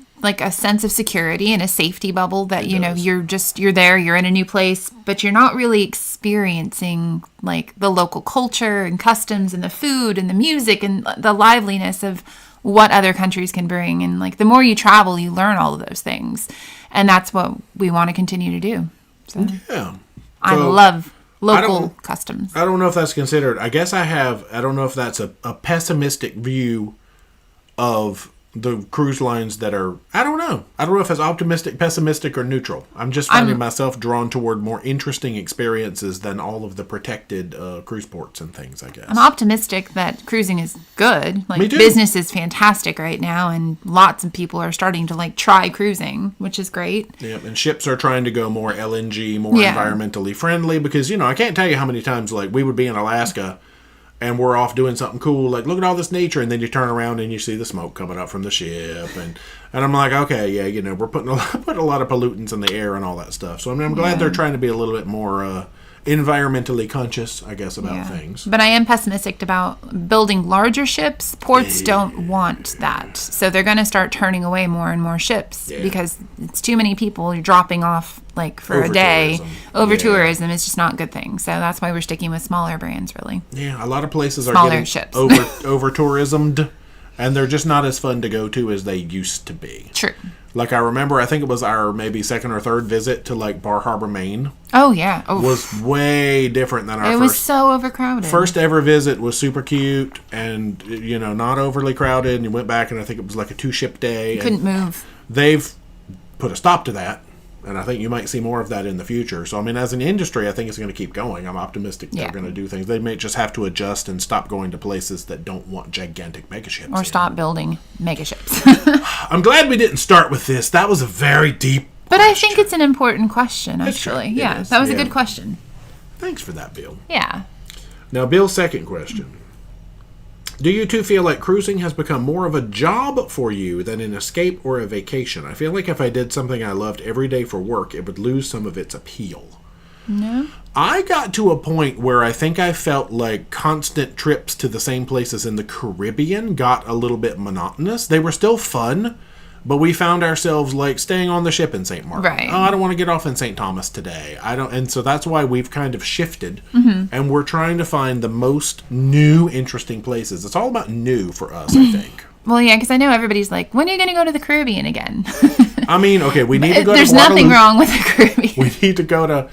sense of security and a safety bubble that, you're there, you're in a new place, but you're not really experiencing like the local culture and customs and the food and the music and the liveliness of what other countries can bring. And like the more you travel, you learn all of those things. And that's what we want to continue to do. So yeah. I love local customs. I don't know if that's considered, I don't know if that's a pessimistic view of the cruise lines that are, I don't know if it's optimistic, pessimistic, or neutral. I'm just finding myself drawn toward more interesting experiences than all of the protected cruise ports and things, I guess. I'm optimistic that cruising is good. Like, Me too. Business is fantastic right now, and lots of people are starting to like try cruising, which is great. Yeah, and ships are trying to go more LNG, more environmentally friendly, because, I can't tell you how many times like we would be in Alaska and we're off doing something cool, like look at all this nature, and then you turn around and you see the smoke coming up from the ship, and I'm like, okay, yeah, we're putting a lot of pollutants in the air and all that stuff. So I'm glad they're trying to be a little bit more environmentally conscious, I guess, about things. But I am pessimistic about building larger ships. Ports don't want that. So they're going to start turning away more and more ships because it's too many people dropping off like for a day. Over tourism is just not a good thing. So that's why we're sticking with smaller brands, really. Yeah, a lot of places are smaller getting ships. over tourismed, and they're just not as fun to go to as they used to be. True. Like I remember, I think it was our maybe second or third visit to like Bar Harbor, Maine. Oh yeah, was way different than our first. It was so overcrowded. First ever visit was super cute and not overly crowded. And you went back, and I think it was like a 2-ship day. You couldn't move. They've put a stop to that, and I think you might see more of that in the future. So I mean, as an industry, I think it's going to keep going. I'm optimistic they're going to do things. They may just have to adjust and stop going to places that don't want gigantic megaships. Or stop building megaships. I'm glad we didn't start with this. That was a very deep But I think it's an important question, actually. Yeah, that was a good question. Thanks for that, Bill. Yeah. Now, Bill's second question. Do you two feel like cruising has become more of a job for you than an escape or a vacation? I feel like if I did something I loved every day for work, it would lose some of its appeal. No. I got to a point where I think I felt like constant trips to the same places in the Caribbean got a little bit monotonous. They were still fun, but we found ourselves like staying on the ship in St. Martin. Right. Oh, I don't want to get off in St. Thomas today. And so that's why we've kind of shifted, and we're trying to find the most new, interesting places. It's all about new for us, I think. Well, yeah, because I know everybody's like, when are you going to go to the Caribbean again? I mean, okay, we need to go There's to Waterloo. nothing wrong with the Caribbean. We need to go to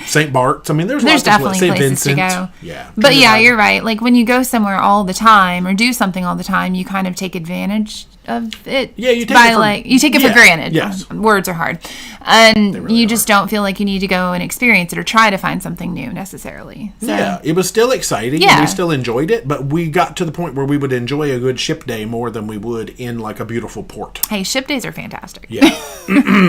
St. Bart's. I mean, there's lots definitely of St. places Vincent. to go. Yeah. But yeah, you're right. Like when you go somewhere all the time or do something all the time, you kind of take advantage of it. Yeah, you take by it for, you take it for granted. Yes. Words are hard. And really you just don't feel like you need to go and experience it or try to find something new necessarily. So, yeah, it was still exciting. Yeah. And we still enjoyed it, but we got to the point where we would enjoy a good ship day more than we would in like a beautiful port. Hey, ship days are fantastic. Yeah.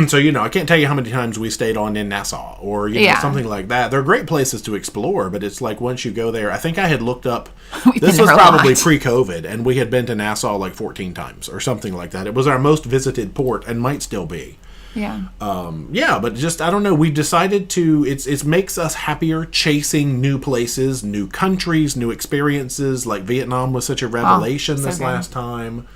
So, I can't tell you how many times we stayed on in Nassau or something like that. They're great places to explore, but it's like once you go there, I think I had looked up, this was probably pre-COVID, and we had been to Nassau like 14 times or something like that. It was our most visited port and might still be. Yeah. But just, I don't know, we decided to, it makes us happier chasing new places, new countries, new experiences. Like Vietnam was such a revelation this last time.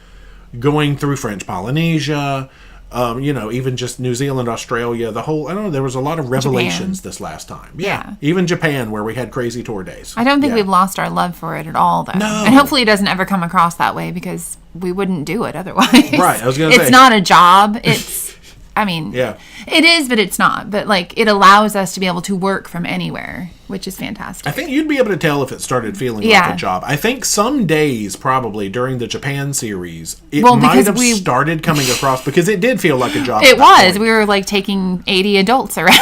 Going through French Polynesia, even just New Zealand, Australia, the whole, I don't know, there was a lot of revelations this last time. Yeah. Even Japan, where we had crazy tour days. I don't think we've lost our love for it at all, though. No. And hopefully it doesn't ever come across that way because we wouldn't do it otherwise. Right, I was going to say. It's not a job. It's, it is, but it's not. But, it allows us to be able to work from anywhere, which is fantastic. I think you'd be able to tell if it started feeling like a job. I think some days, probably, during the Japan series, it might have started coming across, because it did feel like a job. It was. We were, taking 80 adults around.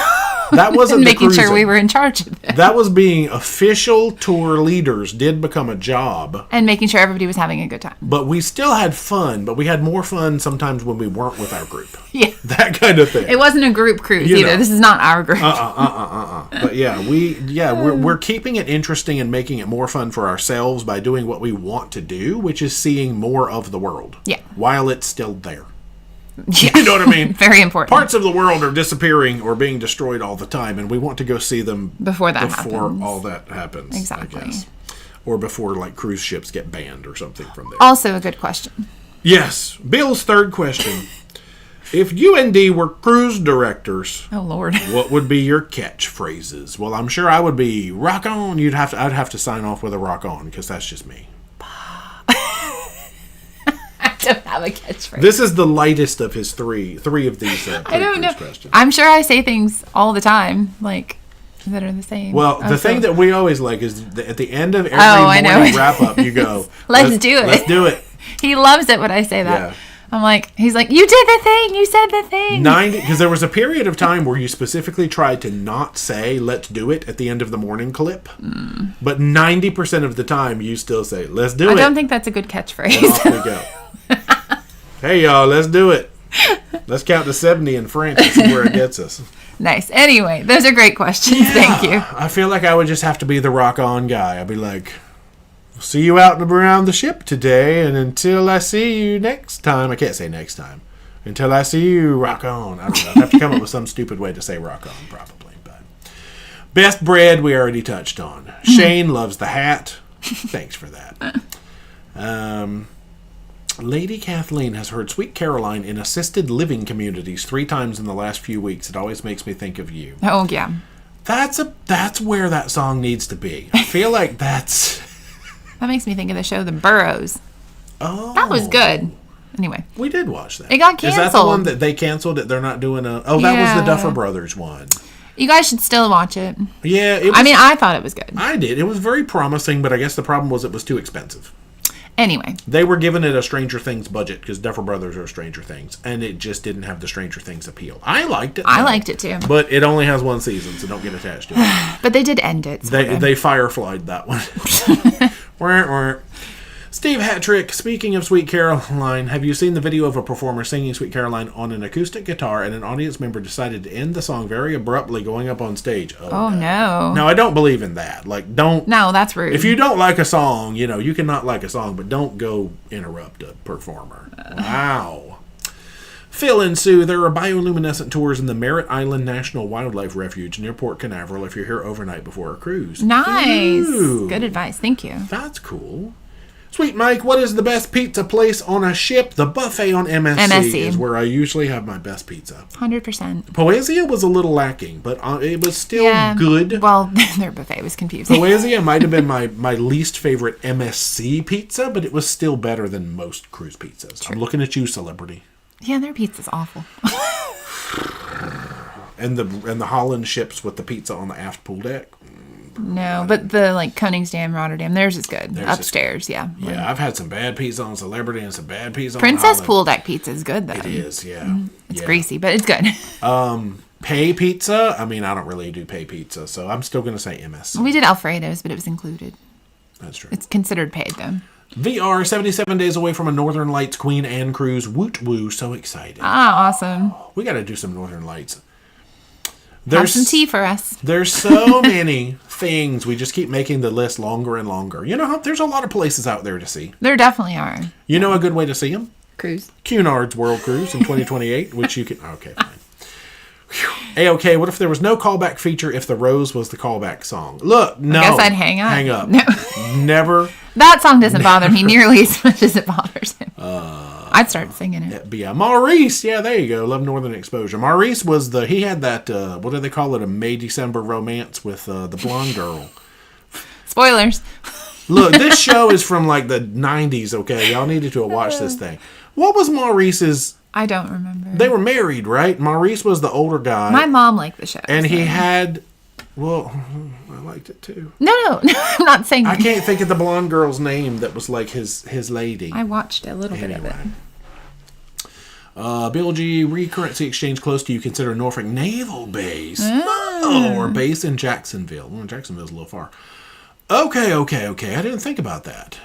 That wasn't and making sure we were in charge of it. That was being official tour leaders did become a job. And making sure everybody was having a good time. But we still had fun, but we had more fun sometimes when we weren't with our group. Yeah. That kind of thing. It wasn't a group cruise either. This is not our group. But we're keeping it interesting and making it more fun for ourselves by doing what we want to do, which is seeing more of the world. Yeah. While it's still there. Yeah. You know what I mean? Very important. Parts of the world are disappearing or being destroyed all the time, and we want to go see them before all that happens. Exactly. I guess. Or before cruise ships get banned or something from there. Also a good question. Yes. Bill's third question. If you and Dee were cruise directors, oh Lord, what would be your catchphrases? Well, I'm sure I would be rock on. I'd have to sign off with a rock on, because that's just me. Don't have a catchphrase. This is the lightest of his three of these I don't know. questions. I'm sure I say things all the time that are the same. Well, the thing that we always like is at the end of every morning wrap up, you go, let's do it. Let's do it. He loves it when I say that. Yeah. He's like, you did the thing. You said the thing. 90, because there was a period of time where you specifically tried to not say let's do it at the end of the morning clip. But 90% of the time you still say, let's do it. I don't think that's a good catchphrase. And off we go. Hey, y'all, let's do it. Let's count to 70 in French and see where it gets us. Nice. Anyway, those are great questions. Yeah, Thank you. I feel like I would just have to be the rock on guy. I'd be like, See you out and around the ship today, and until I see you next time. I can't say next time. Until I see you, rock on. I don't know. I have to come up with some stupid way to say rock on, probably. But best bread we already touched on. Shane loves the hat. Thanks for that. Lady Kathleen has heard Sweet Caroline in assisted living communities 3 times in the last few weeks. It always makes me think of you. Oh, yeah. That's where that song needs to be. I feel like that's... That makes me think of the show The Burrows. Oh. That was good. Anyway. We did watch that. It got canceled. Is that the one that they canceled it? They're not doing a... Oh, that was the Duffer Brothers one. You guys should still watch it. Yeah. I thought it was good. I did. It was very promising, but I guess the problem was it was too expensive. Anyway. They were giving it a Stranger Things budget because Duffer Brothers are Stranger Things, and it just didn't have the Stranger Things appeal. I liked it. I liked it too. But it only has 1 season, so don't get attached to it. But they did end it. They fireflied that one. Steve Hattrick, speaking of Sweet Caroline, have you seen the video of a performer singing Sweet Caroline on an acoustic guitar and an audience member decided to end the song very abruptly going up on stage? Oh, no. No, I don't believe in that. Like, don't... No, that's rude. If you don't like a song, you cannot like a song, but don't go interrupt a performer. Wow. Phil and Sue, there are bioluminescent tours in the Merritt Island National Wildlife Refuge near Port Canaveral if you're here overnight before a cruise. Nice. Ooh. Good advice. Thank you. That's cool. Sweet Mike, what is the best pizza place on a ship? The buffet on MSC is where I usually have my best pizza. 100%. Poesia was a little lacking, but it was still good. Well, their buffet was confusing. Poesia might have been my least favorite MSC pizza, but it was still better than most cruise pizzas. True. I'm looking at you, celebrity. Yeah, their pizza's awful. And the Holland ships with the pizza on the aft pool deck. No, but the Koningsdam, Rotterdam, theirs is good. Upstairs, yeah. Yeah, I've had some bad pizza on Celebrity and some bad pizza on Princess Holland. Pool Deck pizza is good, though. It is, yeah. It's greasy, but it's good. Pay pizza? I mean, I don't really do pay pizza, so I'm still going to say MSC. We did Alfredo's, but it was included. That's true. It's considered paid, though. VR, 77 days away from a Northern Lights Queen Anne cruise. Woot woo, so excited. Ah, awesome. We got to do some Northern Lights. Have some tea for us. There's so many things. We just keep making the list longer and longer. There's a lot of places out there to see. There definitely are. You know a good way to see them? Cruise. Cunard's World Cruise in 2028, which you can... Okay, fine. A-OK, what if there was no callback feature if The Rose was the callback song? Look, no. I guess I'd hang up. Hang up. No. Never. That song doesn't bother me nearly as much as it bothers him. I'd start singing it. Yeah, Maurice. Yeah, there you go. Love Northern Exposure. Maurice was he had that, what do they call it? A May-December romance with the blonde girl. Spoilers. Look, this show is from the 90s, okay? Y'all needed to watch this thing. What was Maurice's... I don't remember. They were married, right? Maurice was the older guy. My mom liked the show. And he had... Well, I liked it too. No, I'm not saying... I can't think of the blonde girl's name that was his lady. I watched a little bit of it. Bill G, recurrency exchange close to you, consider Norfolk Naval Base. Or base in Jacksonville. Well, Jacksonville's a little far. Okay. I didn't think about that.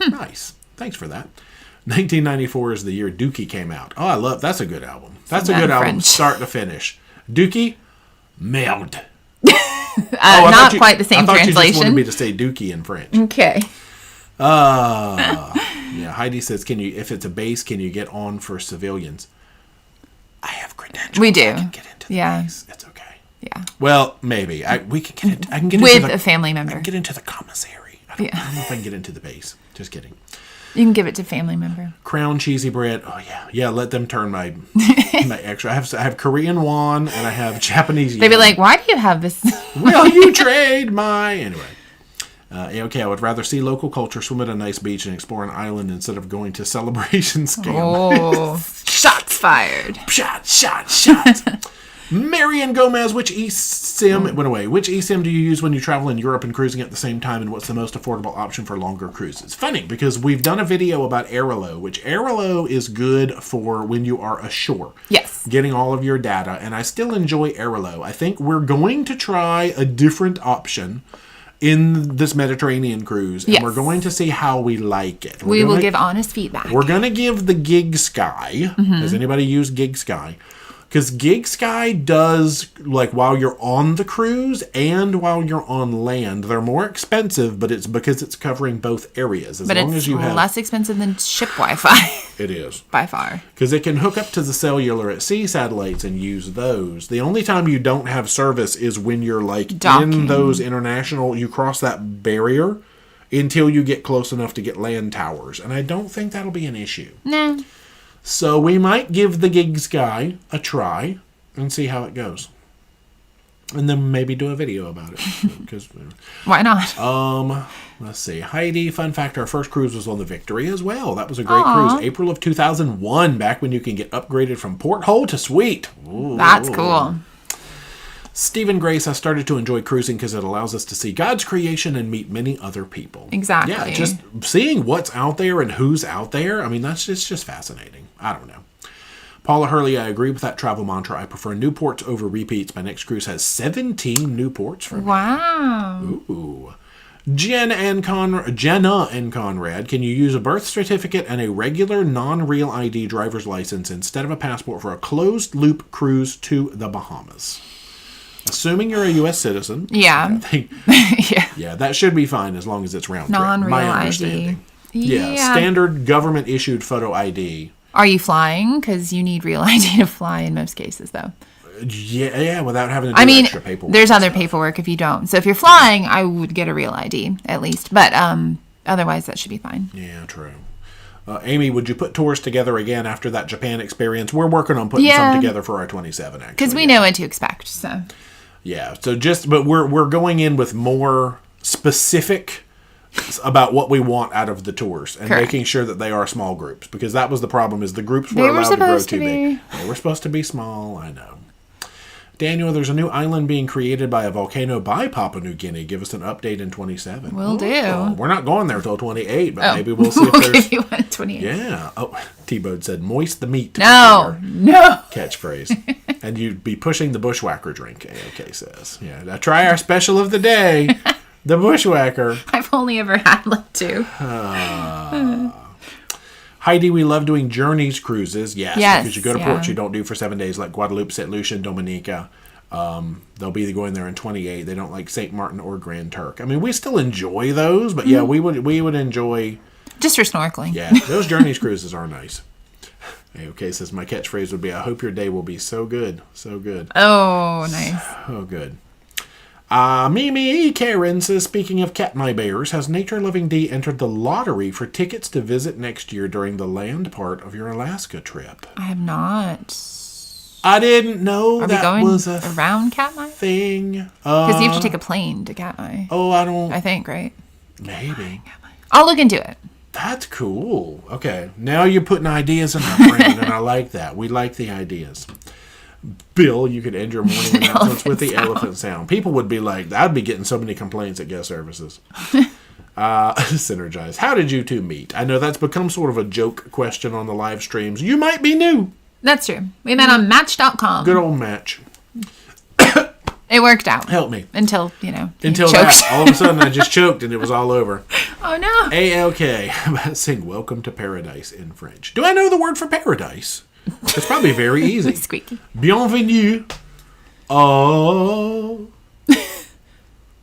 Nice. Thanks for that. 1994 is the year Dookie came out. Oh, that's a good album. That's a good album, start to finish. Dookie, merde. Not quite the same translation. I thought you just wanted me to say Dookie in French. Okay. Yeah, Heidi says, if it's a base, can you get on for civilians? I have credentials. We do. I can get into the base. It's okay. Yeah. Well, maybe. We can get into... I can get with into a family member. I can get into the commissary. I don't know if I can get into the base. Just kidding. You can give it to family member. Crown cheesy bread. Oh, yeah. Yeah, let them turn my extra. I have Korean won and I have Japanese yen. They'd be like, why do you have this? Will you trade my... Anyway. Okay, I would rather see local culture, swim at a nice beach, and explore an island instead of going to celebration scam. Oh, shots fired. Shots. Marian Gomez, which eSIM... It went away. Which eSIM do you use when you travel in Europe and cruising at the same time, and what's the most affordable option for longer cruises? Funny, because we've done a video about Airalo, which Airalo is good for when you are ashore. Yes. Getting all of your data, and I still enjoy Airalo. I think we're going to try a different option in this Mediterranean cruise, and we're going to see how we like it. We will give honest feedback. We're going to give the Gig Sky. Has anybody used Gig Sky? Because Gig Sky does, like, while you're on the cruise and while you're on land, they're more expensive, but it's because it's covering both areas. But it's less expensive than ship Wi-Fi. It is. By far. Because it can hook up to the cellular at sea satellites and use those. The only time you don't have service is when you're, like, docking. In those international, you cross that barrier until you get close enough to get land towers. And I don't think that'll be an issue. No. So we might give the Gig Sky a try and see how it goes. And then maybe do a video about it. Because why not? Let's see. Heidi, fun fact, our first cruise was on the Victory as well. That was a great cruise. April of 2001, back when you can get upgraded from porthole to suite. Ooh. That's cool. Stephen Grace, I started to enjoy cruising because it allows us to see God's creation and meet many other people. Exactly. Yeah, just seeing what's out there and who's out there. I mean, that's just fascinating. I don't know. Paula Hurley, I agree with that travel mantra. I prefer new ports over repeats. My next cruise has 17 new ports for me. Wow. Ooh. Jenna and Conrad, can you use a birth certificate and a regular non-real ID driver's license instead of a passport for a closed-loop cruise to the Bahamas? Assuming you're a U.S. citizen. Yeah. Yeah, that should be fine as long as it's round trip. Non-real my ID. Yeah, standard government-issued photo ID. Are you flying? Because you need real ID to fly in most cases, though. Yeah, without having to do extra paperwork. There's other paperwork if you don't. So if you're flying, I would get a real ID, at least. But otherwise, that should be fine. Yeah, true. Amy, would you put tours together again after that Japan experience? We're working on putting some together for our 27, actually. Because we know what to expect, so... Yeah, so but we're going in with more specific about what we want out of the tours and making sure that they are small groups, because that was the problem, is the groups were allowed to grow too big. They were supposed to be small, I know. Daniel, there's a new island being created by a volcano by Papua New Guinea. Give us an update in 27. Will do. We're not going there till 28, but maybe we'll see if there's... give you one at 28. Yeah. Oh, T-Bode said, moist the meat. No. Catchphrase. And you'd be pushing the bushwhacker drink, AOK says. Yeah. Now try our special of the day, the bushwhacker. I've only ever had like 2. Heidi, we love doing journeys cruises. Yes, because you go to ports you don't do for 7 days, like Guadalupe, St. Lucia, and Dominica. They'll be going there in 28. They don't like St. Martin or Grand Turk. I mean, we still enjoy those, but we would enjoy... Just for snorkeling. Yeah, those journeys cruises are nice. AOK says, my catchphrase would be, I hope your day will be so good. So good. Oh, nice. Oh, good. Mimi Karen says, speaking of Katmai bears, has Nature Loving D entered the lottery for tickets to visit next year during the land part of your Alaska trip? I have not. I didn't know that was a around Katmai thing. Because you have to take a plane to Katmai. Oh, I think, right? Maybe. I'll look into it. That's cool. Okay. Now you're putting ideas in my brain, and I like that. We like the ideas. Bill, you could end your morning announcements with the elephant sound. People would be like, I'd be getting so many complaints at guest services. Synergize. How did you two meet? I know that's become sort of a joke question on the live streams. You might be new. That's true. We met on Match.com. Good old Match. It worked out. Help me. Until that. All of a sudden I just choked and it was all over. Oh, no. ALK. Sing Welcome to Paradise in French. Do I know the word for paradise? It's probably very easy. Squeaky. Bienvenue. Oh.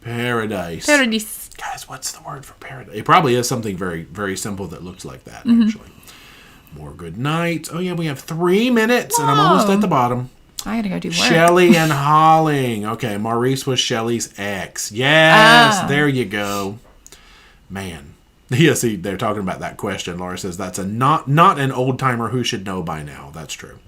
Paradise. Paradise. Guys, what's the word for paradise? It probably is something very, very simple that looks like that, actually. More good nights. Oh, yeah, we have 3 minutes, and I'm almost at the bottom. I gotta go do work. Shelly and Holling. Okay, Maurice was Shelly's ex. Yes, there you go. Man. Yes, they're talking about that question. Laura says that's not an old-timer who should know by now. That's true.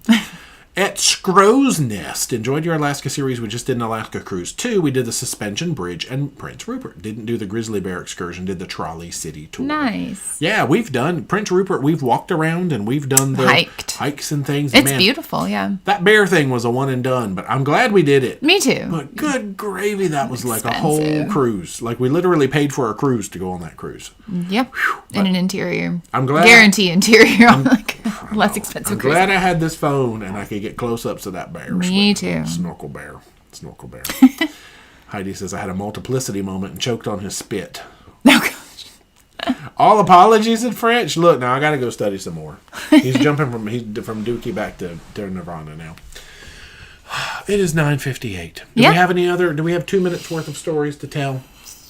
At Scrow's Nest. Enjoyed your Alaska series. We just did an Alaska cruise, too. We did the Suspension Bridge and Prince Rupert. Didn't do the Grizzly Bear excursion. Did the Trolley City tour. Nice. Yeah, we've done Prince Rupert. We've walked around and we've done the hikes and things. It's beautiful, yeah. That bear thing was a one and done, but I'm glad we did it. Me too. But good gravy, that was like a whole cruise. Like we literally paid for a cruise to go on that cruise. Yep. In an interior. I'm glad. Guarantee interior on like less expensive cruise. I'm glad I had this phone and I could get close-ups of that bear. Me too. Snorkel bear. Heidi says I had a multiplicity moment and choked on his spit. Oh, gosh. All apologies in French. Look, now I got to go study some more. He's jumping from Dookie back to Nirvana now. It is 9:58. Yeah. Do we have 2 minutes worth of stories to tell?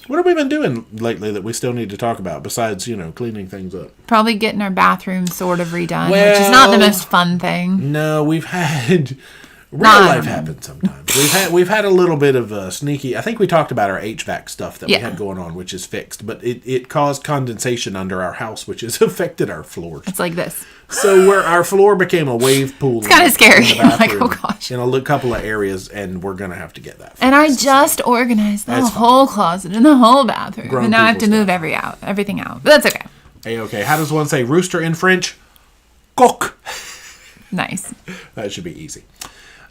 What have we been doing lately that we still need to talk about besides, cleaning things up? Probably getting our bathroom sort of redone, which is not the most fun thing. No, we've had real life happens sometimes. We've had a little bit of sneaky. I think we talked about our HVAC stuff that we had going on, which is fixed, but it caused condensation under our house, which has affected our floors. It's like this. So where our floor became a wave pool. It's kind of scary. I'm like, oh gosh. In a couple of areas, and we're gonna have to get that fixed. And I just organized the whole closet and the whole bathroom, and now I have to move everything out. But that's okay. Okay. How does one say rooster in French? Coq. Nice. That should be easy.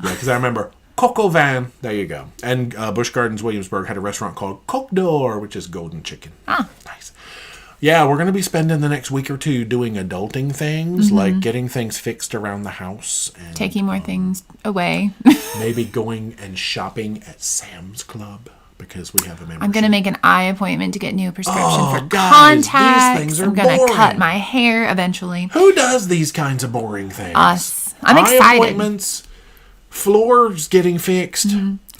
Yeah, because I remember Coq au vin. There you go. And Busch Gardens Williamsburg had a restaurant called Coq d'Or, which is golden chicken. Ah. Nice. Yeah, we're going to be spending the next week or two doing adulting things, like getting things fixed around the house. And taking more things away. Maybe going and shopping at Sam's Club, because we have a membership. I'm going to make an eye appointment to get new prescription for contacts. These things are I'm going to boring. cut my hair eventually. Who does these kinds of boring things? Us. I'm eye excited. Appointments, floors getting fixed.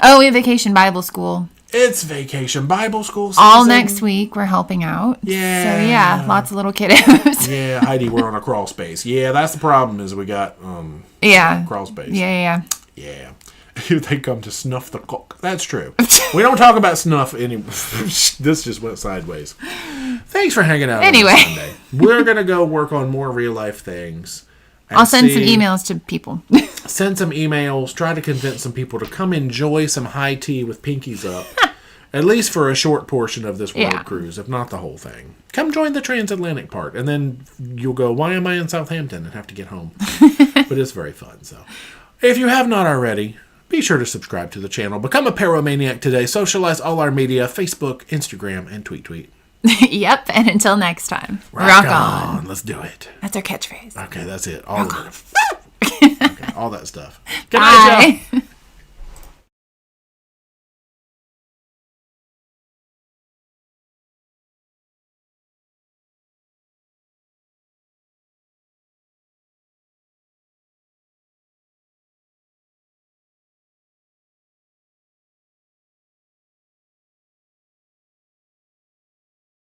Oh, we have Vacation Bible School. It's Vacation Bible School season. All next week, we're helping out. Yeah. So, yeah, lots of little kiddos. Yeah, Heidi, we're on a crawl space. Yeah, that's the problem is we got crawl space. Yeah. Yeah. They come to snuff the cock. That's true. We don't talk about snuff anymore. This just went sideways. Thanks for hanging out anyway. On this Sunday. We're going to go work on more real life things. I'll send some emails to people. Send some emails. Try to convince some people to come enjoy some high tea with pinkies up. At least for a short portion of this world cruise, if not the whole thing. Come join the transatlantic part. And then you'll go, why am I in Southampton? And have to get home. But it's very fun. So, if you have not already, be sure to subscribe to the channel. Become a Paromaniac today. Socialize all our media. Facebook, Instagram, and tweet. Yep, and until next time, rock on. Let's do it. That's our catchphrase. Okay, that's it. All of it. Okay, all that stuff. Good night, y'all.